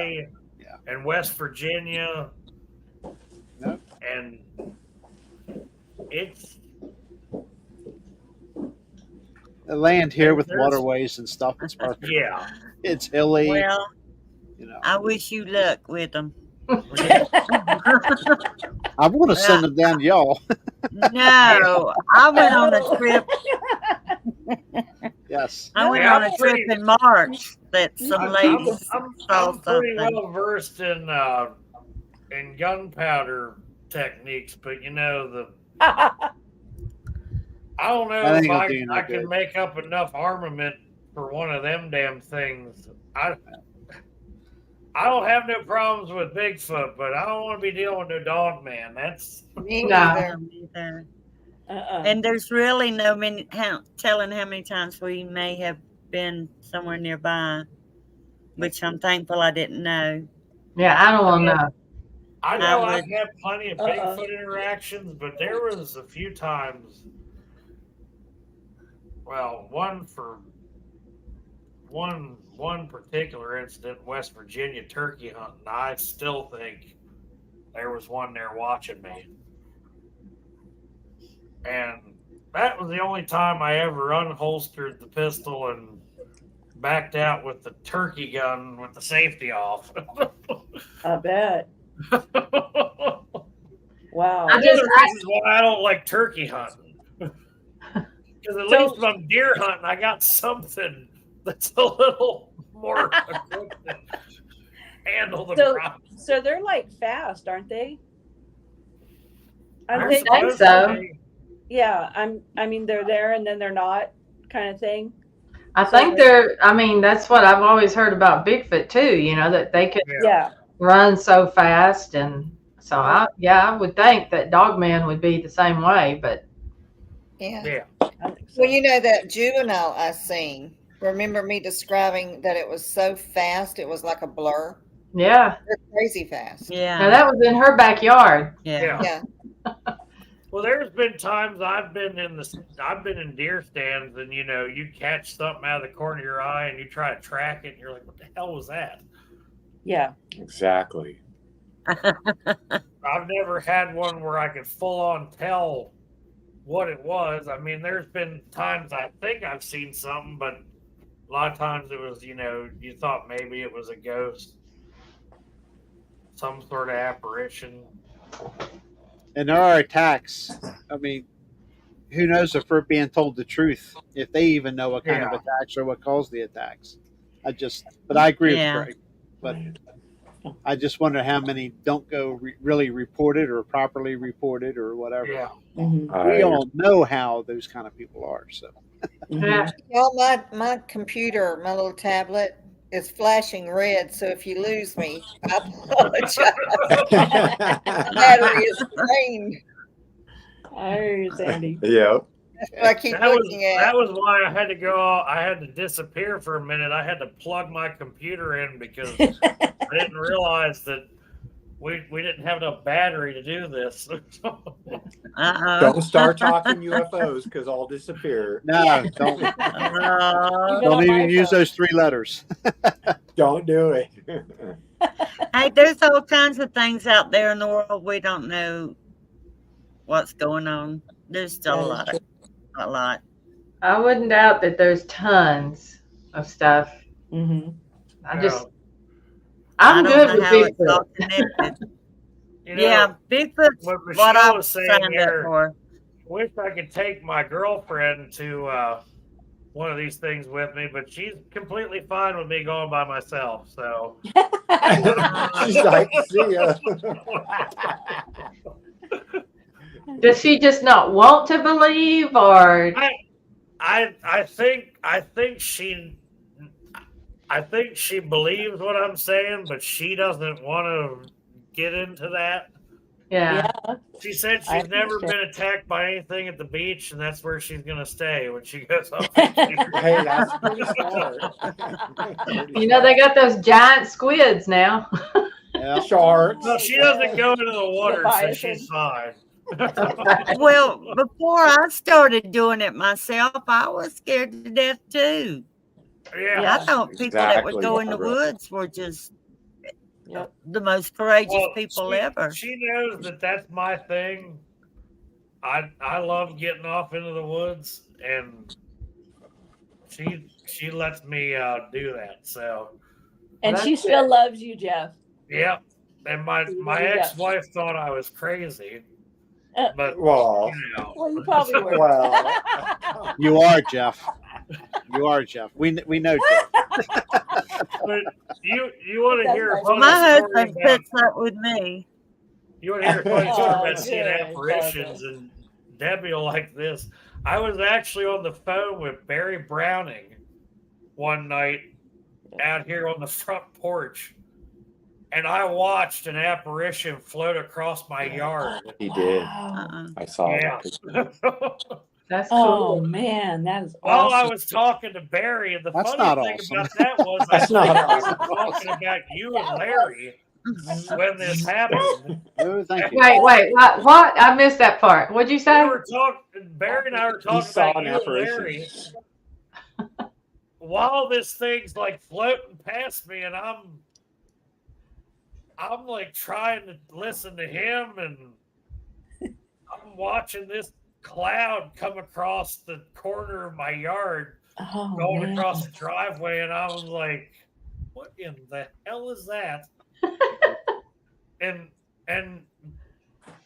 Yeah. And West Virginia. Yep. And it's The land here with There's- waterways and stuff. It's perfect. yeah. It's hilly. Well, You I wish you luck with them. I want to send them down to y'all. No, I went on a trip. Yes. I went Yeah, on I'm a trip pretty- in March that some ladies I'm saw pretty something. well versed in gunpowder techniques, but I don't know That ain't if gonna do you no I can good. make up enough armament for one of them damn things. I don't have no problems with Bigfoot, but I don't want to be dealing with no dog man. That's Me No. neither. Either. Uh-uh. And there's really no telling how many times we may have been somewhere nearby, which I'm thankful I didn't know. Yeah, I don't want to know. I know I've would- had plenty of Bigfoot interactions, but there was a few times. Well, one particular incident in West Virginia turkey hunting. I still think there was one there watching me, and that was the only time I ever unholstered the pistol and backed out with the turkey gun with the safety off. I bet. Wow. I One of just- the reasons why I don't like turkey hunting. Because at least when I'm deer hunting, I got something that's a little more equipped to handle the So- problem. So they're like fast, aren't they? They're Aren't they? think supposed so. to be. Yeah. I mean, they're there and then they're not, kind of thing. I think that's what I've always heard about Bigfoot too, that they could Yeah. run so fast. And so I would think that Dogman would be the same way, but Yeah. Yeah. I think so. Well, that juvenile I seen. Remember me describing that it was so fast, it was like a blur. yeah. They're crazy fast. Now Yeah. that was in her backyard. Yeah. Yeah. Well, there's been times I've been in deer stands, and you catch something out of the corner of your eye, and you try to track it, and you're like, "What the hell was that?" Yeah. Exactly. I've never had one where I could full on tell what it was. I mean, there's been times I think I've seen something, but a lot of times it was, you thought maybe it was a ghost, some sort of apparition. And there are attacks. I mean, who knows if we're being told the truth, if they even know what kind of Yeah. attacks or what caused the attacks. But I agree Yeah. with Greg. But I just wonder how many don't go really reported or properly reported or whatever. Yeah. Mhm. We all know how those kind of people are. So Mhm. Well, my computer, my little tablet, is flashing red. So if you lose me, I apologize. Battery is drained. I hear you, Sandy. Yep. That's what I keep looking at. That was why I had to go. I had to disappear for a minute. I had to plug my computer in because I didn't realize that we didn't have enough battery to do this. Don't start talking UFOs because I'll disappear. no, don't Even don't on my even use phone. those 3 letters. Don't do it. Hey, there's all kinds of things out there in the world we don't know what's going on. There's still That is a lot. I wouldn't doubt that there's tons of stuff. Mhm. I'm I don't good know with how it's all Bigfoot. connected. You know, Yeah, Bigfoot's what what Michelle I've was saying signed up here, for. wish I could take my girlfriend to one of these things with me, but she's completely fine with me going by myself. So She's like, see ya. Does she just not want to believe, or I think she believes what I'm saying, but she doesn't want to get into that. yeah? Yeah. She said I she's never understand. been attacked by anything at the beach, and that's where she's gonna stay when she goes on vacation. Hey, that's pretty smart. You know they got those giant squids now. Yeah. Sharks. No, she doesn't go into the water, so Leviathan. she's fine. Well, before I started doing it myself, I was scared to death too. Yeah. I thought people that would Exactly, go in the Barbara. woods were just Yep. the most courageous Well, people ever. She knows that that's my thing. I love getting off into the woods, and she lets me do that. So And That's she still loves you, Jeff. yeah. And my Yeah. ex-wife thought I was crazy, but Well, you know. Well, you probably were. well. You are, Jeff. You are, Jeff. We know, Jeff. But you want to That's hear a right. funny My story husband about puts up with me. you want to hear a funny story Oh, about seeing good, apparitions, Barbara. and Debbie will like this. I was actually on the phone with Barry Browning one night out here on the front porch, and I watched an apparition float across my yard. He did. Wow. I saw Yeah. that. That's Oh cool. man, that is While I awesome. was talking to Barry, and the That's funny not thing awesome. about that was I That's think not we were awesome. talking about you and Larry when this happened. Oh, thank you. Wait, what? I missed that part. What'd you say? We were talking. Barry and I were He talking saw about an you and apparition. Larry. While this thing's like floating past me, and I'm like trying to listen to him, and I'm watching this cloud come across the corner of my yard, Oh going man. across the driveway, and I was like, "What in the hell is that?" and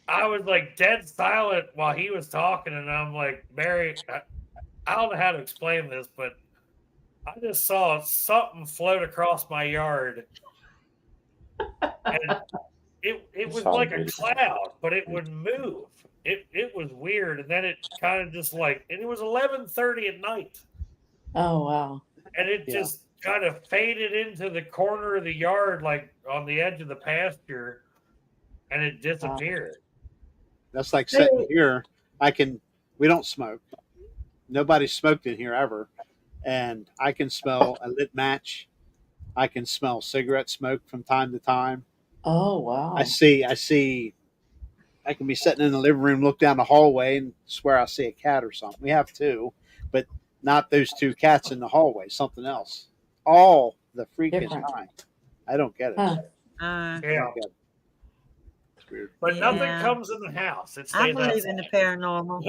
I was like dead silent while he was talking, and I'm like, Barry, I don't know how to explain this, but I just saw something float across my yard, and it was like a cloud, but it would move. It was weird, and then it kind of just like, and it was 11:30 at night, Oh wow. and it Yeah. just kind of faded into the corner of the yard, like on the edge of the pasture, and it disappeared. That's like sitting here. We don't smoke. Nobody smoked in here ever. And I can smell a lit match. I can smell cigarette smoke from time to time. Oh wow. I can be sitting in the living room, look down the hallway, and swear I see a cat or something. We have 2, but not those 2 cats in the hallway, something else. All the freaking Different. time. I don't get it. Huh. Yeah, It's weird. but nothing Yeah. comes in the house. It I stays believe in the paranormal.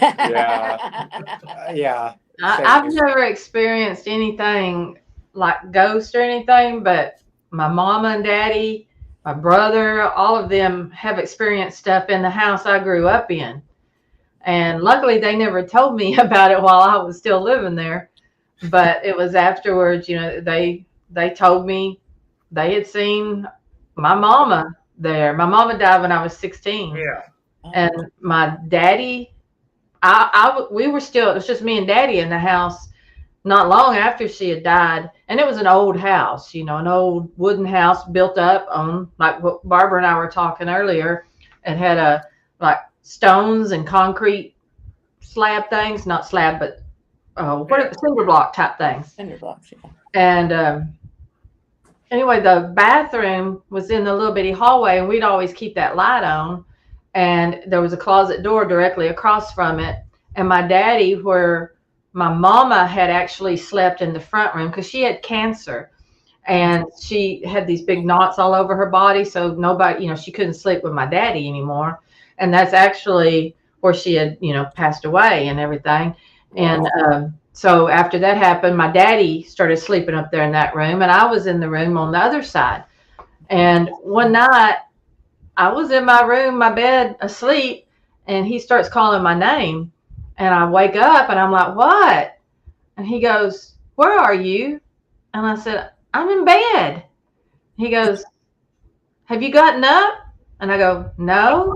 outside. Yeah. I've never experienced anything like ghosts or anything, but my mama and daddy, my brother, all of them have experienced stuff in the house I grew up in. And luckily they never told me about it while I was still living there. But it was afterwards, they told me they had seen my mama there. My mama died when I was 16. Yeah. And my daddy, we were still, it was just me and daddy in the house not long after she had died. And it was an old house, you know, an old wooden house built up on, like what Barbara and I were talking earlier. It had like stones and concrete slab things, not slab, but what are the cinder block type things? Cinder blocks, yeah. And anyway, the bathroom was in the little bitty hallway, and we'd always keep that light on. And there was a closet door directly across from it. And my daddy, where my mama had actually slept in the front room because she had cancer, and she had these big knots all over her body. So nobody, you know, she couldn't sleep with my daddy anymore. And that's actually where she had, you know, passed away and everything. And so after that happened, my daddy started sleeping up there in that room, and I was in the room on the other side. And one night I was in my room, my bed, asleep, and he starts calling my name. And I wake up and I'm like, what? And he goes, where are you? And I said, I'm in bed. He goes, have you gotten up? And I go, no.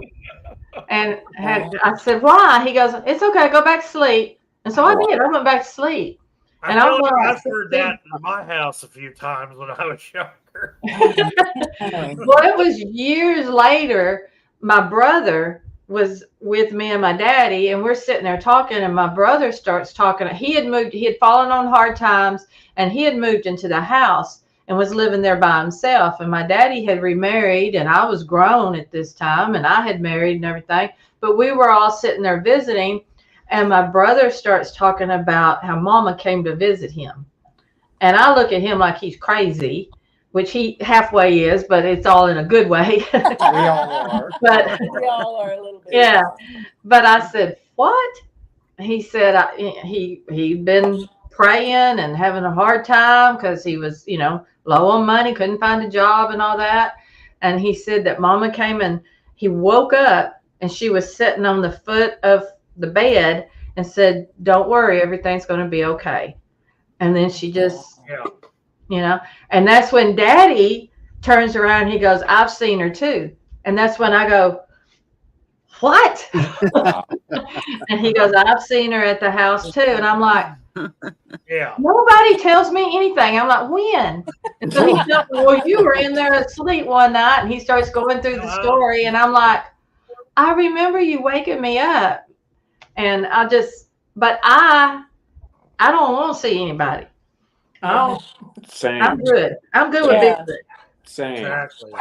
And I said, why? He goes, it's okay, go back to sleep. And so I did. I went back to sleep. I feel like I've heard that in my house a few times when I was younger. Well, it was years later. My brother was with me and my daddy, and we're sitting there talking, and my brother starts talking. He had fallen on hard times, and he had moved into the house and was living there by himself. And my daddy had remarried, and I was grown at this time, and I had married and everything. But we were all sitting there visiting, and my brother starts talking about how mama came to visit him. And I look at him like he's crazy, which he halfway is, but it's all in a good way. We all are. But We all are a little bit. yeah. But I said, what? He said he'd been praying and having a hard time because he was, you know, low on money, couldn't find a job and all that. And he said that mama came, and he woke up and she was sitting on the foot of the bed and said, don't worry, everything's going to be okay. And then she just, you know, and that's when daddy turns around and he goes, I've seen her too. And that's when I go, what? And he goes, I've seen her at the house too. And I'm like, yeah, nobody tells me anything. I'm like, when? And so he tells me, well, you were in there asleep one night. And he starts going through the story. And I'm like, I remember you waking me up. And I just, but I don't want to see anybody. Same. I'm good. I'm good with Bigfoot. Same. exactly.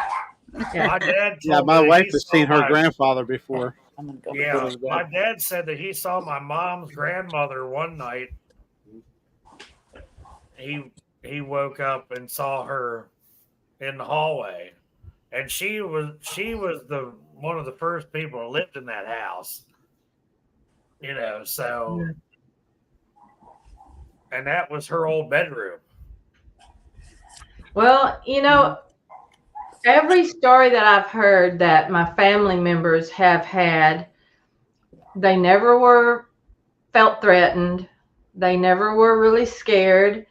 Yeah. My dad. Yeah, my wife has seen her grandfather before. I'm gonna go. Yeah, my dad said that he saw my mom's grandmother one night. He woke up and saw her in the hallway, and she was the one of the first people who lived in that house. You know, so, and that was her old bedroom. Well, you know, every story that I've heard that my family members have had, they never felt threatened. They never were really scared.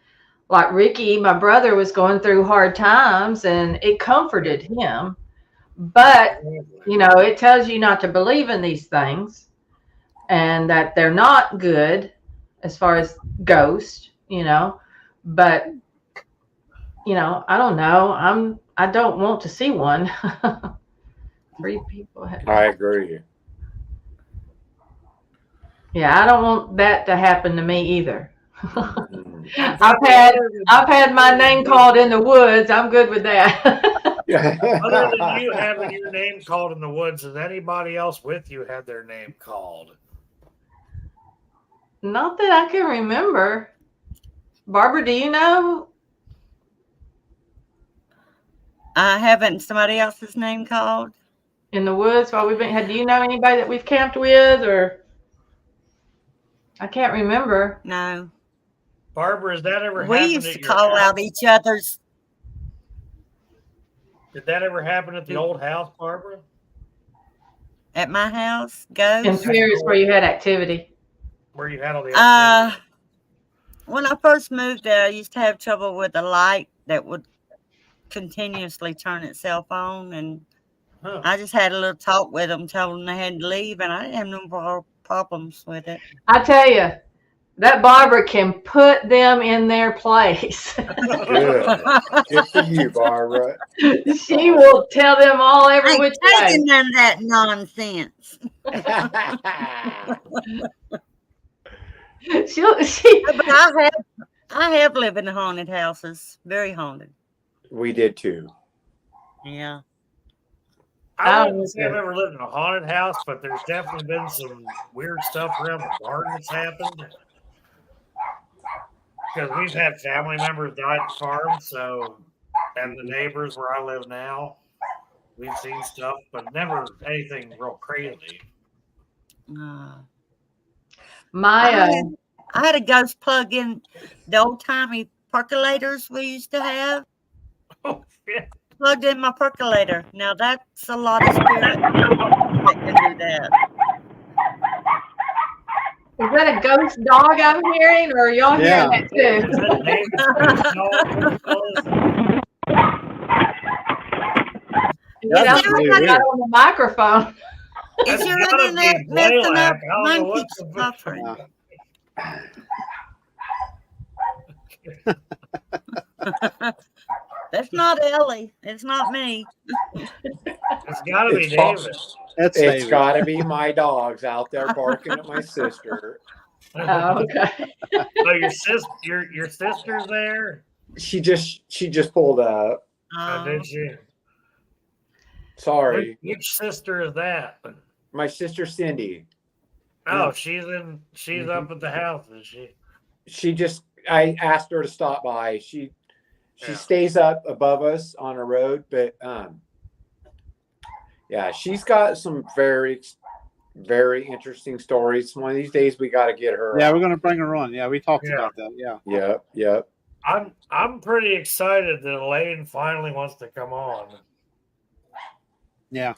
Like Ricky, my brother, was going through hard times, and it comforted him. But, you know, it tells you not to believe in these things and that they're not good as far as ghosts, you know. But, you know, I don't know. I don't want to see one. 3 people. I agree. Yeah, I don't want that to happen to me either. I've had my name called in the woods. I'm good with that. Other than you having your name called in the woods, has anybody else with you had their name called? Not that I can remember. Barbara, do you know? I haven't somebody else's name called. In the woods while we've been, do you know anybody that we've camped with, or? I can't remember. No. Barbara, has that ever We happened used at to your call house? out each other's. Did that ever happen at the old house, Barbara? At my house, In ghosts. Paris where you had activity. Where you had all the activity? When I first moved there, I used to have trouble with the light that would continuously turn itself on, and Huh. I just had a little talk with them, told them they had to leave, and I didn't have no problems with it. I tell you, that Barbara can put them in their place. Good. Good for you, Barbara. She will tell them all I every ain't which way. taking none of that nonsense. But I have lived in haunted houses, very haunted. We did too. Yeah. I wouldn't say I've ever lived in a haunted house, but there's definitely been some weird stuff around the garden that's happened. Because we've had family members die at the farm, so, and the neighbors where I live now, we've seen stuff, but never anything real crazy. My I had a ghost plug in the old timey percolators we used to have. Oh, shit. Plugged in my percolator. Now that's a lot of spirit that can do that. is that a ghost dog I'm hearing, or are y'all hearing that too? Is that David's dog? That's really got weird. on the microphone. Is That's your gotta internet be messing up? Blaylock. I don't know Mine what keeps the- buffering. That's not Ellie. It's not me. It's gotta be It's David. That's It's David. got to be my dogs out there barking at my sister. Oh, okay. So your sister's there? She just pulled up. Oh, did she? Sorry, Which sister is that? my sister Cindy. Oh, she's up at the house, is she? I asked her to stop by. She Yeah. stays up above us on a road, but yeah, she's got some very, very interesting stories. One of these days we got to get her. Yeah, on. we're gonna bring her on. Yeah, we talked Yeah. about that. Yeah. Yep. I'm pretty excited that Elaine finally wants to come on. Yeah.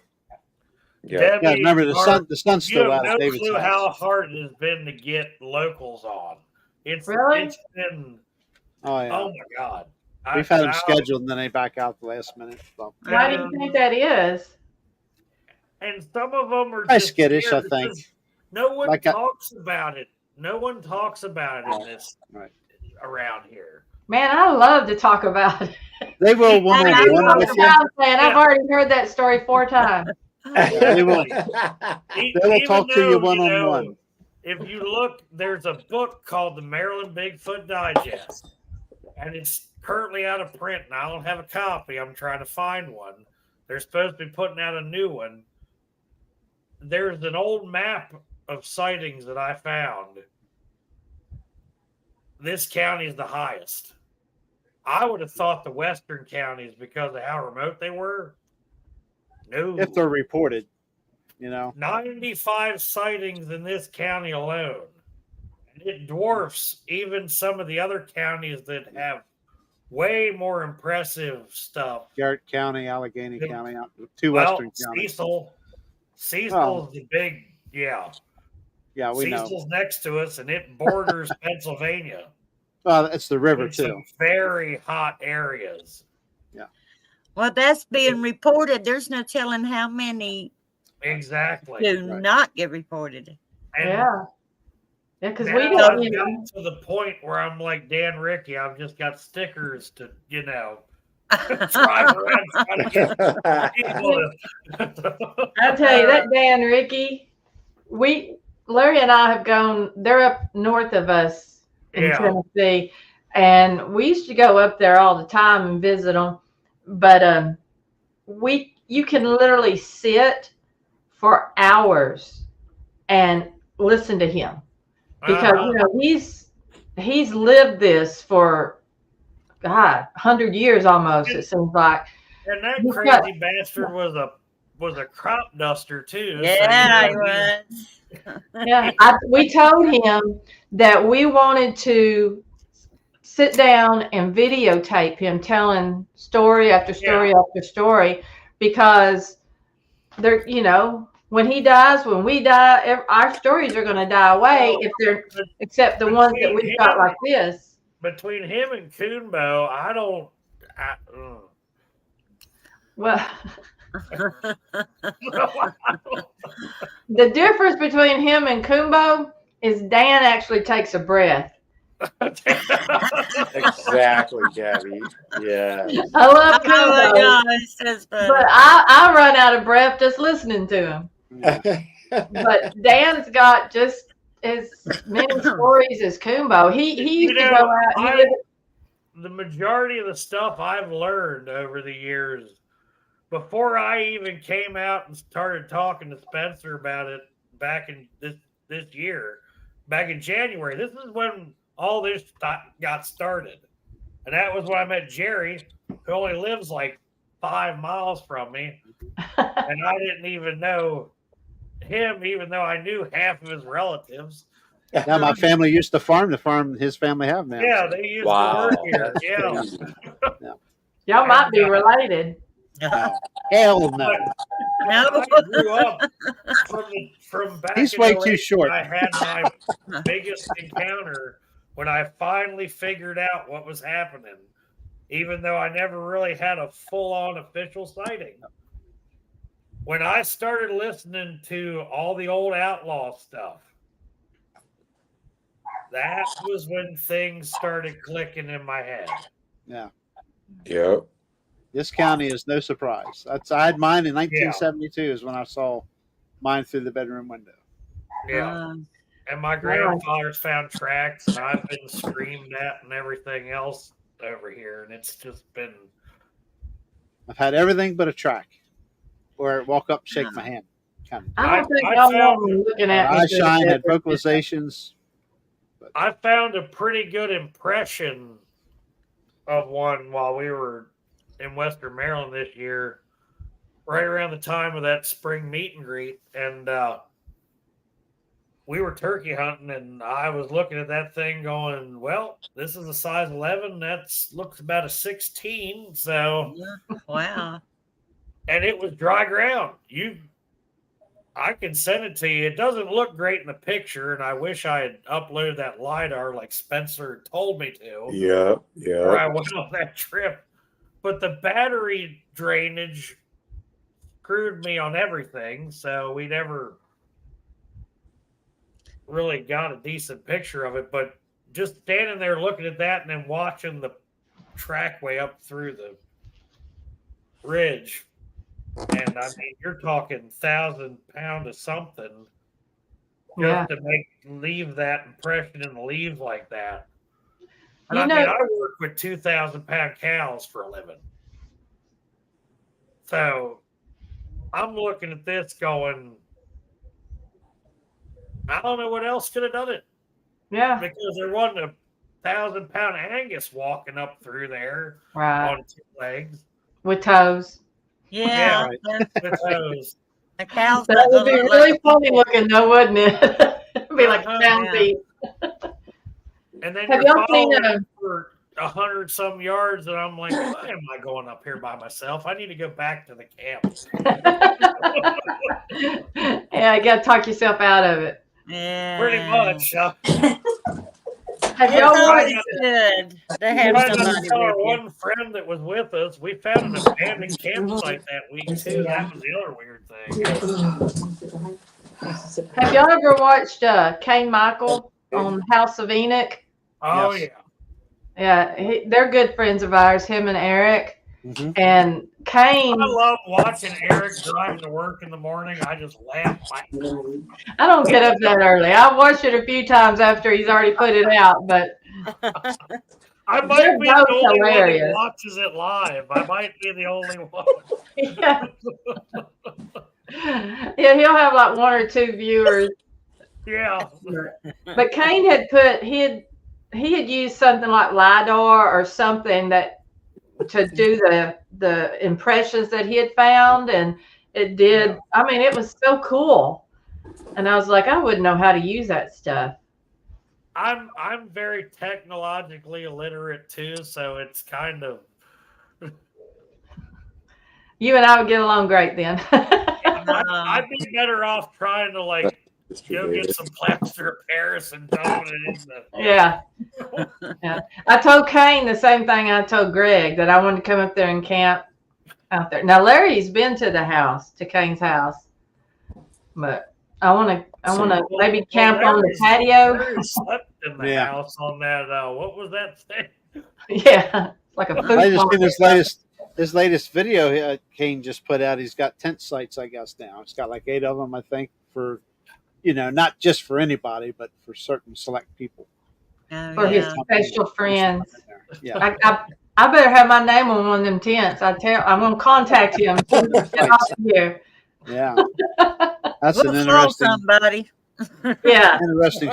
Debbie, Yeah. Remember the sun's you still have out no at David's clue house. how hard it has been to get locals on. Really? It's been Oh yeah. oh my god. We've had them scheduled and then they back out the last minute. So. Why do you think that is? And some of them are Probably just skittish, scared I think. because no one Like talks about it. No one talks about it in this Right. around here. Man, I love to talk about it. They will one I on know. one with you. I've already heard that story 4 times. They will. They will Even talk to you though, one on one. If you look, there's a book called the Maryland Bigfoot Digest, and it's currently out of print, and I don't have a copy. I'm trying to find one. They're supposed to be putting out a new one. There's an old map of sightings that I found. This county is the highest. I would have thought the western counties, because of how remote they were. No. If they're reported, you know. 95 sightings in this county alone. And it dwarfs even some of the other counties that have way more impressive stuff. Garrett County, Allegheny County, two Well, western counties. Cecil's the big, yeah. Yeah, we know. Cecil's next to us, and it borders Pennsylvania. Well, it's the river It's too. some very hot areas. Well, that's being reported. There's no telling how many Exactly. do not get reported. And Yeah. Yeah, because now we I've don't, you know. gotten to the point where I'm like Dan Ricky. I've just got stickers to, drive around trying to get people to. I tell you, that Dan Ricky, Larry and I have gone, they're up north of us in Yeah. Tennessee, and we used to go up there all the time and visit them. But you can literally sit for hours and listen to him because you know he's lived this for 100 years almost. It seems like. And that crazy bastard was a crop duster too. Yeah, so, he was. Yeah, we told him that we wanted to sit down and videotape him telling story after story after story, because they're, when he dies, when we die, our stories are going to die away except the ones that we've got like this. Between him and Coonbo, Well, the difference between him and Kumbo is Dan actually takes a breath. Exactly, Debbie. Yeah. I love Oh my Kumbo, gosh, that's but funny. I run out of breath just listening to him. But Dan's got just as many stories as Kumbo. He used to go out. The majority of the stuff I've learned over the years, before I even came out and started talking to Spencer about it back in this year, back in January, this is when all this got started. And that was when I met Jerry, who only lives like 5 miles from me. And I didn't even know him, even though I knew half of his relatives. Now my family used to farm the farm his family have now. Yeah, so. they used to work here. Yeah. Y'all might be related. Hell no. I grew up from back He's in way 08, too short. I had my biggest encounter when I finally figured out what was happening, even though I never really had a full-on official sighting. When I started listening to all the old outlaw stuff, that was when things started clicking in my head. Yeah. Yep. This county is no surprise. I had mine in 1972 is when I saw mine through the bedroom window. Yeah. And my grandfather's found tracks, and I've been screamed at and everything else over here, and it's just been. I've had everything but a track, or walk up, shake my hand. Kind of. I don't think y'all know me looking at me. Eye shine, had vocalizations. I found a pretty good impression of one while we were in Western Maryland this year, right around the time of that spring meet and greet, and we were turkey hunting, and I was looking at that thing going, well, this is a size 11. That's looks about a 16. So, wow. And it was dry ground. I can send it to you. It doesn't look great in the picture, and I wish I had uploaded that LiDAR like Spencer told me to. Yeah. Or I went on that trip. But the battery drainage screwed me on everything, so we never really got a decent picture of it. But just standing there looking at that and then watching the trackway up through the ridge, and I mean, you're talking 1,000-pound of something just to leave that impression and leave like that. And I mean, I work with 2,000-pound cows for a living. So I'm looking at this going, I don't know what else could have done it. Yeah. Because there wasn't a 1,000-pound Angus walking up through there right. on 2 legs. With toes. Yeah. With toes. The cows. That would be really funny looking though, wouldn't it? It'd be like down feet. And then have you're y'all seen for 100-some yards, and I'm like, why am I going up here by myself? I need to go back to the camp. Yeah, you got to talk yourself out of it. Yeah. Pretty much. Have y'all watched good to have somebody tell our with you. one friend that was with us, we found an abandoned campsite that week too. That was the other weird thing. Have y'all ever watched Kane Michael on House of Enoch? Oh Yes. yeah. They're good friends of ours, him and Eric. Mm-hmm. And Kane, I love watching Eric driving to work in the morning. I just laugh. I don't get up that early. I watched it a few times after he's already put it out, but I might be the only hilarious. one that watches it live. I might be the only one. Yeah. Yeah, he'll have like 1 or 2 viewers. Yeah. But Kane had he had used something like LiDAR or something that to do the impressions that he had found, and it did. I mean, it was so cool, and I was like, I wouldn't know how to use that stuff. I'm very technologically illiterate too, so it's kind of. You and I would get along great then. I'd be better off trying to like go get some plaster of Paris and dumping it in the. Yeah. I told Kane the same thing I told Greg, that I wanted to come up there and camp out there. Now Larry's been to the house, to Kane's house, but I want to maybe camp on the patio. Larry slept in the Yeah. house on that. What was that thing? Yeah, like a food I just market. seen his latest video. Kane just put out. He's got tent sites, I guess now. It's got like 8 of them, I think, for not just for anybody, but for certain select people. Oh, For his yeah. special friends. Yeah. I better have my name on one of them tents. I'm gonna contact him. Get off here. Yeah. That's an We'll throw interesting somebody. Yeah,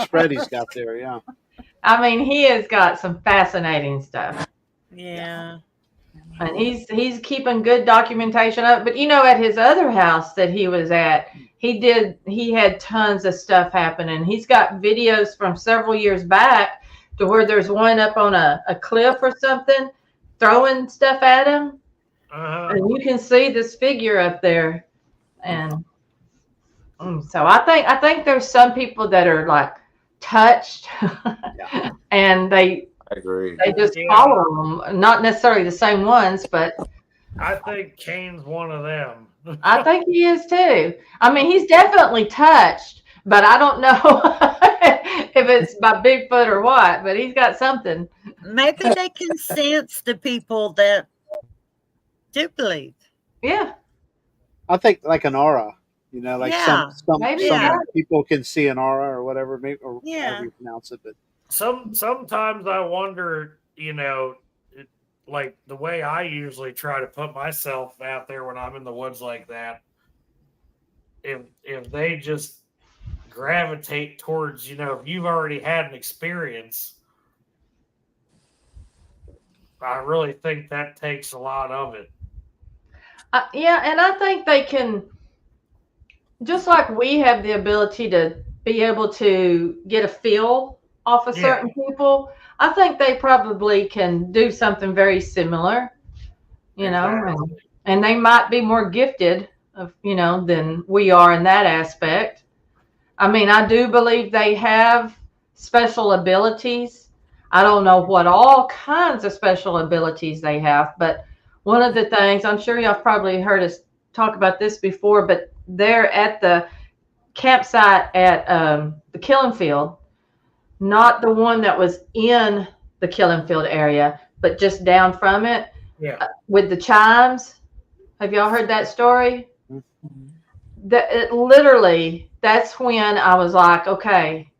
spread he's got there. Yeah. I mean, he has got some fascinating stuff, Yeah. and he's keeping good documentation up. But at his other house that he was at, he had tons of stuff happening. He's got videos from several years back to where there's one up on a cliff or something throwing stuff at him, and you can see this figure up there. And so I think there's some people that are like touched, and I agree. they just follow them. Not necessarily the same ones, but I think Kane's one of them. I think he is too. I mean, he's definitely touched, but I don't know if it's by Bigfoot or what. But he's got something. Maybe they can sense the people that do believe. Yeah, I think like an aura. Like Yeah, some maybe, some yeah. people can see an aura or whatever, maybe, or Yeah. however you pronounce it. But Sometimes I wonder, like the way I usually try to put myself out there when I'm in the woods like that, if they just gravitate towards, if you've already had an experience, I really think that takes a lot of it. yeah, and I think they can, just like we have the ability to be able to get a feel off of certain people. I think they probably can do something very similar, Exactly. and they might be more gifted than we are in that aspect. I mean, I do believe they have special abilities. I don't know what all kinds of special abilities they have, but one of the things, I'm sure y'all probably heard us talk about this before, but they're at the campsite at the killing field, not the one that was in the killing field area, but just down from it, with the chimes. Have y'all heard that story? Literally, that's when I was like, okay,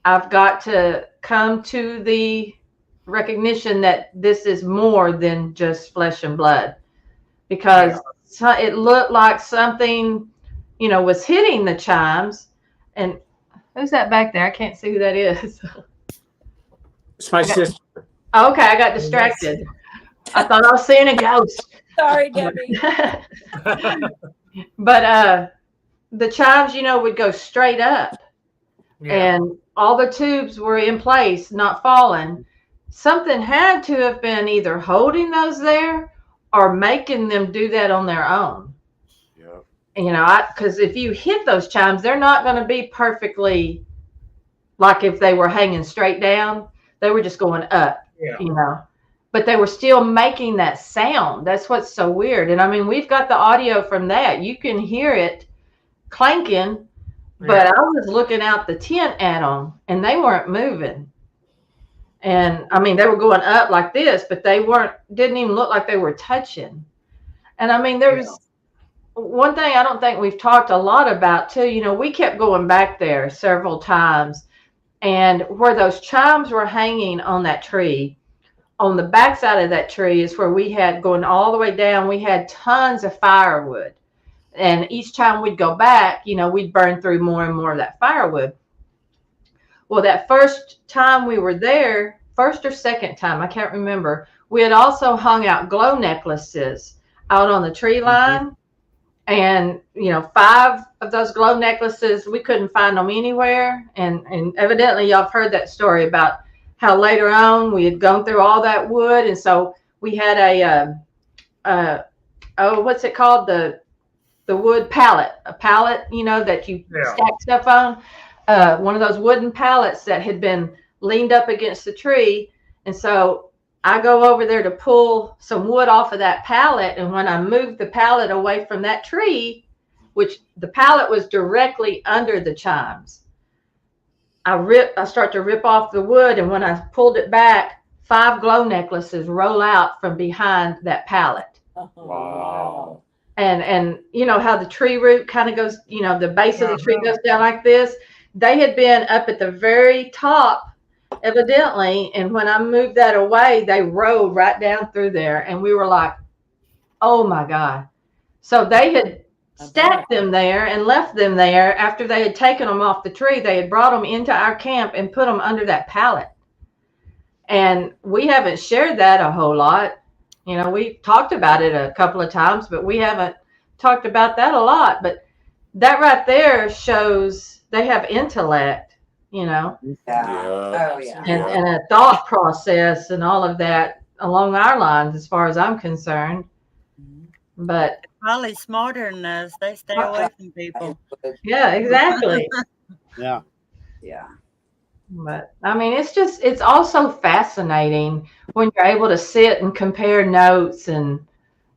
I've got to come to the recognition that this is more than just flesh and blood, because it looked like something, was hitting the chimes. And who's that back there? I can't see who that is. It's my sister. Okay, I got distracted. I thought I was seeing a ghost. Sorry, Debbie. But the chimes, would go straight up, and all the tubes were in place, not falling. Something had to have been either holding those there or making them do that on their own. Because if you hit those chimes, they're not going to be perfectly like if they were hanging straight down. They were just going up, but they were still making that sound. That's what's so weird. And I mean, we've got the audio from that. You can hear it clanking, but I was looking out the tent at them and they weren't moving. And I mean, they were going up like this, but didn't even look like they were touching. And I mean, there's one thing I don't think we've talked a lot about too. We kept going back there several times, and where those chimes were hanging on that tree, on the backside of that tree is where we had, going all the way down, we had tons of firewood. And each time we'd go back, we'd burn through more and more of that firewood. Well, that first time we were there, first or second time, I can't remember, we had also hung out glow necklaces out on the tree line. And, 5 of those glow necklaces, we couldn't find them anywhere. And evidently y'all have heard that story about how later on we had gone through all that wood. And so we had what's it called? The wood pallet, a pallet, that you stack stuff on. One of those wooden pallets that had been leaned up against the tree. And so I go over there to pull some wood off of that pallet. And when I moved the pallet away from that tree, which the pallet was directly under the chimes, I start to rip off the wood. And when I pulled it back, 5 glow necklaces roll out from behind that pallet. Wow. And you know how the tree root kind of goes, you know, the base of the tree goes down like this. They had been up at the very top, evidently, and when I moved that away, they rode right down through there, and we were like, oh my God. So they had stacked them there and left them there. After they had taken them off the tree, they had brought them into our camp and put them under that pallet. And we haven't shared that a whole lot. You know, we talked about it a couple of times, but we haven't talked about that a lot. But that right there shows they have intellect, you know, Oh, yeah. and a thought process and all of that along our lines, as far as I'm concerned. But Probably smarter than us. They stay away from people. yeah, exactly. Yeah. Yeah. But I mean, it's also fascinating when you're able to sit and compare notes and,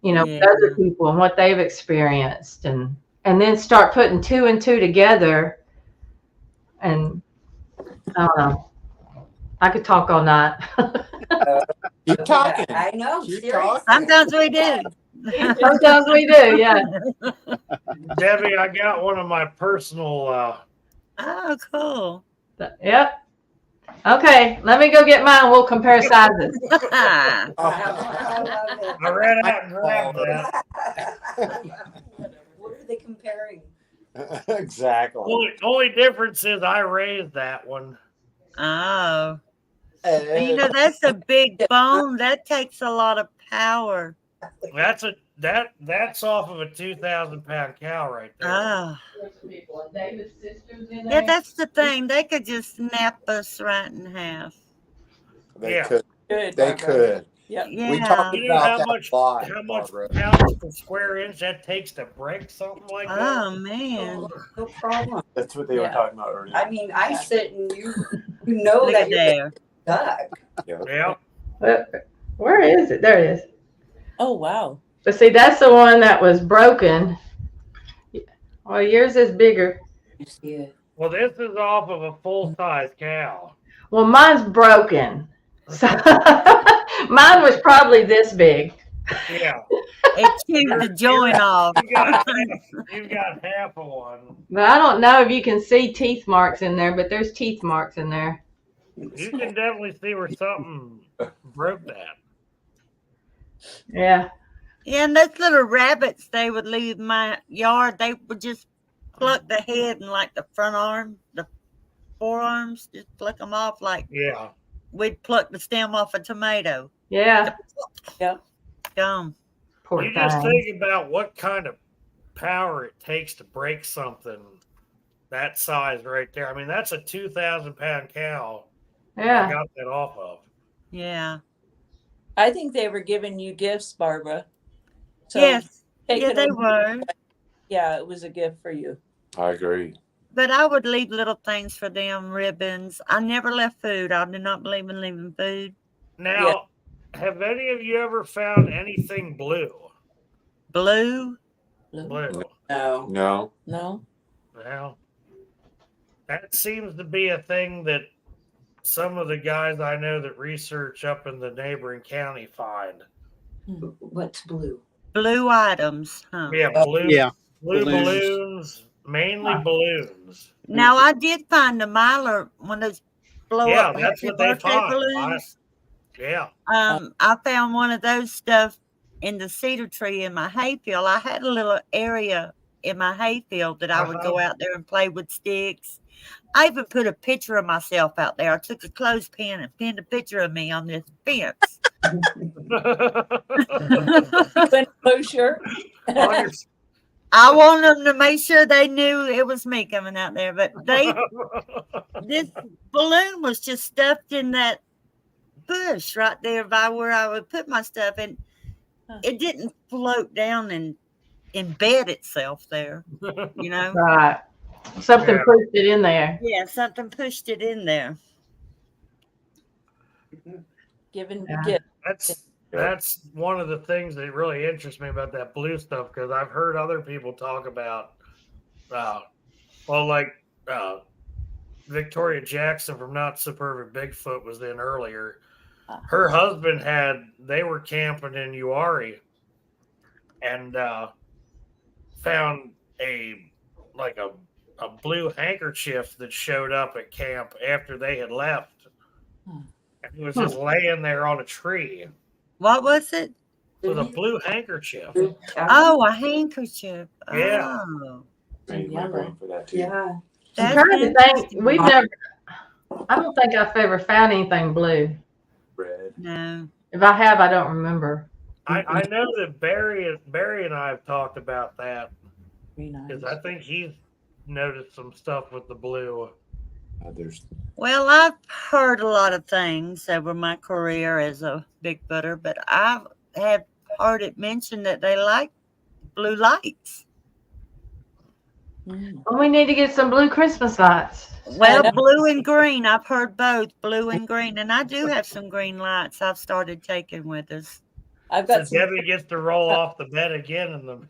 you know, with other people and what they've experienced, and then start putting 2 and 2 together. And I don't know. I could talk all night. Keep talking. I know. Keep Seriously. talking. Sometimes we do. Sometimes we do, yeah. Debbie, I got one of my personal. Oh, cool. Yep. Okay, let me go get mine. We'll compare sizes. I love it. I ran out and grabbed that. What are they comparing? Exactly. Only difference is I raised that one. Oh. You know, that's a big bone. That takes a lot of power. That's off of a 2,000-pound cow right there. Ah. Yeah, that's the thing. They could just snap us right in half. They Yeah. could. Good. They could. Yep. Yeah. We talked You know about how that much a lot, how much Barbara. pounds per square inch that takes to break something like that? Oh, man. No problem. That's what they were Yeah. talking about earlier. I mean, I sit and you know Look that at you're there. stuck. Yeah. Where is it? There it is. Oh, wow. But see, that's the one that was broken. Well, yours is bigger. You see it. Well, this is off of a full-size cow. Well, mine's broken. So mine was probably this big. Yeah. It chewed the joint off. You've got half of one. But I don't know if you can see teeth marks in there, but there's teeth marks in there. You can definitely see where something broke that. Yeah. Yeah, and those little rabbits they would leave my yard, they would just pluck the head and like the front arm, the forearms, just pluck them off like Yeah. we'd pluck the stem off a tomato. Yeah. Gone. Poor You just thing. think about what kind of power it takes to break something that size right there. I mean, that's a 2,000-pound cow. I Yeah. got that off of. Yeah. I think they were giving you gifts, Barbara. So Yes. take Yeah, it they away. were. Yeah, it was a gift for you. I agree. But I would leave little things for them, ribbons. I never left food. I did not believe in leaving food. Now, have any of you ever found anything blue? Blue? Blue. No. No. No? Well, that seems to be a thing that some of the guys I know that research up in the neighboring county find. What's blue? Blue items, huh? Yeah, blue. Yeah. Blue balloons. balloons, mainly balloons. Now I did find a miler one of those blow Yeah, up that's happy what they birthday find. balloons. Yeah. I found one of those stuff in the cedar tree in my hayfield. I had a little area in my hayfield that I would go out there and play with sticks. I even put a picture of myself out there. I took a clothespin and pinned a picture of me on this fence. Went kosher. I wanted them to make sure they knew it was me coming out there, but this balloon was just stuffed in that bush right there by where I would put my stuff, and it didn't float down and embed itself there, you know. Right. Something Yeah. pushed it in there. Yeah, something pushed it in there. giving Yeah. gifts. That's one of the things that really interests me about that blue stuff, because I've heard other people talk about, like Victoria Jackson from Not So Perfect Bigfoot was in earlier. Her husband they were camping in Uwharrie and found a blue handkerchief that showed up at camp after they had left. And it was just laying there on a tree. What was it? It was a blue handkerchief. Oh, a handkerchief. Yeah. Oh. Trained my brain for that too. Yeah. I'm That's trying to think. interesting. I don't think I've ever found anything blue. Red. No. If I have, I don't remember. I know that Barry and I have talked about that, Green because eyes. I think he's noticed some stuff with the blue. There's Well, I've heard a lot of things over my career as a Bigfooter, but I have heard it mentioned that they like blue lights. Well, we need to get some blue Christmas lights. Well, blue and green. I've heard both, blue and green. And I do have some green lights I've started taking with us. I've So got some. Debbie gets to roll off the bed again in the.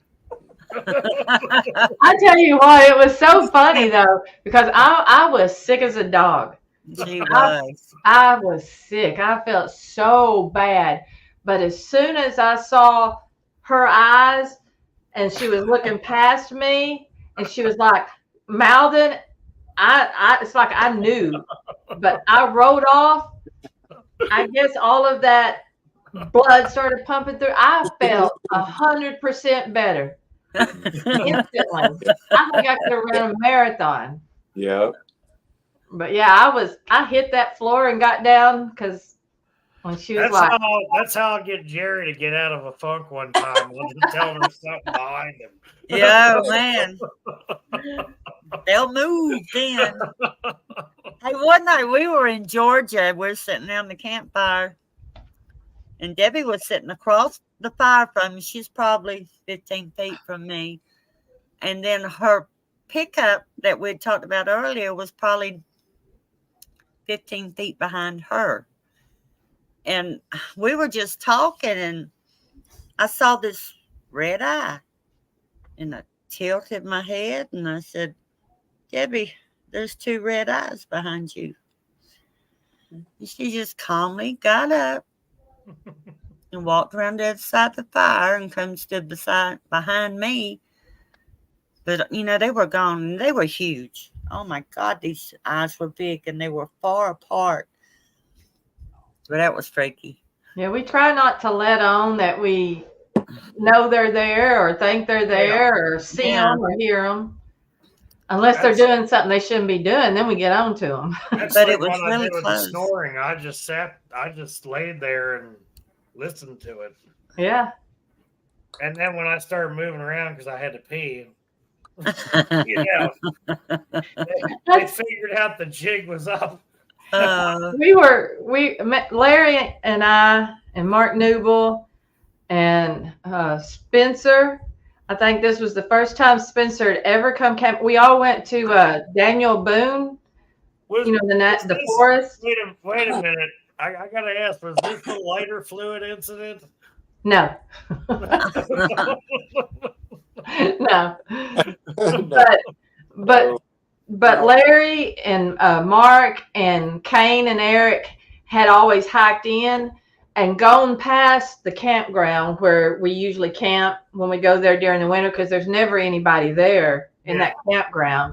I tell you what, it was so funny though, because I was sick as a dog. She was. I was sick. I felt so bad. But as soon as I saw her eyes and she was looking past me and she was like mouthing, it's like I knew. But I rode off. I guess all of that blood started pumping through. I felt 100% better instantly. I think I could have run a marathon. yeah. But yeah, I hit that floor and got down because when she was That's how I get Jerry to get out of a funk one time. I'll just tell her something behind him. Yeah, man. They'll move then. Hey, one night we were in Georgia. We're sitting around the campfire. And Debbie was sitting across the fire from me. She's probably 15 feet from me. And then her pickup that we'd talked about earlier was probably 15 feet behind her. And we were just talking, and I saw this red eye. And I tilted my head, and I said, Debbie, there's two red eyes behind you. And she just calmly got up and walked around the other side of the fire and come stood behind me. But, you know, they were gone, and they were huge. Oh, my God, these eyes were big, and they were far apart. But that was freaky. Yeah, we try not to let on that we know they're there or think they're there or see them or hear them. Unless they're doing something they shouldn't be doing, then we get on to them. That's But like it was when I really did with the close. snoring. I just laid there and listened to it. Yeah. And then when I started moving around because I had to pee, you know, they figured out the jig was up. We met Larry and I and Mark Newble and Spencer. I think this was the first time Spencer had ever come camp. We all went to Daniel Boone, the forest. Wait a minute. I got to ask, was this the lighter fluid incident? No. No. But Larry and Mark and Kane and Eric had always hiked in and gone past the campground where we usually camp when we go there during the winter, because there's never anybody there in that campground.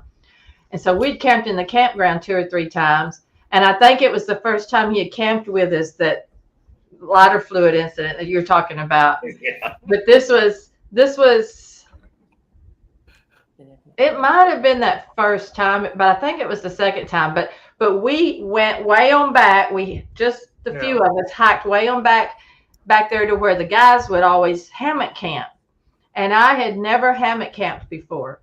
And so we'd camped in the campground 2 or 3 times. And I think it was the first time he had camped with us, that lighter fluid incident that you're talking about. Yeah. But this was it might have been that first time, but I think it was the second time. But we went way on back. The few of us hiked way on back there to where the guys would always hammock camp. And I had never hammock camped before.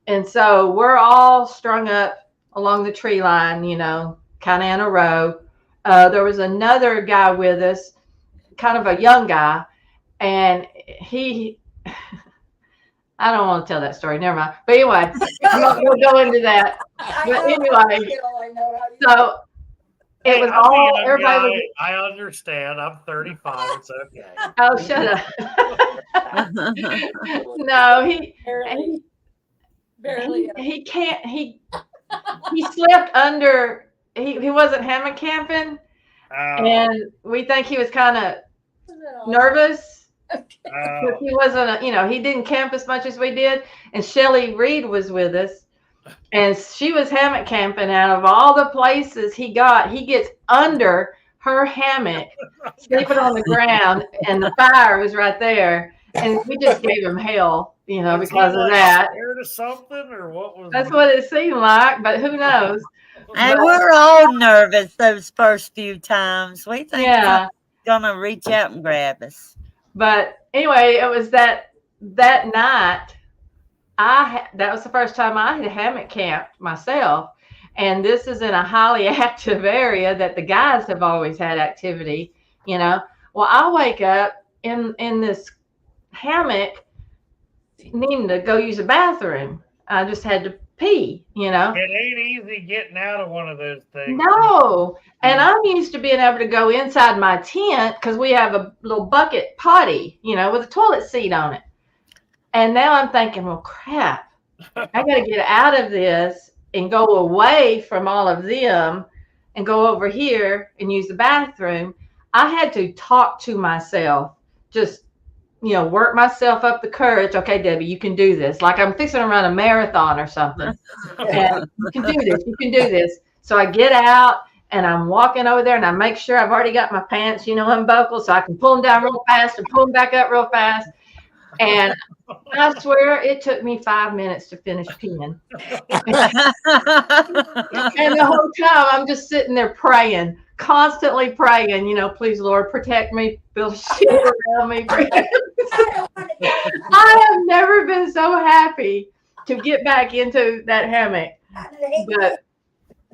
And so we're all strung up along the tree line, kind of in a row. There was another guy with us, kind of a young guy, and he I don't want to tell that story. Never mind. But anyway, I'm not going to go into that. But anyway, It Hey, was I'm a all young everybody guy. was. I understand. I'm 35. It's okay. Oh, shut up. No, Barely, barely. he can't. He slept under. He wasn't hammock camping, and we think he was kind of nervous. Because he wasn't, he didn't camp as much as we did. And Shelly Reed was with us, and she was hammock camping. Out of all the places he gets under her hammock, sleeping on the ground, and the fire was right there. And we just gave him hell, Was he, because of like, that. scared of something, or what was? That's what it seemed like, but who knows? And we're all nervous those first few times. We think Yeah. somebody's gonna reach out and grab us. But anyway, it was that night. That was the first time I had hammock camped myself, and this is in a highly active area that the guys have always had activity. Well, I wake up in this hammock, needing to go use the bathroom. I just had to pee. It ain't easy getting out of one of those things. No. And I'm used to being able to go inside my tent because we have a little bucket potty, with a toilet seat on it. And now I'm thinking, well, crap, I got to get out of this and go away from all of them and go over here and use the bathroom. I had to talk to myself, just, work myself up the courage. Okay, Debbie, you can do this. Like I'm fixing to run a marathon or something. And you can do this. You can do this. So I get out and I'm walking over there and I make sure I've already got my pants, unbuckled, so I can pull them down real fast and pull them back up real fast. And I swear it took me 5 minutes to finish peeing. And the whole time I'm just sitting there praying, constantly praying, please, Lord, protect me, build a shield around me. I have never been so happy to get back into that hammock. But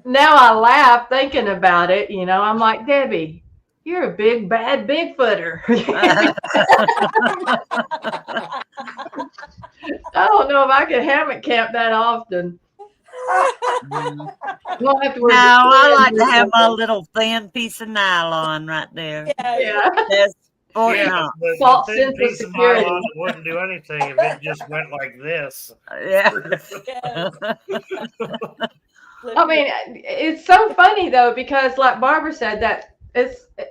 now I laugh thinking about it. I'm like, Debbie, you're a big, bad Bigfooter. I don't know if I could hammock camp that often. We'll have to wear I like to have my little thin piece of nylon right there. Yeah. That's the thin piece of nylon wouldn't do anything if it just went like this. Yeah. I mean, it's so funny though, because like Barbara said, that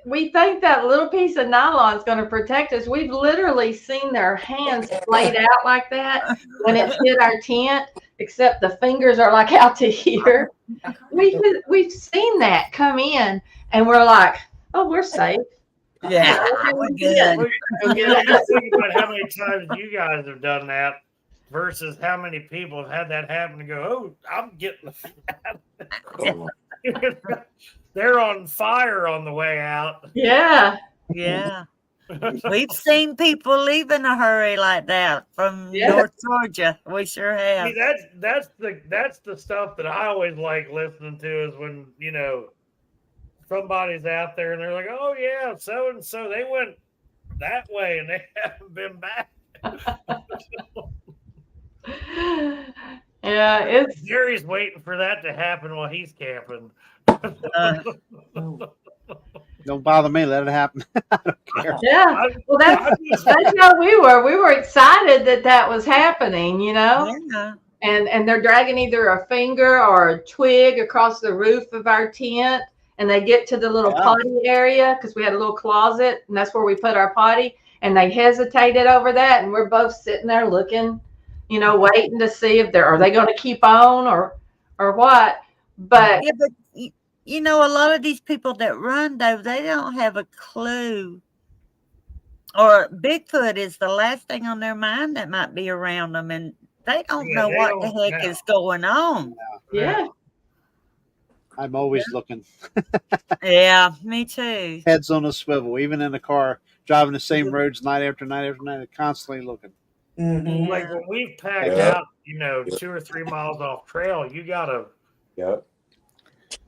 we think that little piece of nylon is going to protect us. We've literally seen their hands laid out like that when it's hit our tent, except the fingers are like out to here. We've seen that come in, and we're like, oh, we're safe. Yeah, we're good. Just think about how many times you guys have done that versus how many people have had that happen to go, oh, I'm getting they're on fire on the way out. Yeah. Yeah. We've seen people leave in a hurry like that from North Georgia. We sure have. See, that's the stuff that I always like listening to, is when, somebody's out there and they're like, oh yeah, so and so they went that way and they haven't been back. Yeah, Jerry's waiting for that to happen while he's camping. Don't bother me. Let it happen. I don't care. Yeah. Well, that's how we were. We were excited that was happening, Yeah. And they're dragging either a finger or a twig across the roof of our tent, and they get to the little potty area because we had a little closet, and that's where we put our potty. And they hesitated over that, and we're both sitting there looking, waiting to see if are they going to keep on or what. But a lot of these people that run, though, they don't have a clue. Or Bigfoot is the last thing on their mind that might be around them, and they don't know what the heck is going on. Yeah. I'm always looking. Yeah, me too. Heads on a swivel, even in the car, driving the same roads night after night after night, constantly looking. Mm-hmm. Like when we've packed out, 2 or 3 miles off trail, you gotta. Yep.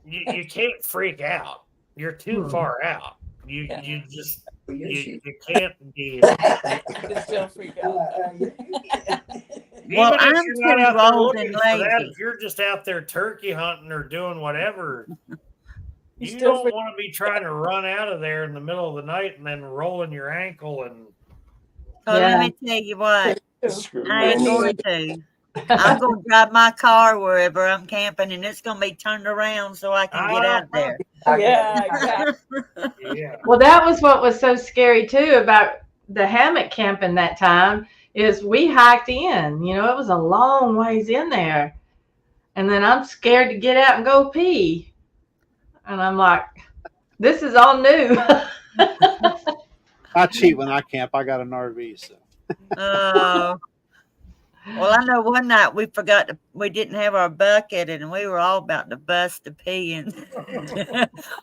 You can't freak out. You're too far out. You just you can't be. Still freak out. Well, Even if I'm you're not too out there old looking and for that, lazy. if you're just out there turkey hunting or doing whatever, You still don't want to be trying to run out of there in the middle of the night and then rolling your ankle and So Yeah. let me tell you what, Screw I ain't this. going to. I'm going to drive my car wherever I'm camping, and it's going to be turned around so I can get out there. Yeah, exactly. yeah. Well, that was what was so scary too about the hammock camping that time is we hiked in. You know, it was a long ways in there. And then I'm scared to get out and go pee. And I'm like, this is all new. I cheat when I camp. I got an RV, so Oh. Well, I know one night we didn't have our bucket and we were all about to bust a pee. And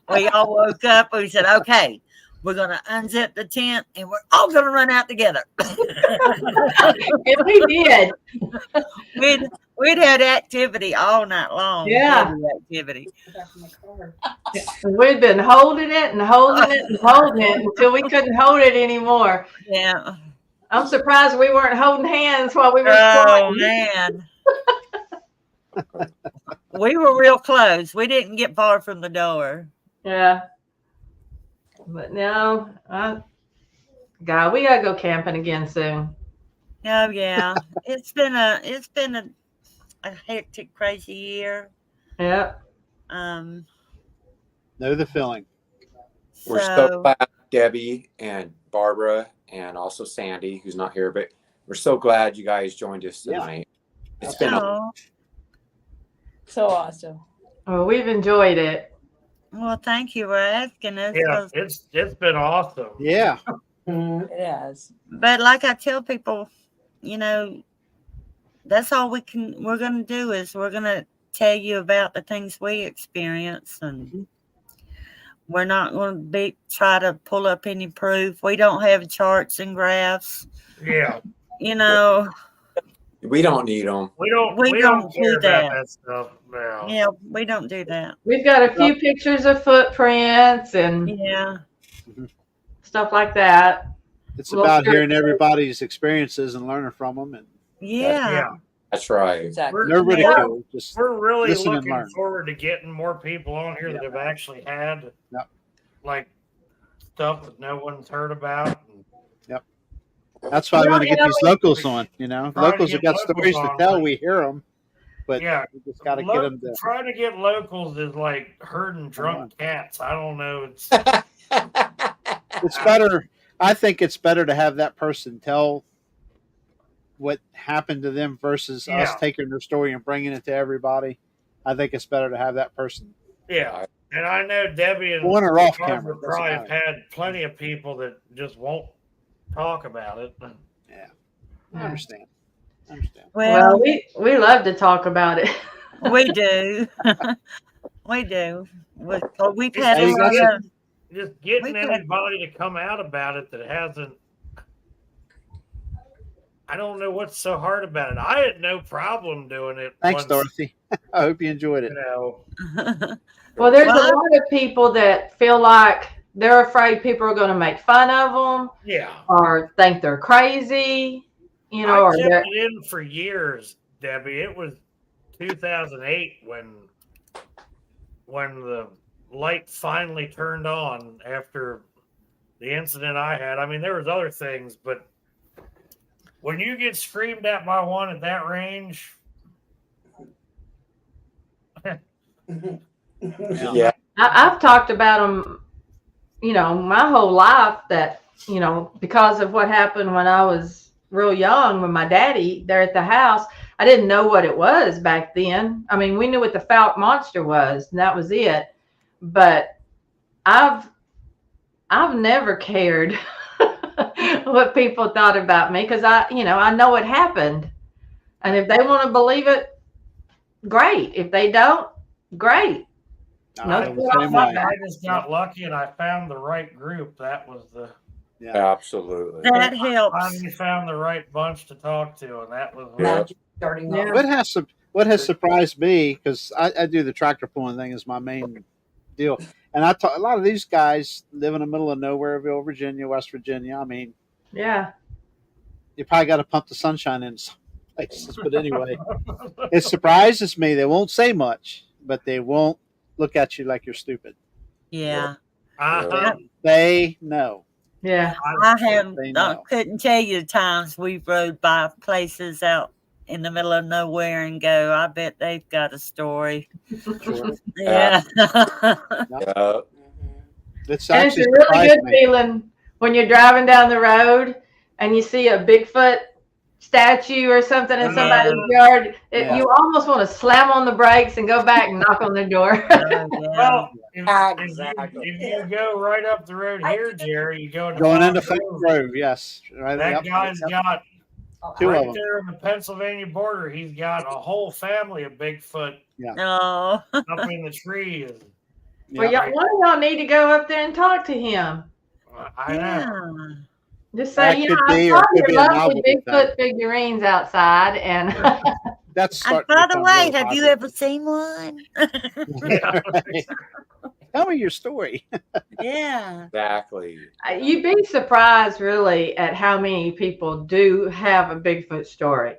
we all woke up and we said, okay, we're going to unzip the tent and we're all going to run out together. And we did. We'd had activity all night long. Yeah. Heavy activity. We'd been holding it and holding it and holding it until we couldn't hold it anymore. Yeah. I'm surprised we weren't holding hands while we were Oh, squatting. man. We were real close. We didn't get far from the door. Yeah. But no, God, we gotta go camping again soon. Oh, yeah. It's been a hectic, crazy year. Yep. know the feeling. We're so glad, Debbie and Barbara, and also Sandy, who's not here, but we're so glad you guys joined us tonight. Yeah. It's been So awesome. Well, we've enjoyed it. Well, thank you for asking us. Yeah, it's been awesome. Yeah. It has. But like I tell people, you know, that's all we're going to do is we're going to tell you about the things we experience, and we're not going to try to pull up any proof. We don't have charts and graphs. Yeah. You know, we don't need them. We don't care about that stuff now. Yeah, we don't do that. We've got a few pictures of footprints and Yeah. stuff like that. It's about hearing everybody's experiences and learning from them. And Yeah. That's right. Exactly. no ridicule. Just We're really listen and looking learn. forward to getting more people on here that have actually had like stuff that no one's heard about. That's why I want to get these locals on. You know, locals have got stories to tell. We hear them, but we just got to get them to. Trying to get locals is like herding drunk cats. I don't know. It's better. I think it's better to have that person tell what happened to them versus us taking their story and bringing it to everybody. I think it's better to have that person. Yeah, and I know Debbie and on or off camera probably have had plenty of people that just won't talk about it. Yeah, I understand. Well, we love to talk about it. We do. We do. We've had a lot of. Just getting anybody to come out about it that hasn't. I don't know what's so hard about it. I had no problem doing it. Thanks, Dorothy. I hope you enjoyed it. Well, there's a lot of people that feel like they're afraid people are going to make fun of them. Yeah. Or think they're crazy. You know, I kept it in for years, Debbie. It was 2008 when the light finally turned on after the incident I had. I mean, there was other things, but when you get screamed at by one at that range, yeah, I've talked about them, you know, my whole life that, you know, because of what happened when I was real young with my daddy there at the house, I didn't know what it was back then. I mean, we knew what the Fouke monster was, and that was it. But I've never cared what people thought about me because I know it happened. And if they want to believe it, great. If they don't, great. I just got lucky and I found the right group. That was the absolutely. That helps. I finally found the right bunch to talk to, and that was starting off. What has surprised me, because I do the tractor pulling thing as my main deal, and a lot of these guys live in the middle of nowhereville, Virginia, West Virginia. I mean, you probably got to pump the sunshine in some places, but anyway, it surprises me. They won't say much, but they won't look at you like you're stupid. Yeah. Uh-huh. They know. Yeah. I have They know. couldn't tell you the times we've rode by places out in the middle of nowhere and go, I bet they've got a story. Sure. Yeah. Yeah. It's And it's actually a really surprised good me. feeling when you're driving down the road and you see a Bigfoot statue or something in somebody's yard. Yeah. You almost want to slam on the brakes and go back and knock on their door. Oh, yeah. Well, Exactly. if you go right up the road here, Jerry, you go into Going into Fox Fox Grove, Grove, yes. Right. that Yep. guy's Yep. got Two of right them. there on the Pennsylvania border. He's got a whole family of Bigfoot Oh. up in the trees. Well, Yeah. one of y'all need to go up there and talk to him. I know. Yeah. Just That say, you could know, I be, or saw it could your be a lovely novelty Bigfoot figurines outside, and That's And starting to by the become way, really have you popular. ever seen one? Tell me your story. Yeah. Exactly. you'd be surprised really at how many people do have a Bigfoot story.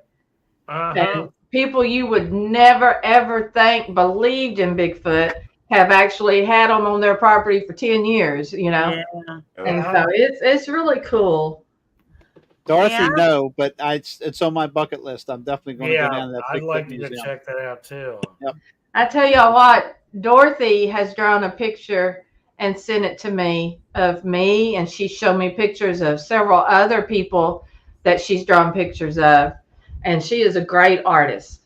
Uh-huh. And people you would never ever think believed in Bigfoot have actually had them on their property for 10 years, you know. Yeah. And so it's really cool. Dorothy, Yeah. no, but it's on my bucket list. I'm definitely going to go down to that I'd Bigfoot like to go museum. check that out too. I tell y'all what, Dorothy has drawn a picture and sent it to me of me, and she showed me pictures of several other people that she's drawn pictures of, and she is a great artist.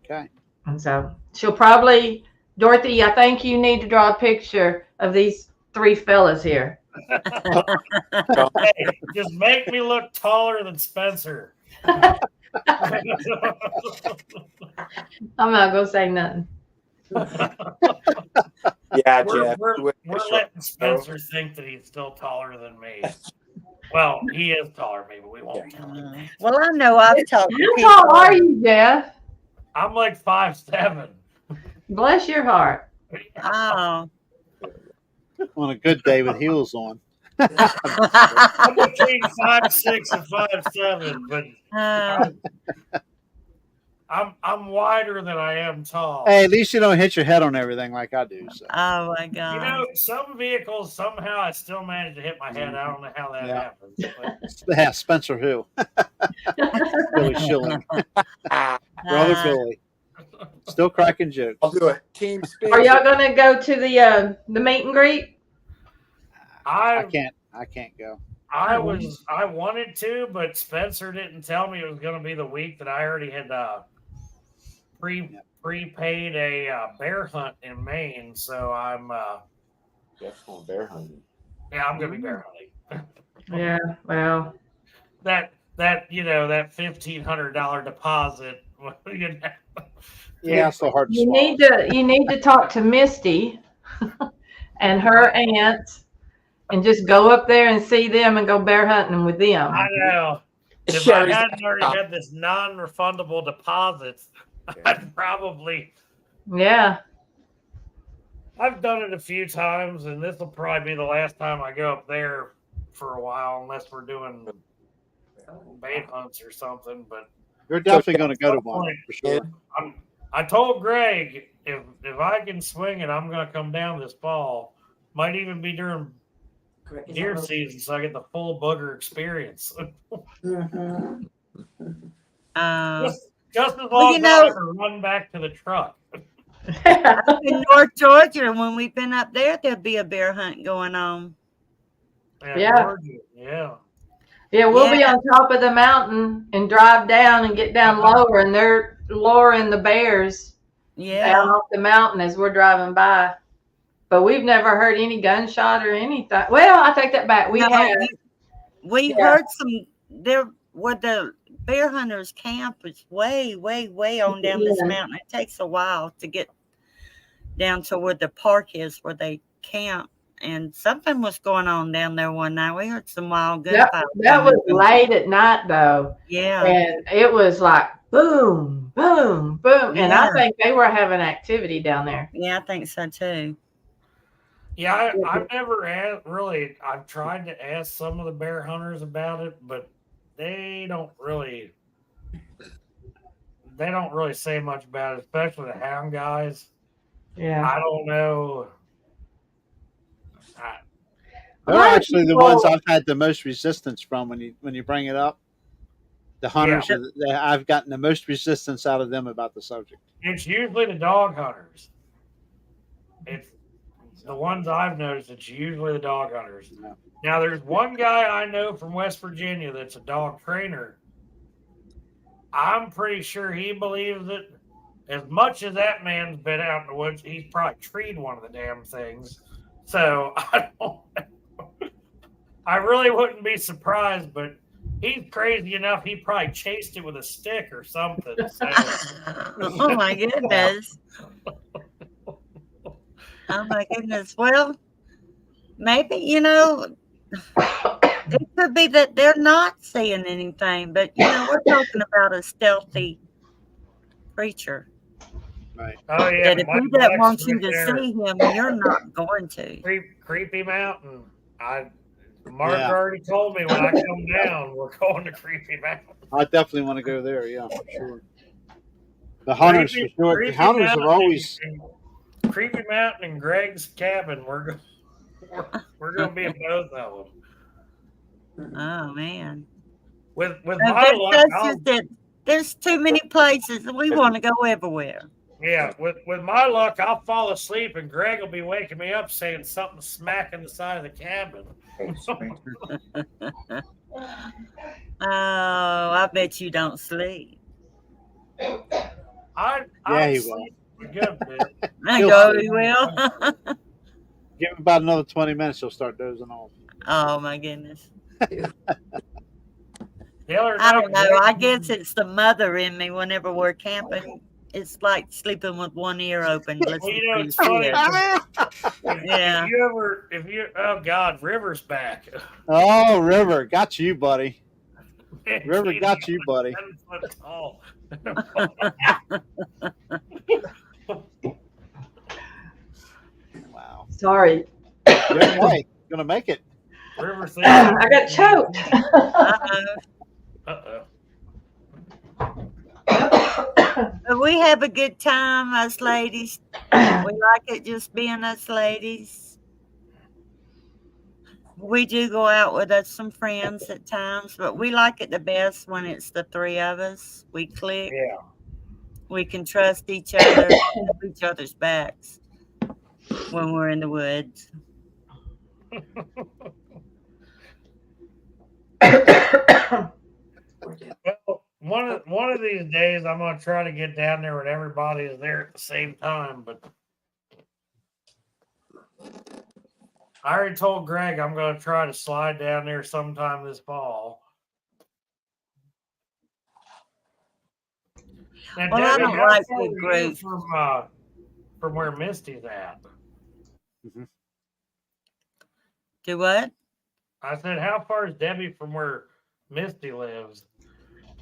Okay. And so she'll probably, Dorothy, I think you need to draw a picture of these three fellas here. Hey, just make me look taller than Spencer. I'm not gonna say nothing. Yeah, we're Jeff. we're letting Spencer think that he's still taller than me. Well, he is taller than me, but we won't tell him. Well, I know I've talked to How tall people. are you, Jeff? I'm like 5'7". Bless your heart. Oh. On a good day with heels on. I'm between 5'6" and 5'7", but I'm wider than I am tall. Hey, at least you don't hit your head on everything like I do. So. Oh my You God. know, some vehicles somehow I still manage to hit my head. I don't know how that happens. But Yeah, Spencer who? Billy Schilling. Brother Billy. Still cracking jokes. I'll do it. Team Spin. Are y'all gonna go to the meet and greet? I can't go. I wanted to, but Spencer didn't tell me it was going to be the week that I already had prepaid a bear hunt in Maine. So I'm Jeff's going bear hunting. yeah, I'm going to be bear hunting. Yeah, well, that that $1,500 deposit. Yeah, it's so hard to you swallow. need to talk to Misty and her aunt, and just go up there and see them and go bear hunting with them. I know. If I Sherry's hadn't already had this non-refundable deposits, I'd probably. Yeah. I've done it a few times, and this will probably be the last time I go up there for a while, unless we're doing bait hunts or something. But You're definitely going to go to one for sure. I told Greg if I can swing it, I'm going to come down this fall. Might even be during deer season, so I get the full booger experience. Just as long as I can run back to the truck. Up in North Georgia, when we've been up there, there'll be a bear hunt going on. Yeah. Georgia, yeah. Yeah, we'll be on top of the mountain and drive down and get down lower, and they're luring the bears down off the mountain as we're driving by. But we've never heard any gunshot or anything. Well, I take that back. We heard some there where the bear hunters camp is way, way, way on down this mountain. It takes a while to get down to where the park is, where they camp. And something was going on down there one night. We heard some wild gunfire. That was late at night, though. Yeah. And it was like boom, boom, boom. And I think they were having activity down there. Yeah, I think so, too. Yeah, I've never I've tried to ask some of the bear hunters about it, but they don't really say much about it, especially the hound guys. Yeah. I don't know. They're actually the ones I've had the most resistance from when you bring it up. The hunters, I've gotten the most resistance out of them about the subject. It's usually the dog hunters. It's the ones I've noticed. It's usually the dog hunters. Yeah. Now, there's one guy I know from West Virginia that's a dog trainer. I'm pretty sure he believes it. As much as that man's been out in the woods, he's probably treed one of the damn things. So I really wouldn't be surprised, but he's crazy enough. He probably chased it with a stick or something. So. Oh my goodness. Oh my goodness. Well, maybe, it could be that they're not seeing anything, but we're talking about a stealthy creature. Right. Oh yeah. That if he doesn't want you to see him, you're not going to. Creepy Mountain. Mark already told me when I come down, we're going to Creepy Mountain. I definitely want to go there. Yeah, for sure. The hunters, for sure. The hunters are always Creepy Mountain and Greg's cabin. We're going to be in both of them. Oh man. With my luck, there's too many places and we want to go everywhere. Yeah, with my luck, I'll fall asleep and Greg will be waking me up saying something smacking the side of the cabin. Oh, I bet you don't sleep. I he sleep a good bit. I know he will. Give him about another 20 minutes, he'll start dozing off. Oh my goodness. I don't know. I guess it's the mother in me whenever we're camping. It's like sleeping with one ear open. Well, it's funny. Yeah. Oh God, River's back. Oh, River, got you, buddy. River got you, buddy. Wow. Sorry. You're okay. Gonna make it. River I got choked. Uh-oh. But we have a good time, us ladies. We like it just being us ladies. We do go out with some friends at times, but we like it the best when it's the three of us. We click. Yeah. We can trust each other, each other's backs when we're in the woods. Well, one of these days, I'm going to try to get down there when everybody is there at the same time. But I already told Greg I'm going to try to slide down there sometime this fall. Now, Well, I Debbie, don't how like far big are you groups. from where Misty's at? Do what? I said, how far is Debbie from where Misty lives?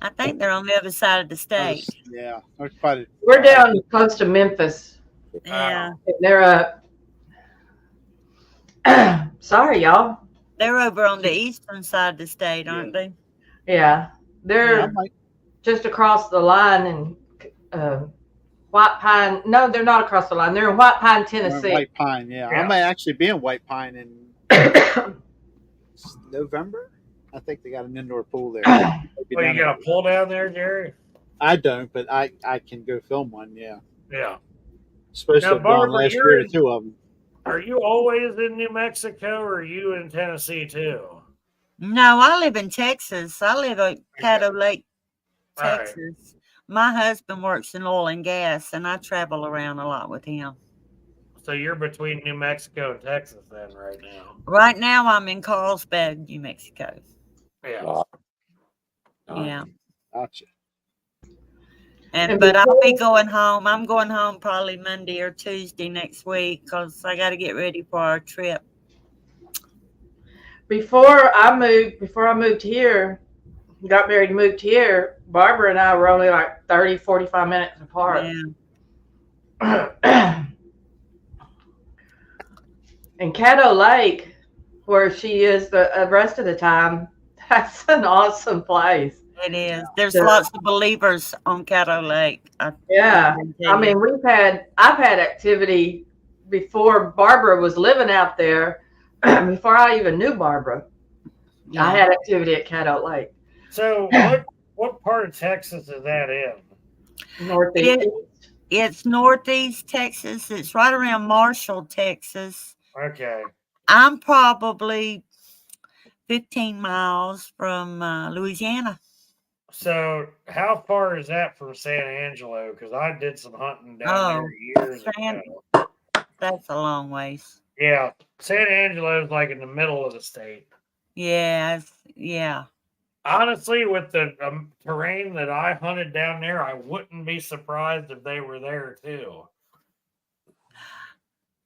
I think they're on the other side of the state. Yeah. We're down close to Memphis. Yeah. And they're sorry, y'all. They're over on the eastern side of the state, aren't they? Yeah. They're just across the line in White Pine. No, they're not across the line. They're in White Pine, Tennessee. White Pine, yeah. I may actually be in White Pine in November. I think they got an indoor pool there. Well, you got a pool down there, Jerry? I don't, but I can go film one, yeah. Yeah. Supposed to have gone last year to two of them. Are you always in New Mexico or are you in Tennessee too? No, I live in Texas. I live at Caddo Lake, Texas. Right. My husband works in oil and gas, and I travel around a lot with him. So you're between New Mexico and Texas then right now? Right now, I'm in Carlsbad, New Mexico. Yeah. Yeah. Gotcha. But I'll be going home. I'm going home probably Monday or Tuesday next week because I got to get ready for our trip. Before I moved here, got married and moved here, Barbara and I were only like 30, 45 minutes apart. Yeah. And Caddo Lake, where she is the rest of the time, that's an awesome place. It is. There's lots of believers on Caddo Lake. Yeah. I mean, I've had activity before Barbara was living out there. before I even knew Barbara, Yeah. I had activity at Caddo Lake. So what part of Texas is that in? Northeast. It's northeast Texas. It's right around Marshall, Texas. Okay. I'm probably 15 miles from Louisiana. So how far is that from San Angelo? Because I did some hunting down there years ago. That's a long ways. Yeah, San Angelo is like in the middle of the state. Yeah, yeah. Honestly, with the terrain that I hunted down there, I wouldn't be surprised if they were there too.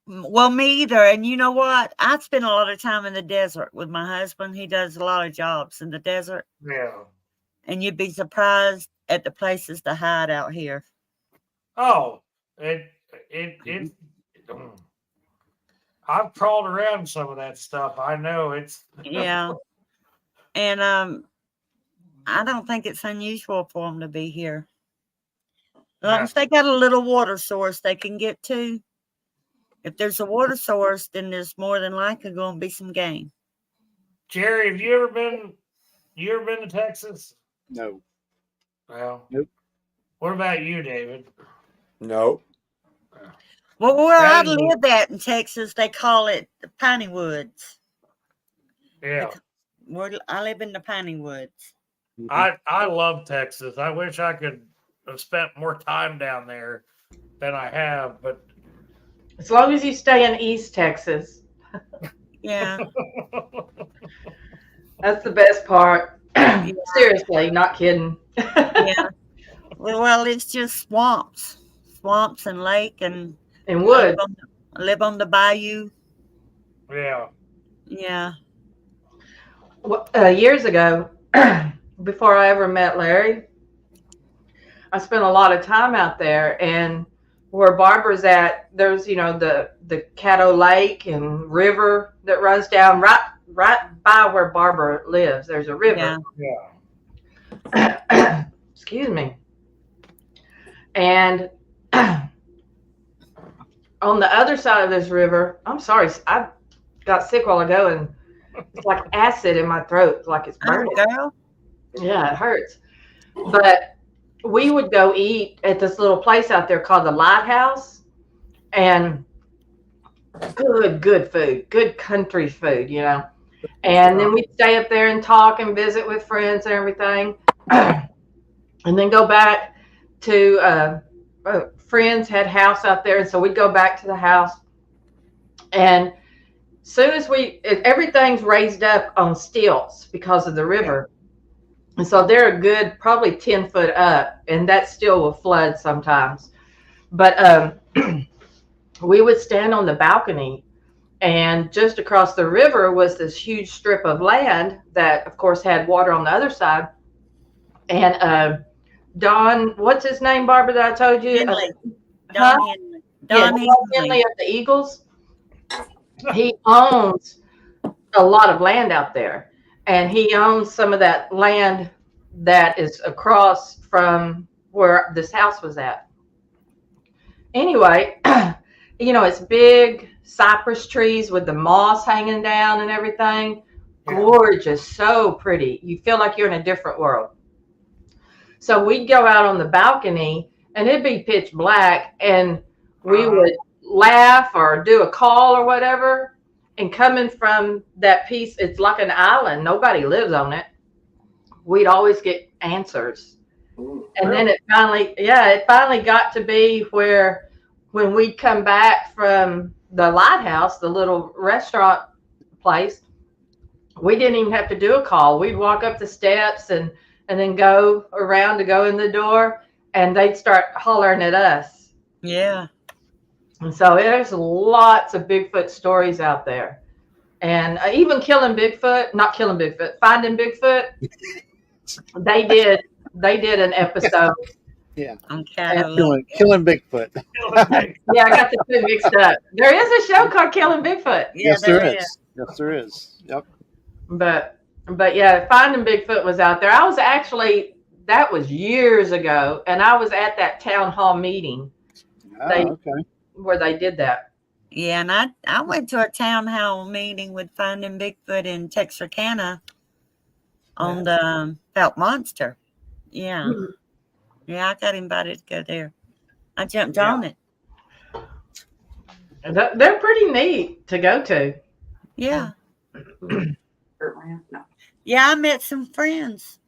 Well, me either. And you know what? I spend a lot of time in the desert with my husband. He does a lot of jobs in the desert. Yeah. And you'd be surprised at the places to hide out here. Oh, I've crawled around some of that stuff. I know it's Yeah. And I don't think it's unusual for them to be here. As long as they got a little water source they can get to. If there's a water source, then there's more than likely going to be some game. Jerry, have you ever been to Texas? No. Well, nope. What about you, David? Nope. Well, where I live at in Texas, they call it the Piney Woods. Yeah. I live in the Piney Woods. I love Texas. I wish I could have spent more time down there than I have, but as long as you stay in East Texas. Yeah. That's the best part. Seriously, not kidding. Yeah. Well, it's just swamps and lake and wood. I live on the bayou. Yeah. Yeah. Years ago, before I ever met Larry, I spent a lot of time out there, and where Barbara's at, there's the Caddo Lake and river that runs down right by where Barbara lives. There's a river. Yeah. Excuse me. And on the other side of this river, I'm sorry, I got sick a while ago, and it's like acid in my throat, like it's burning. Girl. Yeah, it hurts. But we would go eat at this little place out there called the Lighthouse, and good food, good country food, And then we'd stay up there and talk and visit with friends and everything, and then go back to friends had house out there, and so we'd go back to the house. And soon as everything's raised up on stilts because of the river. And so they're a good, probably 10 foot up, and that still will flood sometimes. But we would stand on the balcony, and just across the river was this huge strip of land that, of course, had water on the other side. And Don, what's his name, Barbara, that I told you? Henley. Don Henley. Don Henley of the Eagles. He owns a lot of land out there, and he owns some of that land that is across from where this house was at. Anyway, it's big cypress trees with the moss hanging down and everything. Gorgeous, so pretty. You feel like you're in a different world. So we'd go out on the balcony, and it'd be pitch black, and we would laugh or do a call or whatever. And coming from that piece, it's like an island. Nobody lives on it. We'd always get answers. And then it finally got to be where when we'd come back from the Lighthouse, the little restaurant place, we didn't even have to do a call. We'd walk up the steps and then go around to go in the door, and they'd start hollering at us. Yeah. And so there's lots of Bigfoot stories out there. And even finding Bigfoot, they did an episode. Yeah. On Killing Bigfoot. Yeah, I got the two mixed up. There is a show called Killing Bigfoot. Yeah, Yes, there is. Yes, there is. Yep. But yeah, Finding Bigfoot was out there. That was years ago, and I was at that town hall meeting. Okay. Where they did that. Yeah, and I went to a town hall meeting with Finding Bigfoot in Texarkana on the Felt Monster. Yeah. Yeah, I got invited to go there. I jumped on it. They're pretty neat to go to. Yeah. No. Yeah, I met some friends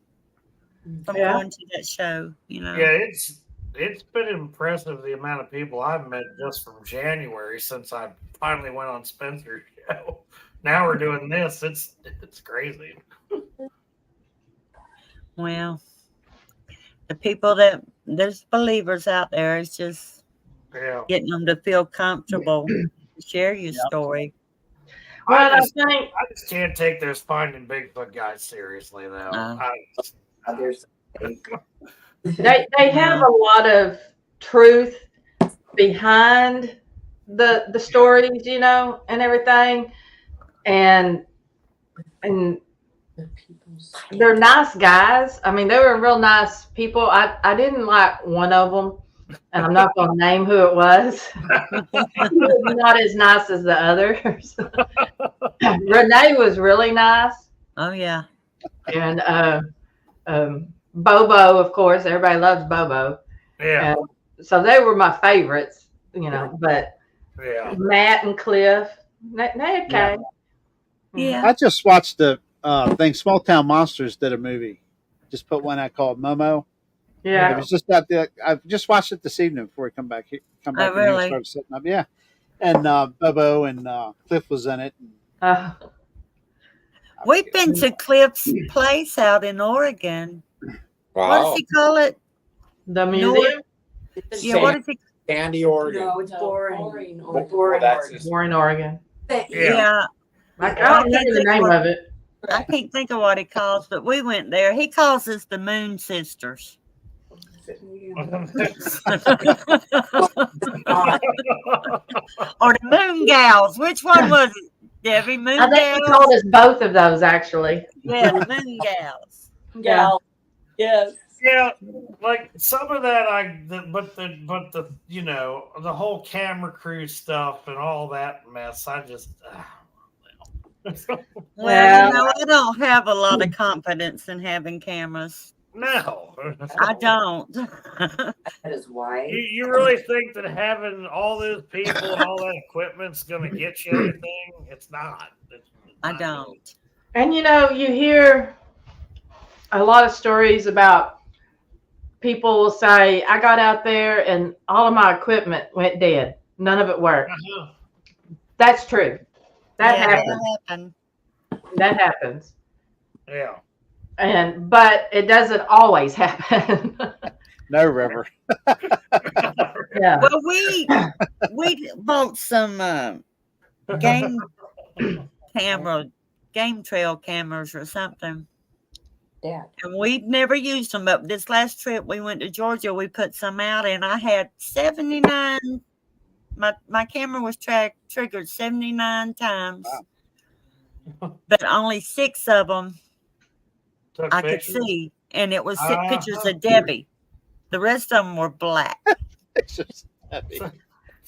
from Yeah. going to that show, you know. Yeah, it's been impressive the amount of people I've met just from January since I finally went on Spencer's show. Now we're doing this. It's crazy. Well, the people that there's believers out there, it's just Yeah. getting them to feel comfortable to share your story. Well, I just I can't take those Finding Bigfoot guys seriously though. No. There's they have a lot of truth behind the stories, you know, and everything, and they're nice guys. I mean, they were real nice people. I didn't like one of them, and I'm not going to name who it was. He was not as nice as the others. Renee was really nice, Oh yeah. and Bobo, of course, everybody loves Bobo. Yeah. So they were my favorites, you know. But Yeah. Matt and Cliff, they okay. Yeah. I just watched the thing. Small Town Monsters did a movie. Just put one out called Momo. It Yeah. was just out there. I just watched it this evening before we come back here. Come back in here and really? started setting up. Yeah, and Bobo and Cliff was in it. We've been to Cliff's place out in Oregon. What Wow. does he call it? The museum, Yeah, what is it? Sandy, Oregon. No, it's boring. Well, that's just- Warren, Oregon. Yeah. I don't remember the name of it. I can't think of what he calls, but we went there. He calls us the Moon Sisters. Or the Moon Gals. Which one was it, Debbie? Moon I think he Gals? told us both of those actually. Yeah, the Moon Gals. Gal. Yes. Yeah, like some of that, but the you know, the whole camera crew stuff and all that mess. I just Well, you know, I don't have a lot of confidence in having cameras. no. I don't. That is why. You really think that having all those people and all that equipment's going to get you anything? It's not. I don't. And you know, you hear a lot of stories about people will say, I got out there and all of my equipment went dead. None of it worked. Uh-huh. That's true. That Yeah, happens. that'll happen. That happens. Yeah. But it doesn't always happen. No, River. Yeah. Well, we bought some game trail cameras or something. Dad. And we'd never used them, but this last trip we went to Georgia, we put some out, and I had 79. My camera was triggered 79 times, but only 6 of them Took I pictures? could see, and it was pictures Uh-huh. of Debbie. The rest of them were black. It's just heavy.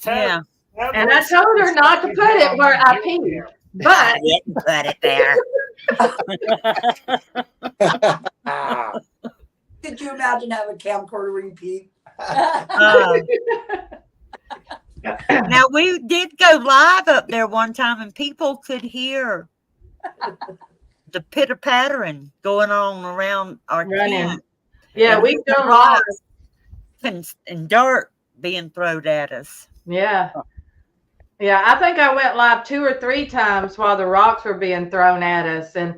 Yeah, And I told her not to put it where I peed. But didn't put it there. Ah, Could you imagine having a camcorder where you pee? Now we did go live up there one time, and people could hear the pitter pattering going on around our Running. camp. yeah, And we've the done live. rocks and dirt being thrown at us. Yeah. Yeah, I think I went live 2 or 3 times while the rocks were being thrown at us. And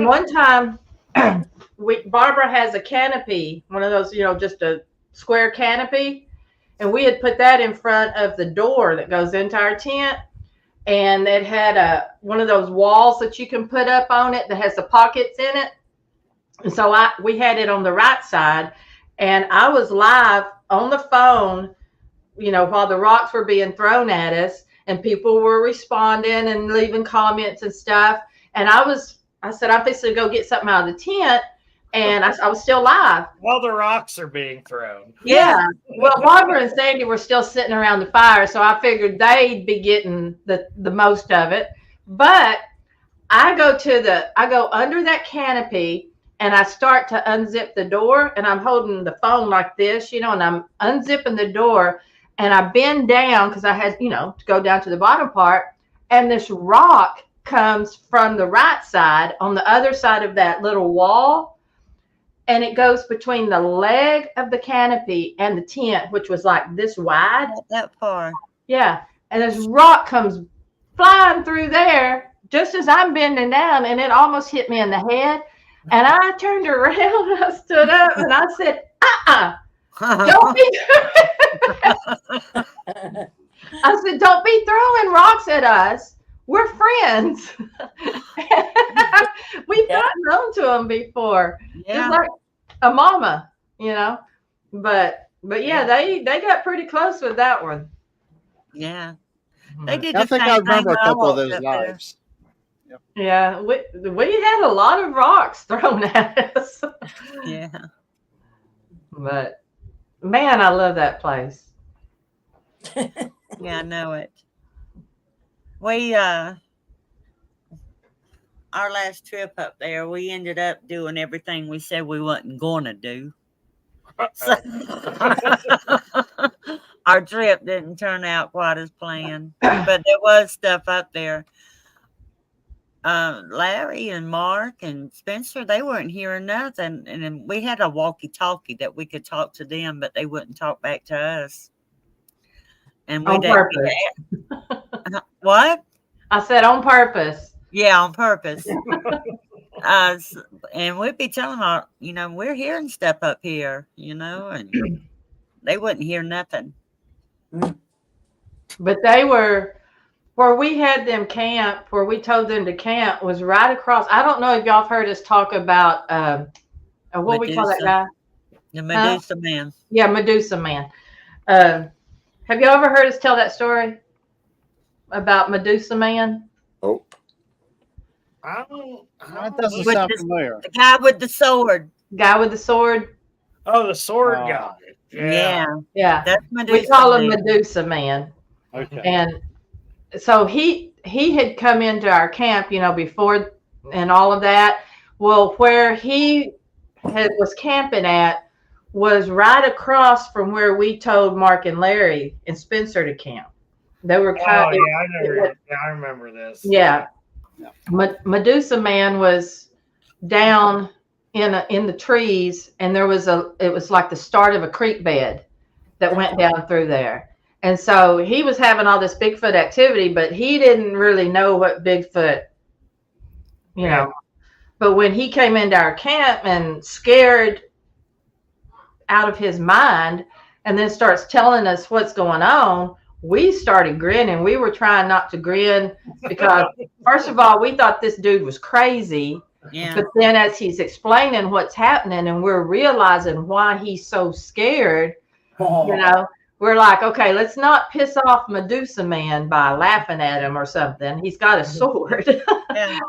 one time Barbara has a canopy, one of those, you know, just a square canopy. And we had put that in front of the door that goes into our tent. And it had one of those walls that you can put up on it that has the pockets in it. And so we had it on the right side. And I was live on the phone, you know, while the rocks were being thrown at us. And people were responding and leaving comments and stuff. And I said, I'm fixing to go get something out of the tent. and I was still live. While the rocks are being thrown. Yeah. Well, Barbara and Sandy were still sitting around the fire, so I figured they'd be getting the most of it. But I go under that canopy and I start to unzip the door, and I'm holding the phone like this, and I'm unzipping the door, and I bend down because I had, to go down to the bottom part, and this rock comes from the right side on the other side of that little wall, and it goes between the leg of the canopy and the tent, which was like this wide. Not that far. Yeah. And this rock comes flying through there just as I'm bending down, and it almost hit me in the head. And I turned around and I stood up and I said, don't be I said, don't be throwing rocks at us. We're friends. We've gotten known to them before. Just like a mama, But yeah, they got pretty close with that one. Yeah. They did I think I remember a couple of those lives. Yep. Yeah, we had a lot of rocks thrown at us. Yeah. But man, I love that place. Yeah, I know it. We our last trip up there, we ended up doing everything we said we wasn't gonna do. So, our trip didn't turn out quite as planned, but there was stuff up there. Larry and Mark and Spencer, they weren't hearing nothing, and then we had a walkie-talkie that we could talk to them, but they wouldn't talk back to us. And we on purpose. What? I said on purpose. Yeah, on purpose. And we'd be telling our, we're hearing stuff up here, and they wouldn't hear nothing. But they were, where we had them camp, where we told them to camp, was right across. I don't know if y'all have heard us talk about, what we call that guy? The Medusa Man. Yeah, Medusa Man. Have you ever heard us tell that story about Medusa Man? Oh. That doesn't sound familiar. The guy with the sword. Guy with the sword. Oh, the sword guy. Yeah. Yeah. That's Medusa. We call him Medusa Man. Okay. And so he had come into our camp, before and all of that. Well, where he was camping at was right across from where we told Mark and Larry and Spencer to camp. They were kind of. I remember this. Yeah. Medusa Man was down in the trees, and it was like the start of a creek bed that went down through there. And so he was having all this Bigfoot activity, but he didn't really know what Bigfoot, But when he came into our camp and scared out of his mind, and then starts telling us what's going on, we started grinning. We were trying not to grin because, first of all, we thought this dude was crazy. Yeah. But then as he's explaining what's happening and we're realizing why he's so scared, we're like, okay, let's not piss off Medusa Man by laughing at him or something. He's got a sword. Yeah.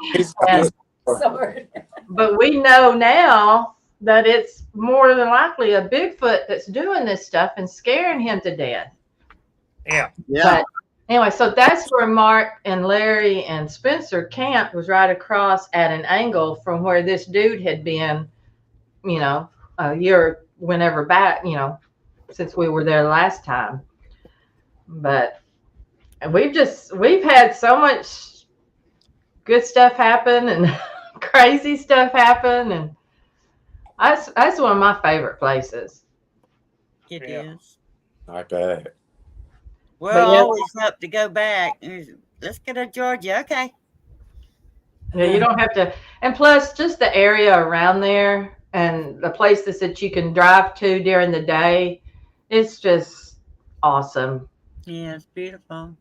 Sword. But we know now that it's more than likely a Bigfoot that's doing this stuff and scaring him to death. Yeah. But anyway, so that's where Mark and Larry and Spencer camped, was right across at an angle from where this dude had been, a year whenever back, since we were there last time. But we've had so much good stuff happen and crazy stuff happen, and that's one of my favorite places. It is. I bet. We're But yeah. always up to go back. Let's get to Georgia. Okay. Yeah, you don't have to. And plus, just the area around there and the places that you can drive to during the day, it's just awesome. Yeah, it's beautiful.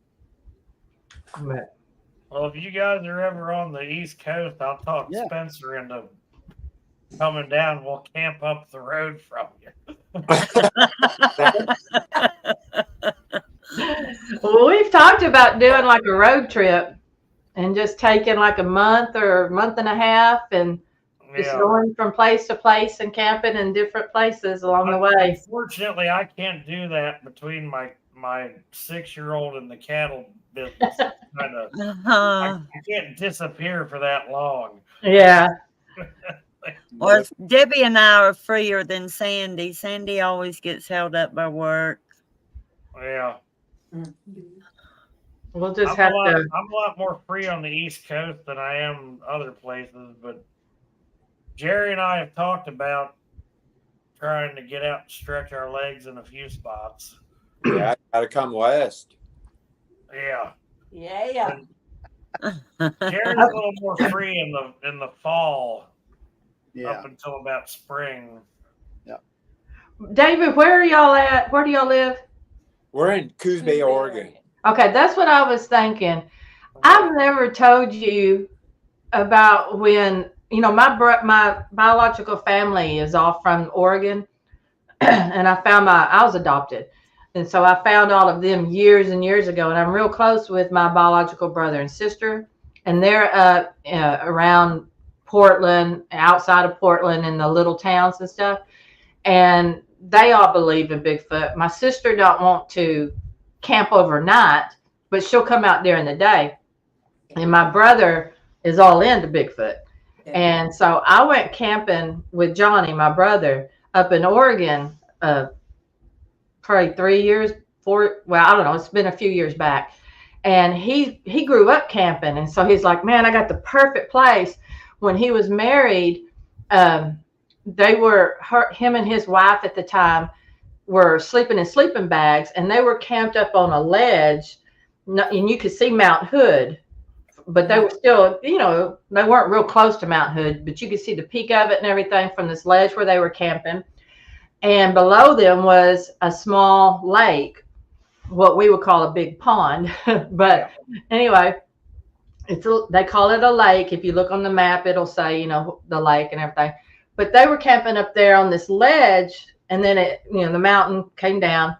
But Well, if you guys are ever on the East Coast, I'll talk Spencer into coming down. We'll camp up the road from you. well, we've talked about doing like a road trip and just taking like a month or a month and a half and Just Yeah. going from place to place and camping in different places along the way. Unfortunately, I can't do that between my 6-year-old and the cattle business. Kind of, I can't disappear for that long. Yeah. Well, Debbie and I are freer than Sandy. Sandy always gets held up by work. Yeah. We'll just I'm have a to. lot more free on the East Coast than I am other places, but Jerry and I have talked about trying to get out and stretch our legs in a few spots. Yeah, gotta come west. Yeah. Yeah. Jerry's a little more free in the fall. Yeah. Up until about spring. David, where are y'all at? Where do y'all live? We're in Coos Bay, Oregon. Okay, that's what I was thinking. I've never told you about when, you know, my biological family is all from Oregon, and I was adopted. And so I found all of them years and years ago, and I'm real close with my biological brother and sister, and they're around Portland, outside of Portland, in the little towns and stuff. And they all believe in Bigfoot. My sister don't want to camp overnight, but she'll come out during the day. And my brother is all into Bigfoot. And so I went camping with Johnny, my brother, up in Oregon, probably 3 years, 4. Well, I don't know. It's been a few years back. And he grew up camping. And so he's like, man, I got the perfect place. When he was married, him and his wife at the time were sleeping in sleeping bags, and they were camped up on a ledge, and you could see Mount Hood, but they were still, you know, they weren't real close to Mount Hood, but you could see the peak of it and everything from this ledge where they were camping. And below them was a small lake, what we would call a big pond. But anyway, they call it a lake. If you look on the map, it'll say, you know, the lake and everything. But they were camping up there on this ledge, and then the mountain came down.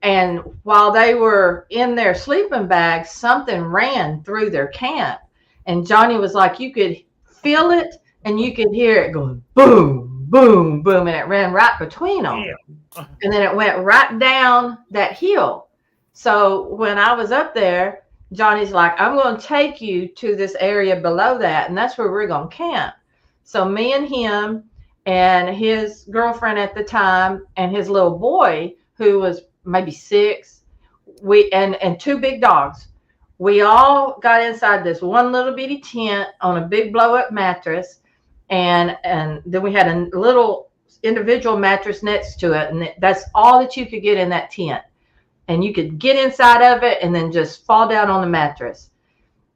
And while they were in their sleeping bags, something ran through their camp. And Johnny was like, you could feel it and you could hear it going boom, boom, boom. And it ran right between them. Yeah. And then it went right down that hill. So when I was up there, Johnny's like, I'm going to take you to this area below that. And that's where we're going to camp. So me and him and his girlfriend at the time and his little boy, who was maybe 6, and 2 big dogs, we all got inside this one little bitty tent on a big blow up mattress. And then we had a little individual mattress next to it. And that's all that you could get in that tent. And you could get inside of it and then just fall down on the mattress.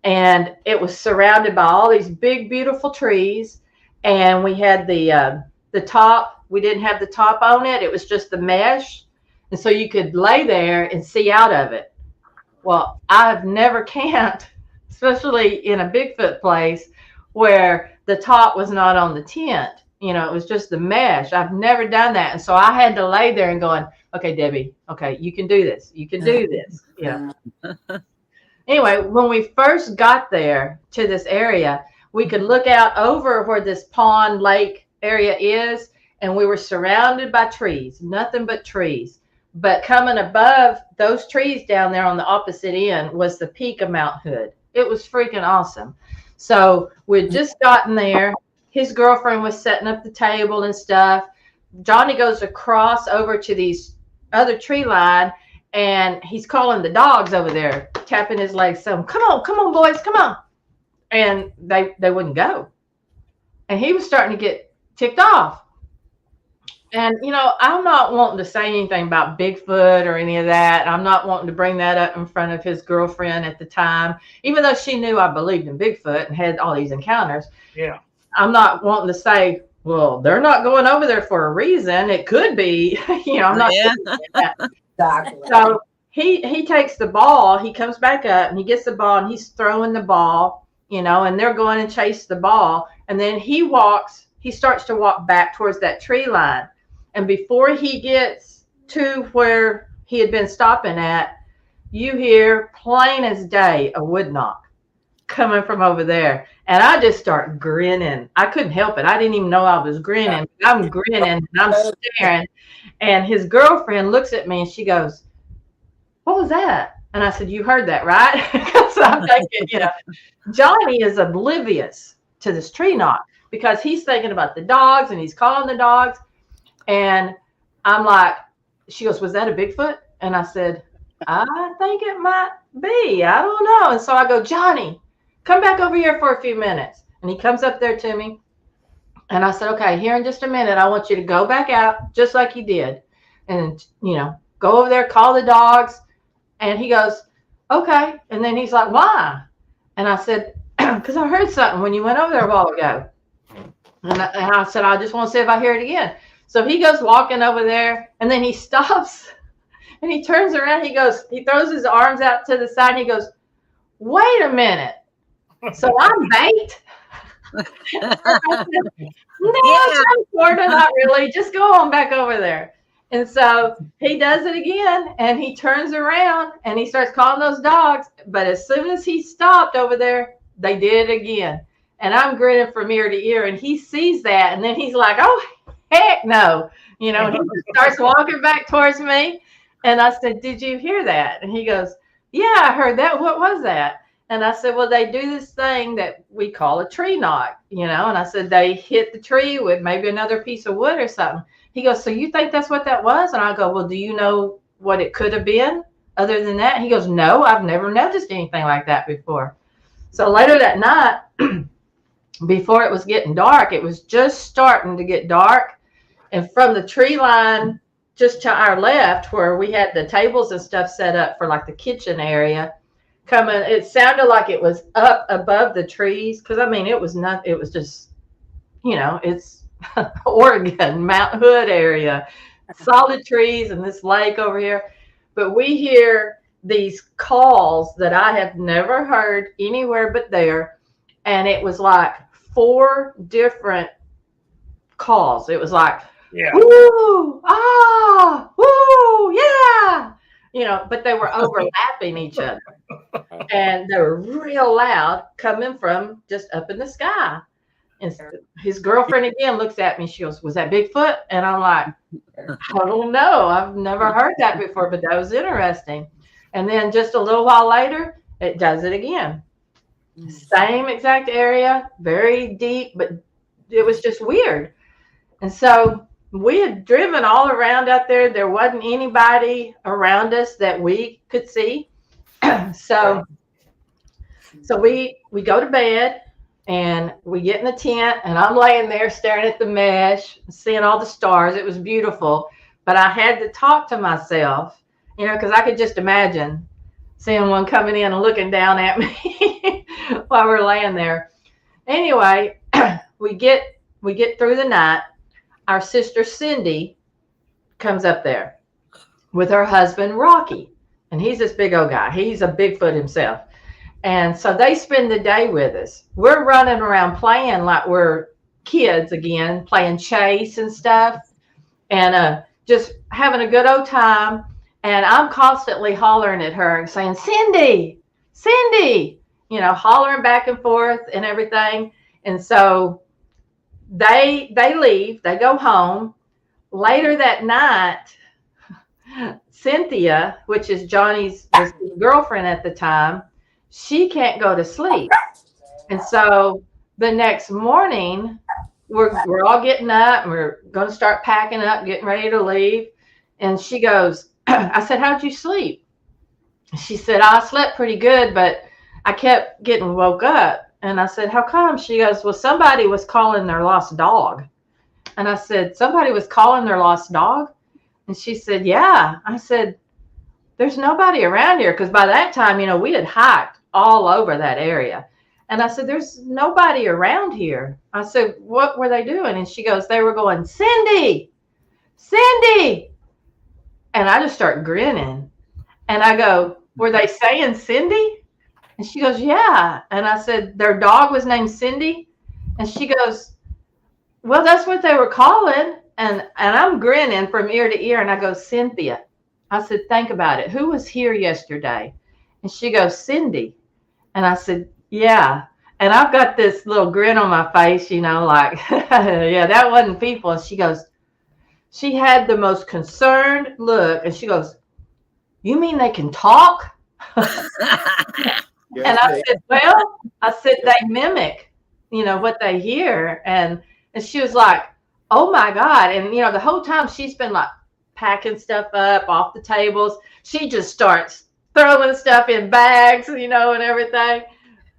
And it was surrounded by all these big, beautiful trees. And we had the top. We didn't have the top on it. It was just the mesh. And so you could lay there and see out of it. Well, I've never camped, especially in a Bigfoot place, where the top was not on the tent. You know, it was just the mesh. I've never done that. And so I had to lay there and going, okay, Debbie, okay, you can do this. You can do this. Yeah. Anyway, when we first got there to this area, we could look out over where this pond lake area is, and we were surrounded by trees, nothing but trees. But coming above those trees down there on the opposite end was the peak of Mount Hood. It was freaking awesome. So we'd just gotten there. His girlfriend was setting up the table and stuff. Johnny goes across over to these other tree line, and he's calling the dogs over there, tapping his legs. So, come on, boys, come on. And they wouldn't go. And he was starting to get ticked off. And, you know, I'm not wanting to say anything about Bigfoot or any of that. I'm not wanting to bring that up in front of his girlfriend at the time, even though she knew I believed in Bigfoot and had all these encounters. Yeah. I'm not wanting to say, well, they're not going over there for a reason. It could be, you know, I'm not saying that. Exactly. So he takes the ball, he comes back up and he gets the ball and he's throwing the ball, you know, and they're going and chase the ball. And then he starts to walk back towards that tree line. And before he gets to where he had been stopping at, you hear plain as day a wood knock. coming from over there. And I just start grinning. I couldn't help it. I didn't even know I was grinning. I'm grinning and I'm staring. And his girlfriend looks at me and she goes, "What was that?" And I said, "You heard that, right?" Because I'm thinking, Johnny is oblivious to this tree knock because he's thinking about the dogs and he's calling the dogs. And I'm like, she goes, "Was that a Bigfoot?" And I said, "I think it might be. I don't know." And so I go, "Johnny, come back over here for a few minutes." And he comes up there to me. And I said, "Okay, here in just a minute, I want you to go back out just like you did. And, go over there, call the dogs." And he goes, "Okay." And then he's like, "Why?" And I said, "Because I heard something when you went over there a while ago." And I said, "I just want to see if I hear it again." So he goes walking over there and then he stops and he turns around. He throws his arms out to the side and he goes, "Wait a minute. So I'm bait?" No, sort of, not really. Just go on back over there. And so he does it again and he turns around and he starts calling those dogs. But as soon as he stopped over there, they did it again. And I'm grinning from ear to ear and he sees that. And then he's like, "Oh, heck no." And he just starts walking back towards me. And I said, "Did you hear that?" And he goes, "Yeah, I heard that. What was that?" And I said, "Well, they do this thing that we call a tree knock, And I said, they hit the tree with maybe another piece of wood or something. He goes, "So you think that's what that was?" And I go, "Well, do you know what it could have been other than that?" He goes, "No, I've never noticed anything like that before." So later that night, before it was getting dark, it was just starting to get dark. And from the tree line just to our left, where we had the tables and stuff set up for like the kitchen area, it sounded like it was up above the trees. Because it was not, it was just, it's Oregon, Mount Hood area, solid trees and this lake over here. But we hear these calls that I have never heard anywhere but there. And it was like 4 different calls. It was like, "Woo, ah, woo, yeah." But they were overlapping each other. And they were real loud coming from just up in the sky. And his girlfriend again looks at me. She goes, "Was that Bigfoot?" And I'm like, "I don't know. I've never heard that before, but that was interesting." And then just a little while later, it does it again. Same exact area, very deep, but it was just weird. And so we had driven all around out there. There wasn't anybody around us that we could see. So we go to bed and we get in the tent and I'm laying there staring at the mesh, seeing all the stars. It was beautiful, but I had to talk to myself, because I could just imagine seeing one coming in and looking down at me while we're laying there. Anyway, we get through the night. Our sister Cindy comes up there with her husband Rocky, and he's this big old guy. He's a Bigfoot himself. And so they spend the day with us. We're running around playing like we're kids again, playing chase and stuff, and just having a good old time. And I'm constantly hollering at her and saying, "Cindy, Cindy," hollering back and forth and everything. And so they leave, they go home. Later that night, Cynthia, which is Johnny's girlfriend at the time, she can't go to sleep. And so the next morning, we're all getting up and we're going to start packing up, getting ready to leave. And she goes, I said, "How'd you sleep?" She said, "I slept pretty good, but I kept getting woke up." And I said, "How come?" She goes, "Well, somebody was calling their lost dog." And I said, "Somebody was calling their lost dog?" And she said, "Yeah." I said, "There's nobody around here." Because by that time, we had hiked all over that area. And I said, "There's nobody around here." I said, "What were they doing?" And she goes, "They were going, 'Cindy, Cindy.'" And I just start grinning. And I go, "Were they saying Cindy?" And she goes, "Yeah." And I said, "Their dog was named Cindy?" And she goes, "Well, that's what they were calling." And I'm grinning from ear to ear. And I go, "Cynthia," I said, "think about it. Who was here yesterday?" And she goes, "Cindy." And I said, Yeah. And I've got this little grin on my face, like, yeah, that wasn't people. And she had the most concerned look, and she goes, "You mean they can talk?" And I said, "Well," I said, "they mimic, what they hear." And she was like, "Oh my God." And, the whole time she's been like packing stuff up off the tables. She just starts throwing stuff in bags, and everything.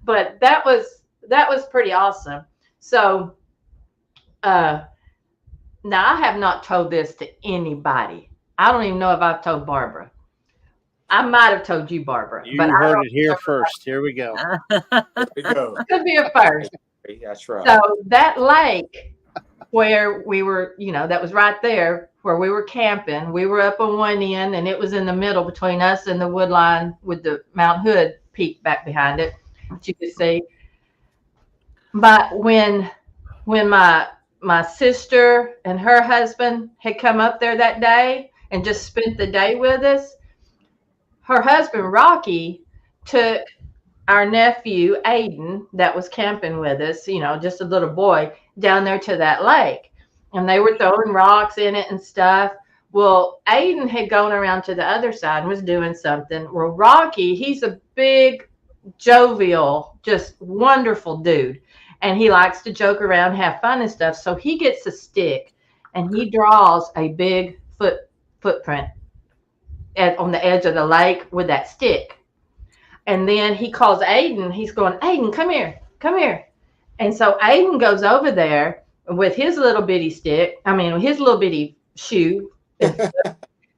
But that was pretty awesome. So, now I have not told this to anybody. I don't even know if I've told Barbara. I might have told you, Barbara, You but I heard don't it here first. Here we go. There we go. could be a first. That's right. So that lake where we were, that was right there where we were camping. We were up on one end, and it was in the middle between us and the wood line with the Mount Hood peak back behind it, which you could see. But when my sister and her husband had come up there that day and just spent the day with us, her husband Rocky took our nephew Aiden that was camping with us, just a little boy, down there to that lake, and they were throwing rocks in it and stuff. Well, Aiden had gone around to the other side and was doing something. Well, Rocky, he's a big, jovial, just wonderful dude, and he likes to joke around, have fun and stuff. So he gets a stick and he draws a big footprint on the edge of the lake with that stick. And then he calls Aiden. He's going, "Aiden, come here, come here." And so Aiden goes over there with his little bitty his little bitty shoe.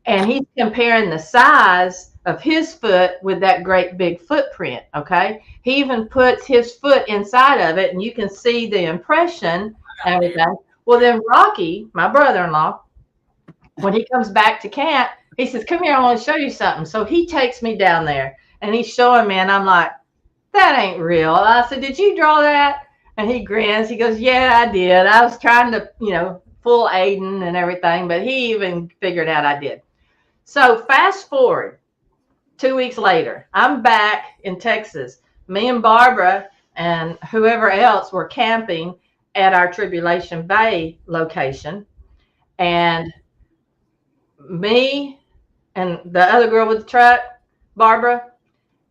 And he's comparing the size of his foot with that great big footprint. Okay. He even puts his foot inside of it, and you can see the impression and everything. Well, then Rocky, my brother-in-law, when he comes back to camp, he says, "Come here, I want to show you something." So he takes me down there and he's showing me, and I'm like, "That ain't real." I said, "Did you draw that?" And he grins. He goes, "Yeah, I did. I was trying to, fool Aiden and everything, but he even figured out I did." So fast forward 2 weeks later, I'm back in Texas. Me and Barbara and whoever else were camping at our Tribulation Bay location. And me and the other girl with the truck, Barbara,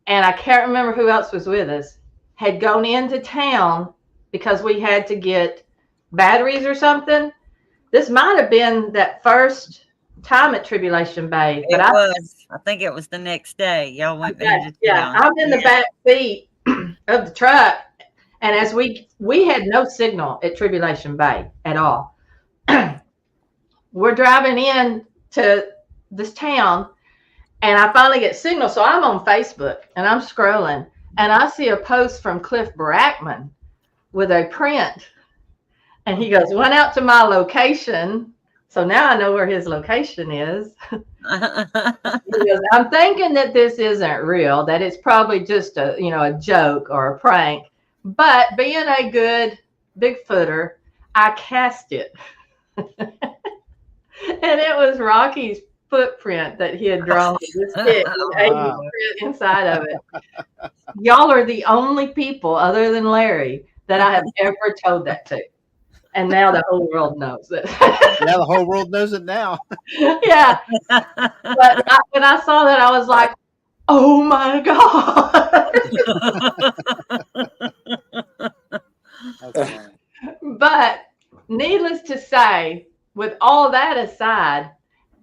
and I can't remember who else was with us, had gone into town because we had to get batteries or something. This might have been that first time at Tribulation Bay. But I think it was the next day. Y'all went into town. Yeah, I'm in the back seat of the truck, and as we had no signal at Tribulation Bay at all. We're driving in to this town, and I finally get signal. So I'm on Facebook and I'm scrolling, and I see a post from Cliff Brackman with a print, and he goes, "Went out to my location." So now I know where his location is. He goes, "I'm thinking that this isn't real, that it's probably just a joke or a prank. But being a good Bigfooter, I cast it." And it was Rocky's footprint that he had drawn with this stick inside of it. Y'all are the only people other than Larry that I have ever told that to. And now the whole world knows it. Yeah, the whole world knows it now. Yeah. But when I saw that, I was like, "Oh my God." But needless to say, with all that aside,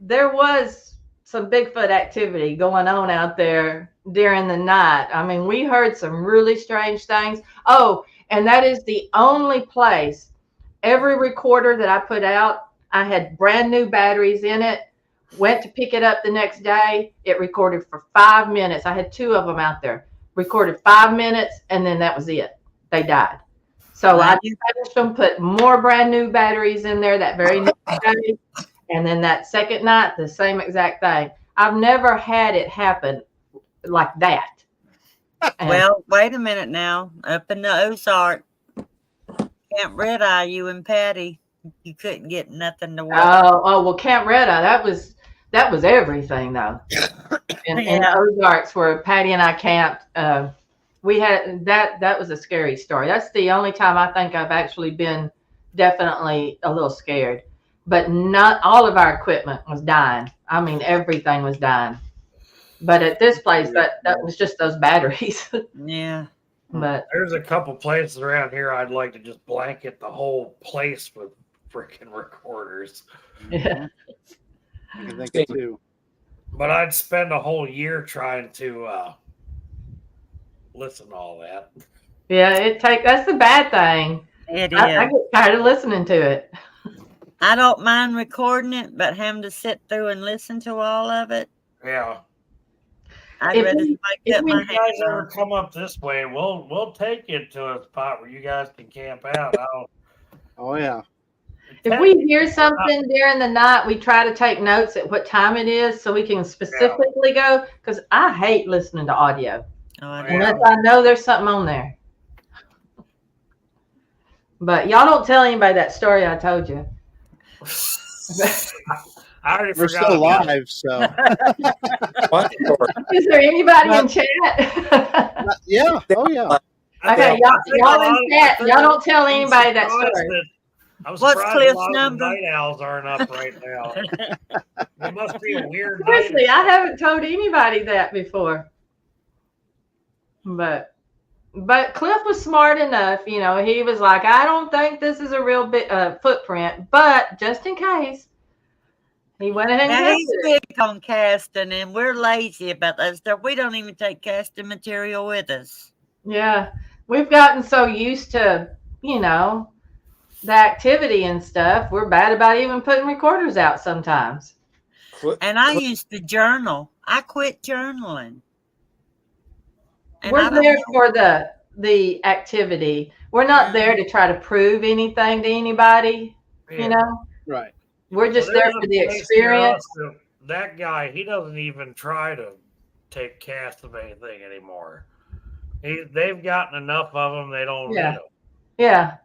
there was some Bigfoot activity going on out there during the night. I mean, we heard some really strange things. Oh, and that is the only place. Every recorder that I put out, I had brand new batteries in it. Went to pick it up the next day. It recorded for 5 minutes. I had 2 of them out there. Recorded 5 minutes, and then that was it. They died. So I finished them, put more brand new batteries in there that very next day. And then that second night, the same exact thing. I've never had it happen like that. Well, wait a minute now. Up in the Ozark, Camp Red Eye, you and Patty, you couldn't get nothing to work. Oh, well, Camp Red Eye, that was everything though. In the Ozarks where Patty and I camped, we had that was a scary story. That's the only time I think I've actually been definitely a little scared. But not all of our equipment was dying. I mean, everything was dying. But at this place, that was just those batteries. Yeah. But There's a couple places around here I'd like to just blanket the whole place with freaking recorders. yeah, I can think of two. But I'd spend a whole year trying to listen to all that. yeah, that's the bad thing. It I is. get tired of listening to it. I don't mind recording it, but having to sit through and listen to all of it, Yeah. I'd If rather we- make if up we- my If you guys hand ever on. come up this way, we'll take you to a spot where you guys can camp out. Oh yeah. If we hear something during the night, we try to take notes at what time it is so we can specifically go. Because I hate listening to audio Oh, I Yeah. unless I know there's something on there. But y'all don't tell anybody that story I told you. I already We're forgot still about it. live, so What story? Is there anybody in Not- chat? yeah. Oh yeah. Okay, y'all in chat. Y'all don't tell anybody that story. I'm What's surprised Cliff's a lot of number? the night owls aren't up right now. It must be a weird night. Seriously, I haven't told anybody that before. But Cliff was smart enough, you know. He was like, I don't think this is a real big footprint, but just in case, he went ahead and Now tested he's it. big on casting, and we're lazy about that stuff. We don't even take casting material with us. Yeah, we've gotten so used to, you know, the activity and stuff. We're bad about even putting recorders out sometimes. And I used to journal. I quit journaling. And I We're don't there know- for the activity. We're not there to try to prove anything to anybody. You know, Right. we're just Well, there there's for a the place near experience. us that guy, he doesn't even try to take cast of anything anymore. They've gotten enough of them; they don't Yeah. need them. Yeah.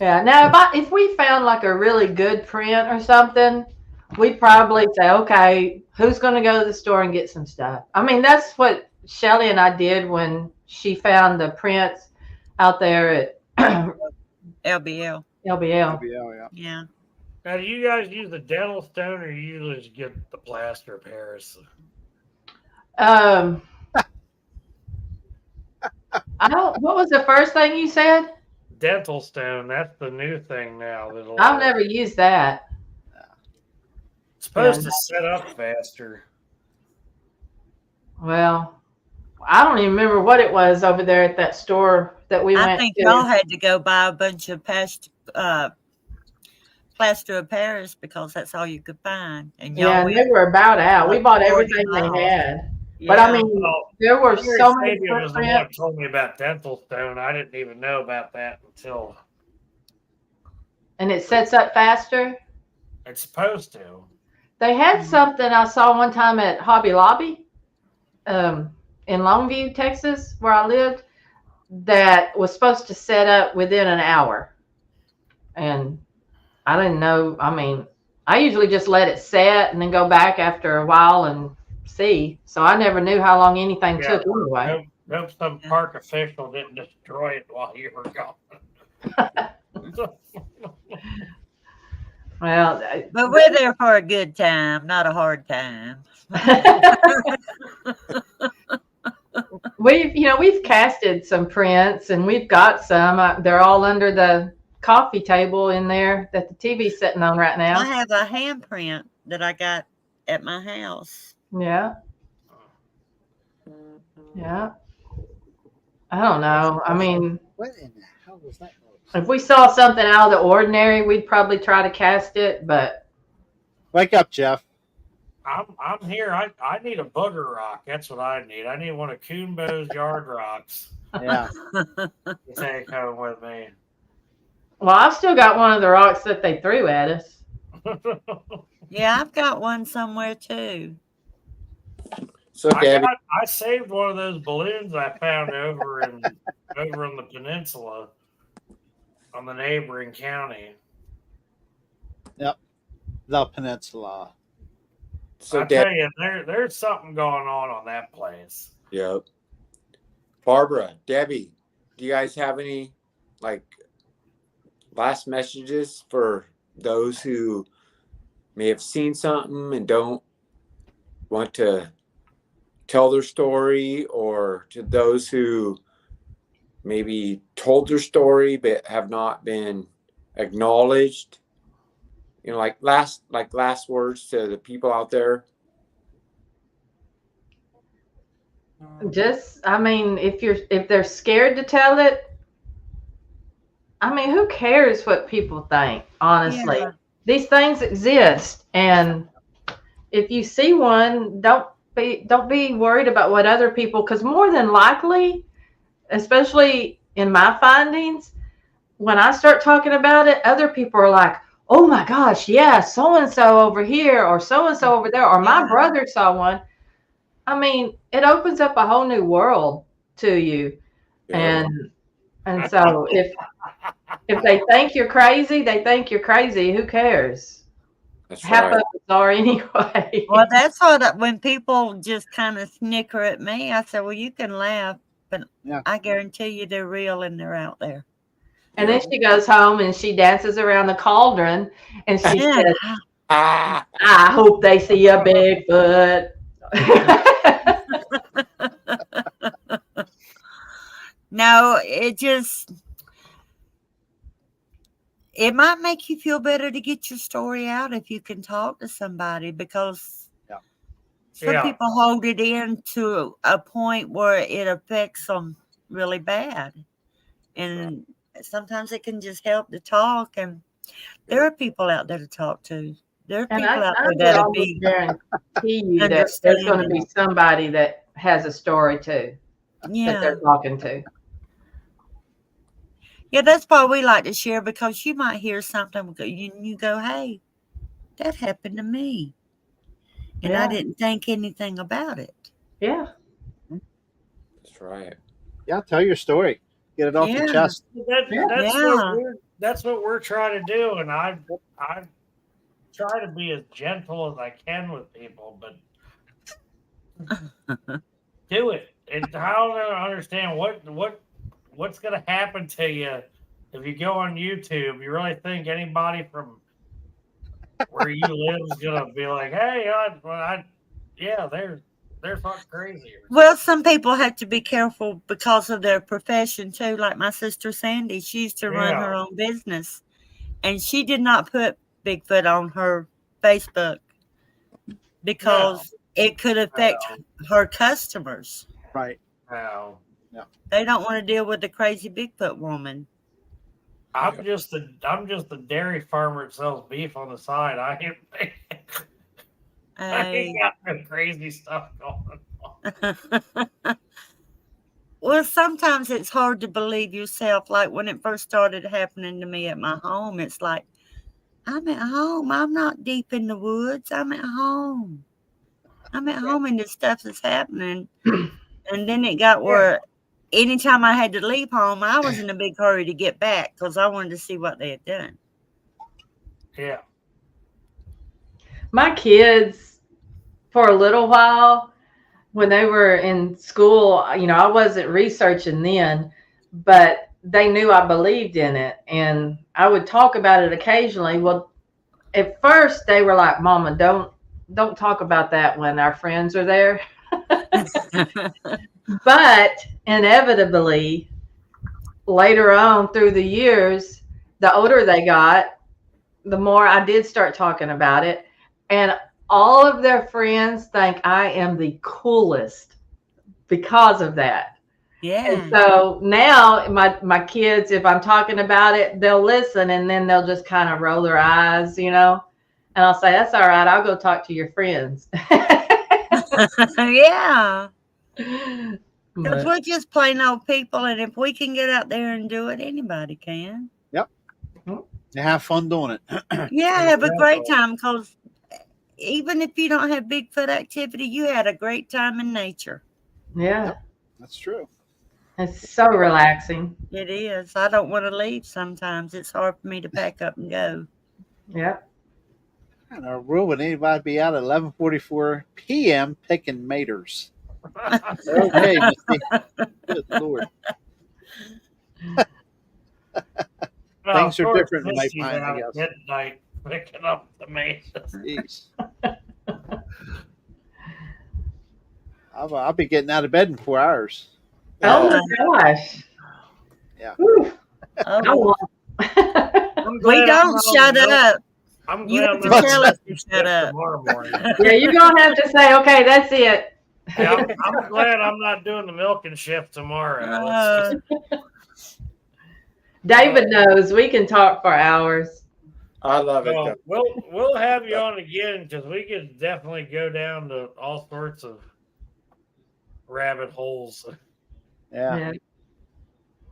Yeah. Now, if we found like a really good print or something, we'd probably say, okay, who's going to go to the store and get some stuff? I mean, that's what Shelly and I did when she found the prints out there at LBL. LBL. Yeah. Yeah. Now, do you guys use the dental stone, or you usually just get the plaster of Paris? I don't. What was the first thing you said? Dental stone. That's the new thing now. I've never used that. It's supposed to set up faster. Well, I don't even remember what it was over there at that store that we went I think to. y'all had to go buy a bunch of plaster of Paris because that's all you could find. And y'all Yeah, and went, they were about out. We like bought 40 everything miles. they had. But I Yeah. mean, Well, there were Mary so many Sabian was the one who footprints. told me about dental stone. I didn't even know about that until And it sets up faster. it's supposed to. They had something I saw one time at Hobby Lobby in Longview, Texas, where I lived, that was supposed to set up within an hour. And I didn't know. I mean, I usually just let it set and then go back after a while and see. So I never knew how long anything Yeah. took anyway. Hope some park official didn't destroy it while you were gone. Well, But we're there for a good time, not a hard time. we've casted some prints and we've got some. They're all under the coffee table in there that the TV's sitting on right I now. have a handprint that I got at my house. Yeah. Yeah. I don't know. I mean, What in the hell was that? if we saw something out of the ordinary, we'd probably try to cast it, but Wake up, Jeff. I'm here. I need a booger rock. That's what I need. I need one of Coonbo's yard rocks Yeah. to take home with me. well, I've still got one of the rocks that they threw at us. Yeah, I've got one somewhere too. So Debbie, I saved one of those balloons I found over on the peninsula on the neighboring county. The peninsula. so I tell Debbie, you, there's something going on that place. yep. Barbara, Debbie, do you guys have any like last messages for those who may have seen something and don't want to tell their story, or to those who maybe told their story but have not been acknowledged? You know, like last words to the people out there. Just, I mean, if they're scared to tell it, I mean, who cares what people think? Honestly, Yeah. these things exist, and if you see one, don't be worried about what other people. Because more than likely, especially in my findings, when I start talking about it, other people are like, "Oh my gosh, yeah, so and so over here, or so and so over there, or my Yeah. brother saw one." I mean, it opens up a whole new world to you, Yeah. and so if they think you're crazy, they think you're crazy. Who cares? That's Half right. of us are anyway. Well, that's what when people just kind of snicker at me, I say, "Well, you can laugh, but Yeah. I guarantee you they're real and they're out there." And then she goes home and she dances around the cauldron and she Yeah. says, Ah, "I hope they see a Bigfoot." No, it might make you feel better to get your story out if you can talk to somebody, because Yeah. some Yeah. people hold it in to a point where it affects them really bad. And sometimes it can just help to talk. And there are people out there to talk to. There are And people out I there would that'll almost be guarantee you that there's going to be understanding. somebody that has a story too that Yeah. they're talking to. Yeah, that's why we like to share, because you might hear something you go, "Hey, that happened to me. And I Yeah. didn't think anything about it." Yeah. that's right. Yeah, tell your story. Get it off your Yeah. chest. That's what we're trying to do, and I try to be as gentle as I can with people, but do it. And I don't understand what's going to happen to you if you go on YouTube. You really think anybody from where you live is going to be like, "Hey, yeah, they're fucking crazy." Well, some people have to be careful because of their profession too. Like my sister Sandy, she used to run her own business, and she did not put Bigfoot on her Facebook because it could affect her customers. Right. No. They don't want to deal with the crazy Bigfoot woman. I'm just the dairy farmer that sells beef on the side. I ain't got no crazy stuff going on. Well, sometimes it's hard to believe yourself. Like when it first started happening to me at my home, it's like, I'm at home. I'm not deep in the woods. I'm at home. I'm at home and this stuff is happening. And then it got where anytime I had to leave home, I was in a big hurry to get back because I wanted to see what they had done. Yeah. My kids, for a little while, when they were in school, I wasn't researching then, but they knew I believed in it. And I would talk about it occasionally. Well, at first they were like, "Mama, don't talk about that when our friends are there." But inevitably, later on through the years, the older they got, the more I did start talking about it. And all of their friends think I am the coolest because of that. Yeah. And so now my kids, if I'm talking about it, they'll listen and then they'll just kind of roll their eyes, and I'll say, "That's all right. I'll go talk to your friends." Yeah. Because But we're just plain old people, and if we can get out there and do it, anybody can. Yep. You have fun doing it. Yeah, have a great time, because even if you don't have Bigfoot activity, you had a great time in nature. yeah, Yep. That's true. it's so relaxing. It is. I don't want to leave sometimes. It's hard for me to pack up and go. Yeah. I don't know, rule would anybody be out at 11:44 p.m. picking maters? Okay, Misty. Good Lord. No, Things of are course, different in Misty's Lake Pine, I out guess. at midnight picking up the tomatoes. Jeez. I'll be getting out of bed in 4 hours. Oh Uh, my gosh. Yeah. Whew. I Oh, want- I'm we glad I'm don't not on shut the milk. up. I'm You glad have I'm to not tell on us the to shut shift up. tomorrow morning. yeah, you're gonna have to say, okay, that's it. Yeah, I'm glad I'm not doing the milking shift tomorrow. Uh, David knows we can talk for hours. I love it So though. we'll have you on again because we could definitely go down to all sorts of rabbit holes. Yeah. Yeah.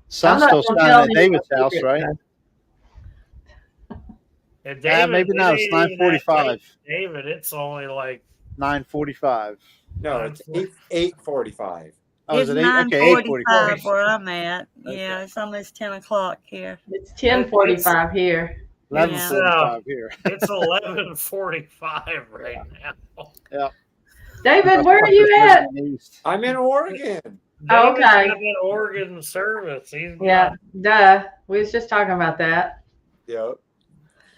Sun's I'm not still gonna shining tell at any more David's house, secrets, right? though. And David, Maybe it not. It's ain't even that 9:45. late. David, it's only like 9:45. No, it's 8:45. Oh, is it's it 8? Okay, 9:45 8:45. where I'm at. Yeah, Okay. it's almost 10 o'clock here. It's 10:45 here. 11:45 here. It's 11:45 right now. Yeah. David, where are you at? I'm in Oregon. Oh, David's okay. got that Oregon service. He's Yeah, got, duh. We was just talking about that. Yep.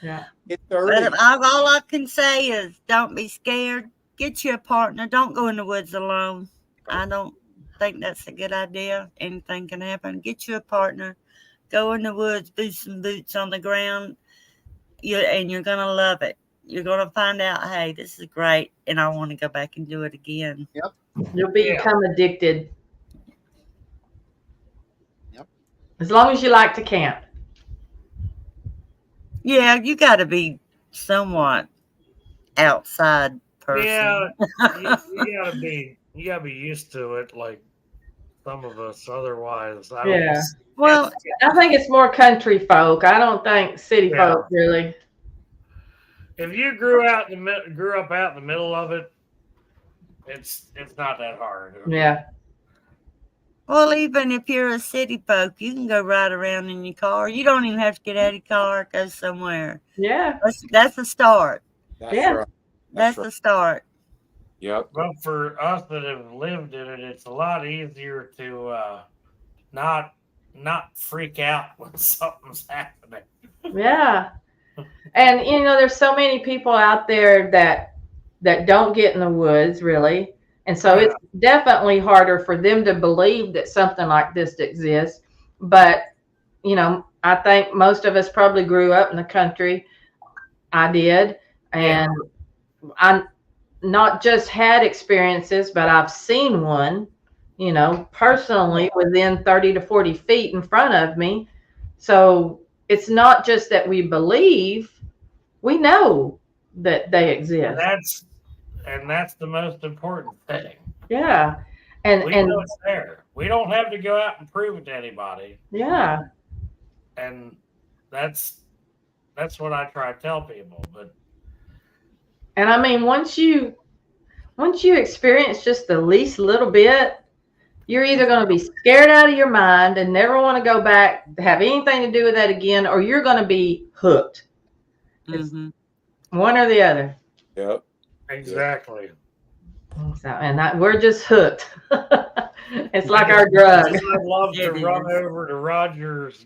Yeah. It's But 30. all I can say is don't be scared. Get you a partner. Don't go in the woods alone. I don't think that's a good idea. Anything can happen. Get you a partner. Go in the woods, do some boots on the ground. And you're going to love it. You're going to find out, hey, this is great. And I want to go back and do it again. You'll become addicted. Yep. As long as you like to camp. Yeah, you got to be somewhat outside person. yeah, you gotta be used to it, like some of us. Otherwise, I don't. Yeah. Well, I think it's more country folk. I don't think city Yeah. folk really. If you grew up out in the middle of it, it's not that hard. Yeah. well, even if you're a city folk, you can go ride around in your car. You don't even have to get out of your car, go somewhere. Yeah. That's a start. That's Yeah. right. That's right. the start. Yep. But for us that have lived in it, it's a lot easier to not freak out when something's happening. Yeah. And there's so many people out there that don't get in the woods really. And so it's definitely harder for them to believe that something like this exists. But, I think most of us probably grew up in the country. I did. And I not just had experiences, but I've seen one, personally within 30 to 40 feet in front of me. So it's not just that we believe, we know that they exist. And that's the most important thing. Yeah. And We know it's there. We don't have to go out and prove it to anybody. yeah. And that's what I try to tell people. But And I mean, once you experience just the least little bit, you're either going to be scared out of your mind and never want to go back, have anything to do with that again, or you're going to be hooked. It's one or the other. Yep. exactly. So, and we're just hooked. It's like our drug. I'd love to run over to Roger's,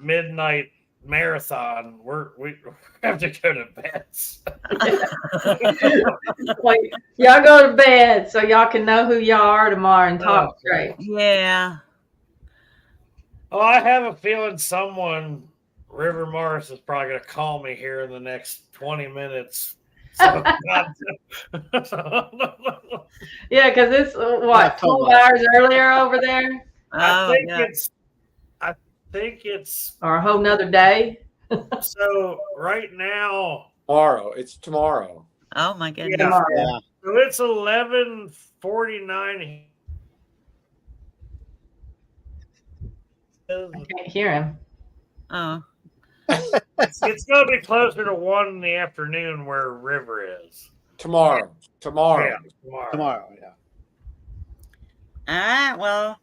midnight marathon. We have to go to bed. Like, y'all go to bed so y'all can know who y'all are tomorrow and talk straight. Yeah. Oh, I have a feeling someone, River Morris, is probably going to call me here in the next 20 minutes. So, Yeah, because it's what, 12 hours earlier over there? I think it's Or a whole nother day? so right now. Tomorrow. It's tomorrow. Oh my goodness. Yeah. So it's 11:49. I can't hear him. Oh. It's going to be closer to 1 in the afternoon where River is. Tomorrow. Yeah, Tomorrow. Tomorrow, yeah. All right. Well,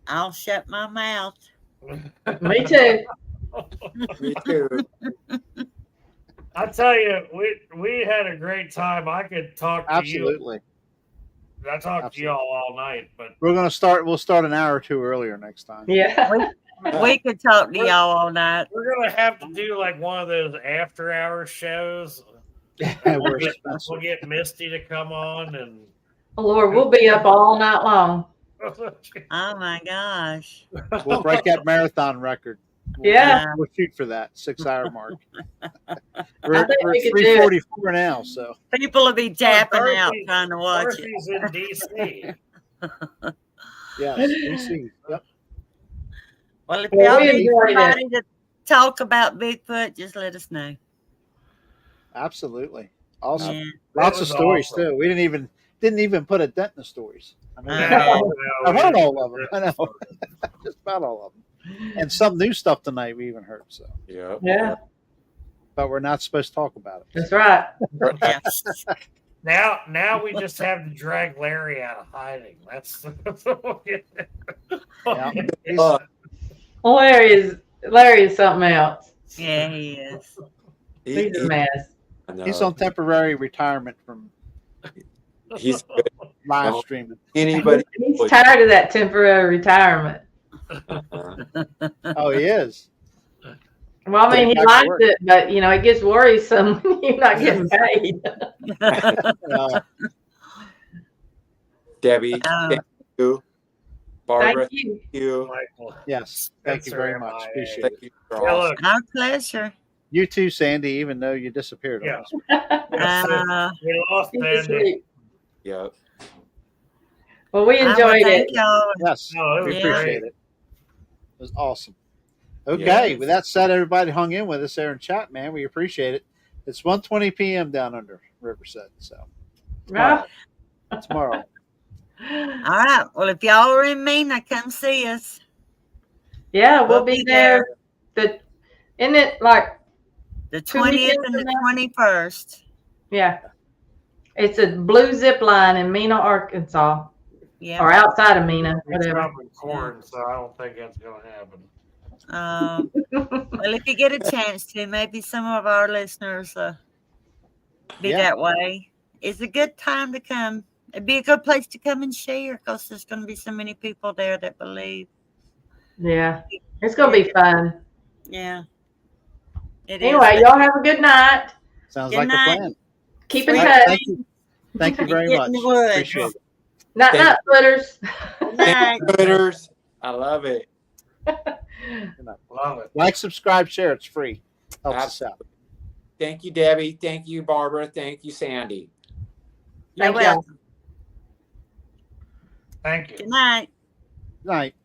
I'll shut my mouth. Me too. Me too. I tell you, we had a great time. I could talk to Absolutely. you. I talked to y'all all night, but We'll start an hour or two earlier next time. Yeah. We could talk to y'all all night. we're gonna have to do like one of those after-hour shows. We're We'll get Misty to come on, and Lord, we'll be up all night long. Oh my gosh. we'll break that marathon record. Yeah. We'll shoot for that 6-hour mark. I We're think we could do it. 3:44 now, so People will be tapping out Dorothy- trying to watch it. Dorothy's in DC. yes, DC. Yep. Well, if Well, y'all we need enjoyed it. somebody to talk about Bigfoot, just let us know. Absolutely. Awesome. Yeah. Lots was of stories awesome. too. We didn't even put a dent in the stories. I mean, No, I've heard all of them. I know. Just about all of them. And some new stuff tonight we even heard. So, Yep. Yeah, but we're not supposed to talk about it. that's right. Yeah. Now we just have to drag Larry out of hiding. That's Yeah. He's- Uh, Larry is something else. Yeah, he is. He's a mess. I know. he's on temporary retirement from He's good. live Well, streaming. Anybody? He's tired of that temporary retirement. Oh, he is. Well, I mean, he Back to likes work. it, but it gets worrisome when you're not getting paid. Debbie, thank you. Barbara, Thank you. thank you. Michael. Yes. Thank you Spencer very and much. I- Appreciate Thank it. you. You're Yeah, awesome. look, Our pleasure. You too, Sandy, even though you disappeared on Yeah. us. we lost He was Andy. sweet. Yep. Well, we I would enjoyed thank it. y'all. Yes. No, it We was Yeah. appreciate great. it. It was awesome. Okay. Yes. With that said, everybody hung in with us there in chat, man. We appreciate it. It's 1:20 p.m. down under Riverside. So Ah. tomorrow. All right. Well, if y'all are in Mena, come see us. Yeah, we'll We'll be be there. Isn't it like, The 2 20th weekends and from the now? 21st. yeah. It's a blue zip line in Mena, Arkansas, Yeah. or outside of Mena, It's whatever. up in corn, so I don't think that's gonna happen. Well, if you get a chance to, maybe some of our listeners be Yeah. that way. It's a good time to come. It'd be a good place to come and share because there's going to be so many people there that believe. Yeah. It's going to be fun. Yeah. It is. Anyway, y'all have a good night. Sounds Good like night. a plan. Keep in All Sweet right, touch. thank you. Thank you very Get much. in the woods. Appreciate it. Night, Thank night, footers. Good night. Twitters. I love it. Love it. Like, subscribe, share. It's free. Helps us out. Thank you, Debbie. Thank you, Barbara. Thank you, Sandy. You're Thank y'all. welcome. Thank you. Good night. Night.